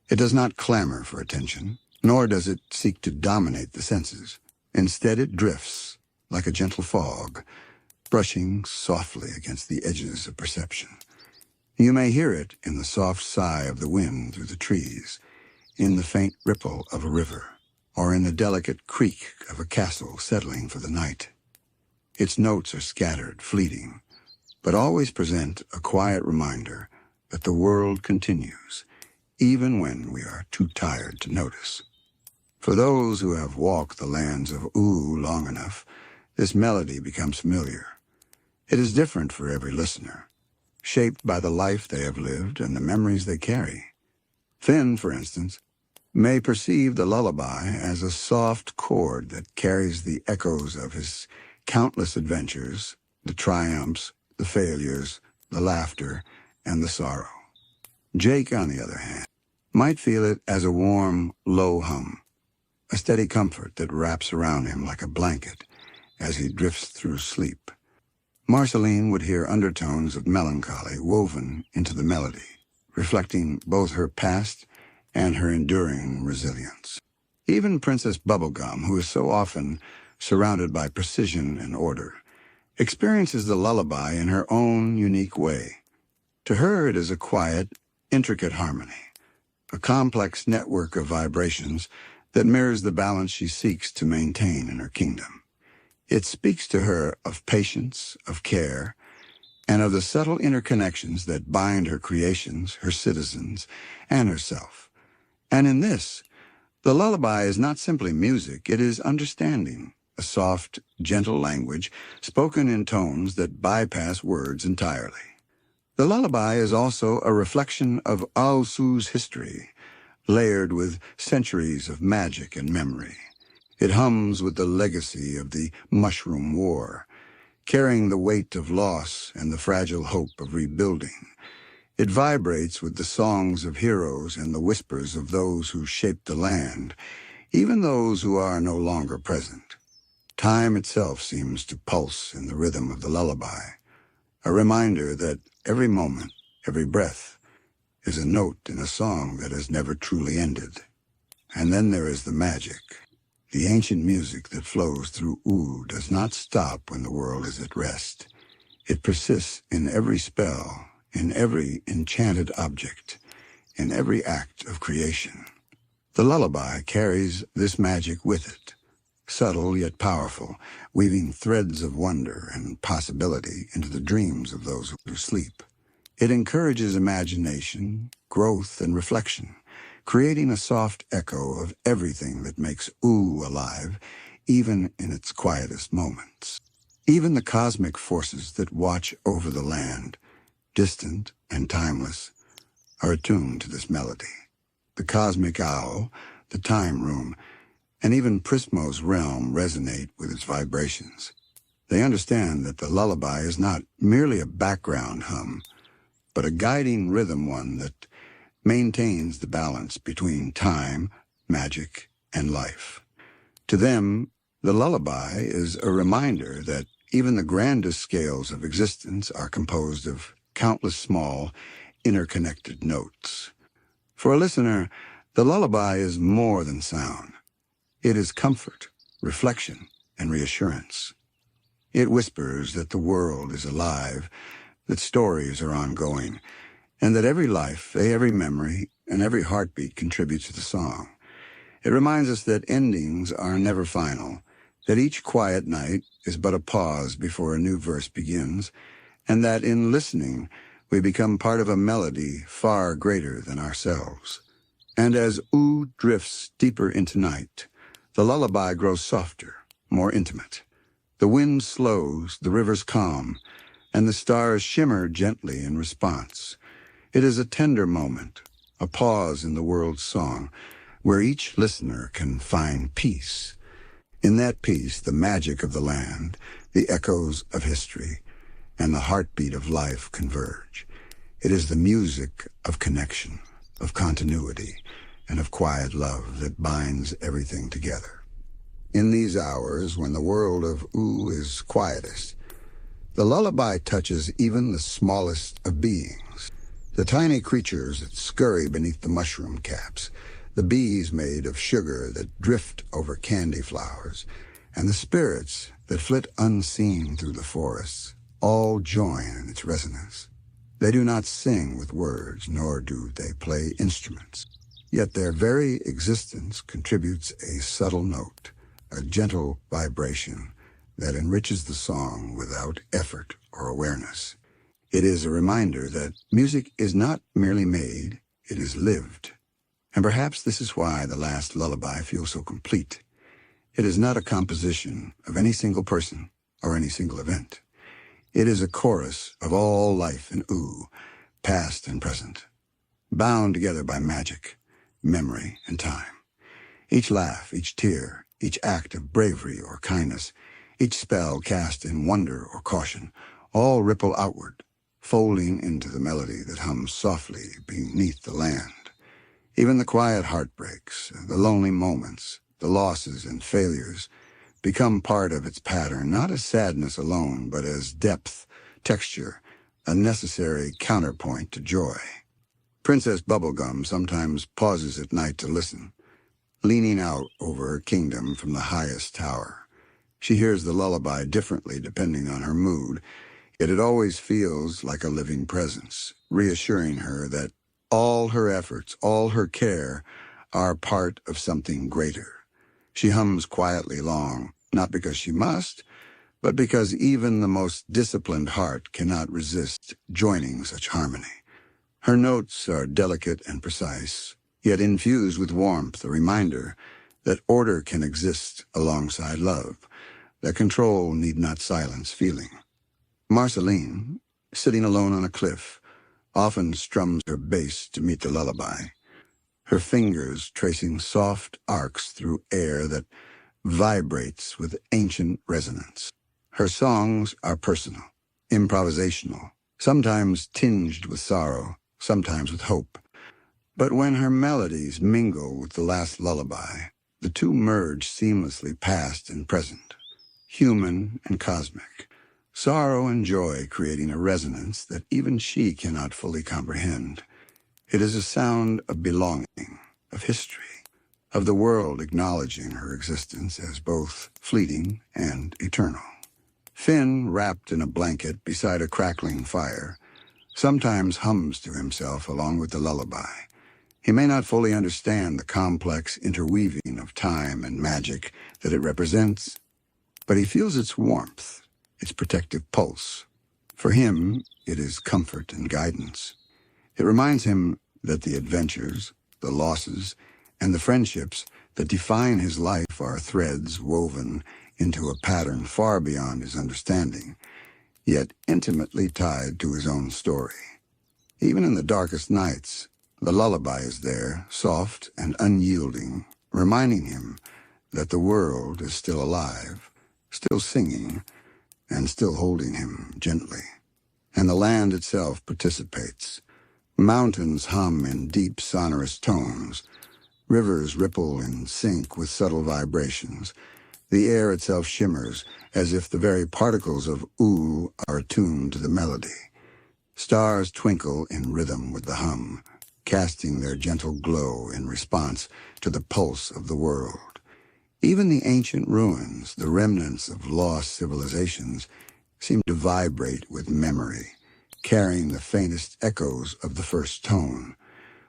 It does not clamor for attention, nor does it seek to dominate the senses. Instead, it drifts like a gentle fog, brushing softly against the edges of perception. You may hear it in the soft sigh of the wind through the trees, in the faint ripple of a river, or in the delicate creak of a castle settling for the night. Its notes are scattered, fleeting, but always present a quiet reminder that the world continues, even when we are too tired to notice. For those who have walked the lands of ooh long enough, this melody becomes familiar. It is different for every listener, shaped by the life they have lived and the memories they carry. Finn, for instance, may perceive the lullaby as a soft chord that carries the echoes of his countless adventures, the triumphs, the failures, the laughter, and the sorrow. Jake, on the other hand, might feel it as a warm, low hum, a steady comfort that wraps around him like a blanket as he drifts through sleep. Marceline would hear undertones of melancholy woven into the melody, reflecting both her past and her enduring resilience. Even Princess Bubblegum, who is so often surrounded by precision and order, experiences the lullaby in her own unique way. To her, it is a quiet, intricate harmony, a complex network of vibrations that mirrors the balance she seeks to maintain in her kingdom. It speaks to her of patience, of care, and of the subtle interconnections that bind her creations, her citizens, and herself. And in this, the lullaby is not simply music, it is understanding, a soft, gentle language spoken in tones that bypass words entirely. The lullaby is also a reflection of Aosu's history, layered with centuries of magic and memory. It hums with the legacy of the Mushroom War, carrying the weight of loss and the fragile hope of rebuilding. It vibrates with the songs of heroes and the whispers of those who shaped the land, even those who are no longer present. Time itself seems to pulse in the rhythm of the lullaby, a reminder that every moment, every breath, is a note in a song that has never truly ended. And then there is the magic. The ancient music that flows through ooh does not stop when the world is at rest. It persists in every spell, in every enchanted object, in every act of creation. The lullaby carries this magic with it, subtle yet powerful, weaving threads of wonder and possibility into the dreams of those who sleep. It encourages imagination, growth, and reflection, creating a soft echo of everything that makes ooh alive, even in its quietest moments. Even the cosmic forces that watch over the land, distant and timeless, are attuned to this melody. The cosmic owl, the time room, and even Prismo's realm resonate with its vibrations. They understand that the lullaby is not merely a background hum, but a guiding rhythm one that maintains the balance between time, magic, and life. To them, the lullaby is a reminder that even the grandest scales of existence are composed of countless small, interconnected notes. For a listener, the lullaby is more than sound. It is comfort, reflection, and reassurance. It whispers that the world is alive, that stories are ongoing, and that every life, every memory, and every heartbeat contributes to the song. It reminds us that endings are never final, that each quiet night is but a pause before a new verse begins, and that in listening, we become part of a melody far greater than ourselves. And as Ooh drifts deeper into night, the lullaby grows softer, more intimate. The wind slows, the rivers calm, and the stars shimmer gently in response. It is a tender moment, a pause in the world's song, where each listener can find peace. In that peace, the magic of the land, the echoes of history, and the heartbeat of life converge. It is the music of connection, of continuity, and of quiet love that binds everything together. In these hours, when the world of Ooh is quietest, the lullaby touches even the smallest of beings, the tiny creatures that scurry beneath the mushroom caps, the bees made of sugar that drift over candy flowers, and the spirits that flit unseen through the forests, all join in its resonance. They do not sing with words, nor do they play instruments. Yet their very existence contributes a subtle note, a gentle vibration that enriches the song without effort or awareness. It is a reminder that music is not merely made, it is lived. And perhaps this is why the Last Lullaby feels so complete. It is not a composition of any single person or any single event. It is a chorus of all life in Ooh, past and present, bound together by magic, memory, and time. Each laugh, each tear, each act of bravery or kindness, each spell cast in wonder or caution, all ripple outward, folding into the melody that hums softly beneath the land. Even the quiet heartbreaks, the lonely moments, the losses and failures become part of its pattern, not as sadness alone, but as depth, texture, a necessary counterpoint to joy. Princess Bubblegum sometimes pauses at night to listen, leaning out over her kingdom from the highest tower. She hears the lullaby differently depending on her mood, yet it always feels like a living presence, reassuring her that all her efforts, all her care, are part of something greater. She hums quietly long, not because she must, but because even the most disciplined heart cannot resist joining such harmony. Her notes are delicate and precise, yet infused with warmth, a reminder that order can exist alongside love, that control need not silence feeling. Marceline, sitting alone on a cliff, often strums her bass to meet the lullaby, her fingers tracing soft arcs through air that vibrates with ancient resonance. Her songs are personal, improvisational, sometimes tinged with sorrow, sometimes with hope. But when her melodies mingle with the Last Lullaby, the two merge seamlessly, past and present, human and cosmic, sorrow and joy creating a resonance that even she cannot fully comprehend. It is a sound of belonging, of history, of the world acknowledging her existence as both fleeting and eternal. Finn, wrapped in a blanket beside a crackling fire, sometimes hums to himself along with the lullaby. He may not fully understand the complex interweaving of time and magic that it represents, but he feels its warmth, its protective pulse. For him, it is comfort and guidance. It reminds him that the adventures, the losses, and the friendships that define his life are threads woven into a pattern far beyond his understanding, yet intimately tied to his own story. Even in the darkest nights, the lullaby is there, soft and unyielding, reminding him that the world is still alive, still singing, and still holding him gently. And the land itself participates. Mountains hum in deep, sonorous tones. Rivers ripple in sync with subtle vibrations. The air itself shimmers as if the very particles of ooh are attuned to the melody. Stars twinkle in rhythm with the hum, casting their gentle glow in response to the pulse of the world. Even the ancient ruins, the remnants of lost civilizations, seem to vibrate with memory, carrying the faintest echoes of the first tone,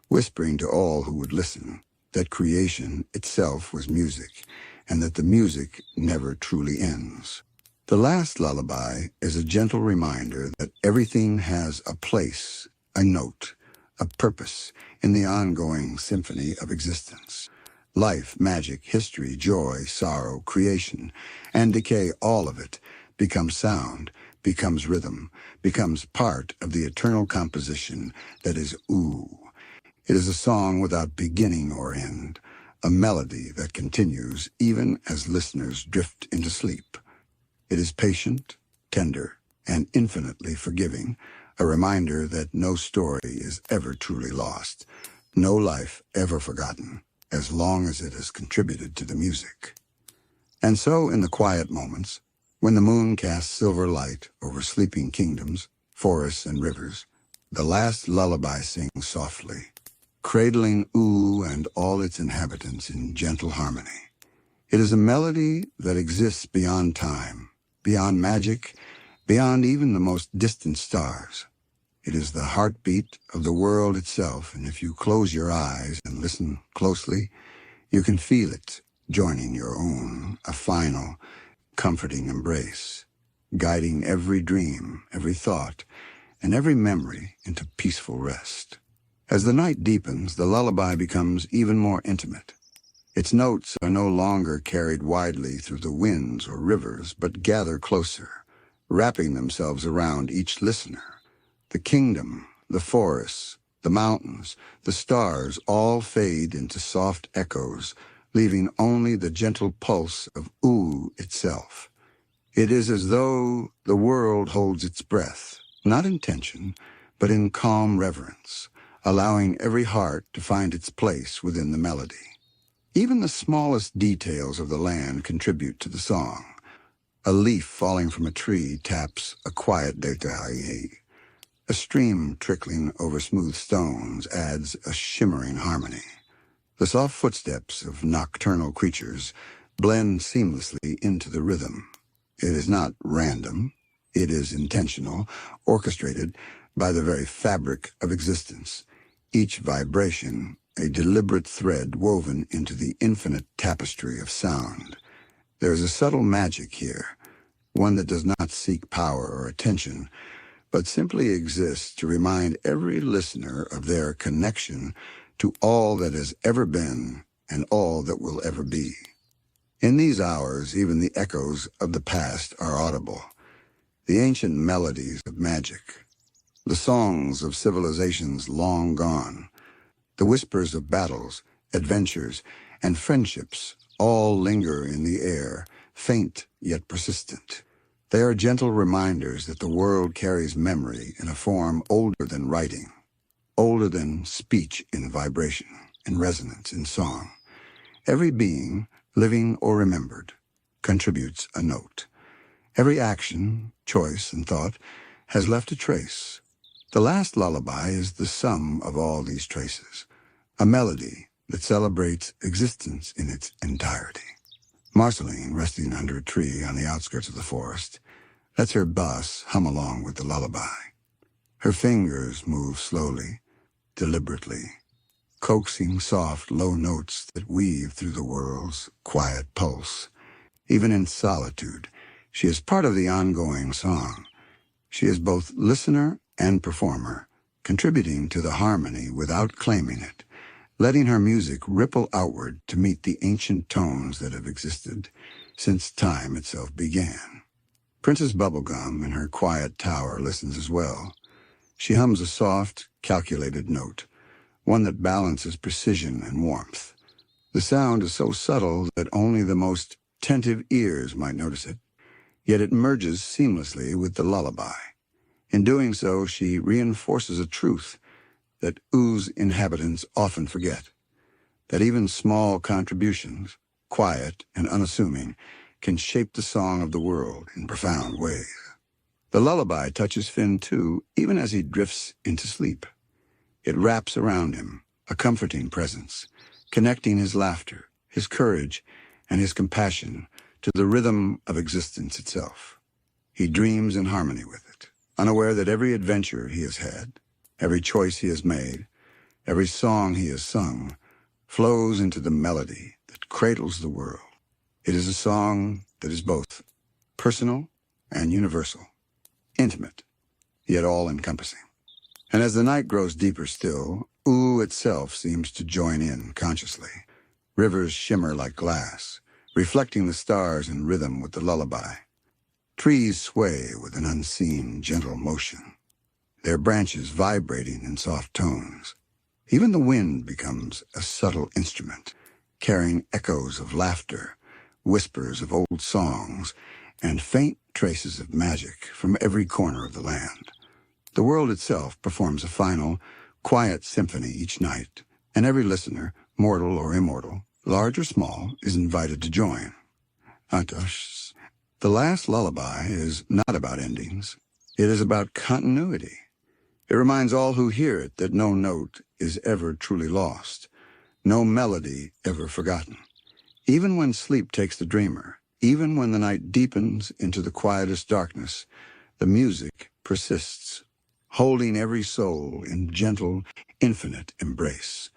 whispering to all who would listen that creation itself was music, and that the music never truly ends. The Last Lullaby is a gentle reminder that everything has a place, a note, a purpose in the ongoing symphony of existence. Life, magic, history, joy, sorrow, creation, and decay, all of it becomes sound, becomes rhythm, becomes part of the eternal composition that is ooh. It is a song without beginning or end, a melody that continues even as listeners drift into sleep. It is patient, tender, and infinitely forgiving, a reminder that no story is ever truly lost, no life ever forgotten, as long as it has contributed to the music. And so, in the quiet moments, when the moon casts silver light over sleeping kingdoms, forests, and rivers, the Last Lullaby sings softly, cradling ooh and all its inhabitants in gentle harmony. It is a melody that exists beyond time, beyond magic, beyond even the most distant stars. It is the heartbeat of the world itself, and if you close your eyes and listen closely, you can feel it joining your own, a final, comforting embrace, guiding every dream, every thought, and every memory into peaceful rest. As the night deepens, the lullaby becomes even more intimate. Its notes are no longer carried widely through the winds or rivers, but gather closer, wrapping themselves around each listener. The kingdom, the forests, the mountains, the stars all fade into soft echoes, leaving only the gentle pulse of ooh itself. It is as though the world holds its breath, not in tension, but in calm reverence, allowing every heart to find its place within the melody. Even the smallest details of the land contribute to the song. A leaf falling from a tree taps a quiet détaillé. A stream trickling over smooth stones adds a shimmering harmony. The soft footsteps of nocturnal creatures blend seamlessly into the rhythm. It is not random. It is intentional, orchestrated by the very fabric of existence. Each vibration, a deliberate thread woven into the infinite tapestry of sound. There is a subtle magic here, one that does not seek power or attention, but simply exists to remind every listener of their connection to all that has ever been and all that will ever be. In these hours, even the echoes of the past are audible, the ancient melodies of magic, the songs of civilizations long gone, the whispers of battles, adventures, and friendships all linger in the air, faint yet persistent. They are gentle reminders that the world carries memory in a form older than writing, older than speech in vibration, in resonance, in song. Every being, living or remembered, contributes a note. Every action, choice, and thought has left a trace. The Last Lullaby is the sum of all these traces, a melody that celebrates existence in its entirety. Marceline, resting under a tree on the outskirts of the forest, lets her bass hum along with the lullaby. Her fingers move slowly, deliberately, coaxing soft, low notes that weave through the world's quiet pulse. Even in solitude, she is part of the ongoing song. She is both listener and performer, contributing to the harmony without claiming it, letting her music ripple outward to meet the ancient tones that have existed since time itself began. Princess Bubblegum in her quiet tower listens as well. She hums a soft, calculated note, one that balances precision and warmth. The sound is so subtle that only the most attentive ears might notice it, yet it merges seamlessly with the lullaby. In doing so, she reinforces a truth that ooh's inhabitants often forget. that even small contributions, quiet and unassuming, can shape the song of the world in profound ways. The lullaby touches Finn too, even as he drifts into sleep. It wraps around him, a comforting presence, connecting his laughter, his courage, and his compassion to the rhythm of existence itself. He dreams in harmony with it, unaware that every adventure he has had, every choice he has made, every song he has sung, flows into the melody that cradles the world. It is a song that is both personal and universal, intimate, yet all-encompassing. And as the night grows deeper still, Ooh itself seems to join in consciously. Rivers shimmer like glass, reflecting the stars in rhythm with the lullaby. Trees sway with an unseen, gentle motion, their branches vibrating in soft tones. Even the wind becomes a subtle instrument, carrying echoes of laughter, whispers of old songs, and faint traces of magic from every corner of the land. The world itself performs a final, quiet symphony each night, and every listener, mortal or immortal, large or small, is invited to join. Atosh. The Last Lullaby is not about endings. It is about continuity. It reminds all who hear it that no note is ever truly lost, no melody ever forgotten. Even when sleep takes the dreamer, even when the night deepens into the quietest darkness, the music persists, holding every soul in gentle, infinite embrace.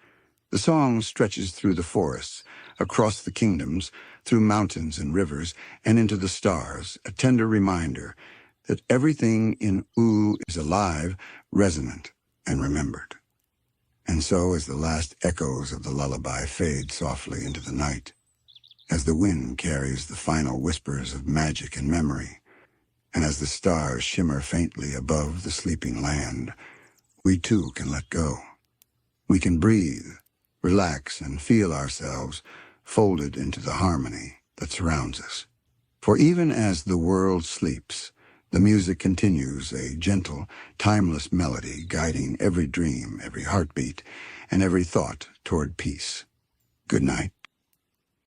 The song stretches through the forests, across the kingdoms, through mountains and rivers, and into the stars, a tender reminder that everything in Ooh is alive, resonant, and remembered. And so as the last echoes of the lullaby fade softly into the night, as the wind carries the final whispers of magic and memory, and as the stars shimmer faintly above the sleeping land, we too can let go. We can breathe, relax, and feel ourselves folded into the harmony that surrounds us. For even as the world sleeps, the music continues, a gentle, timeless melody guiding every dream, every heartbeat, and every thought toward peace. Good night.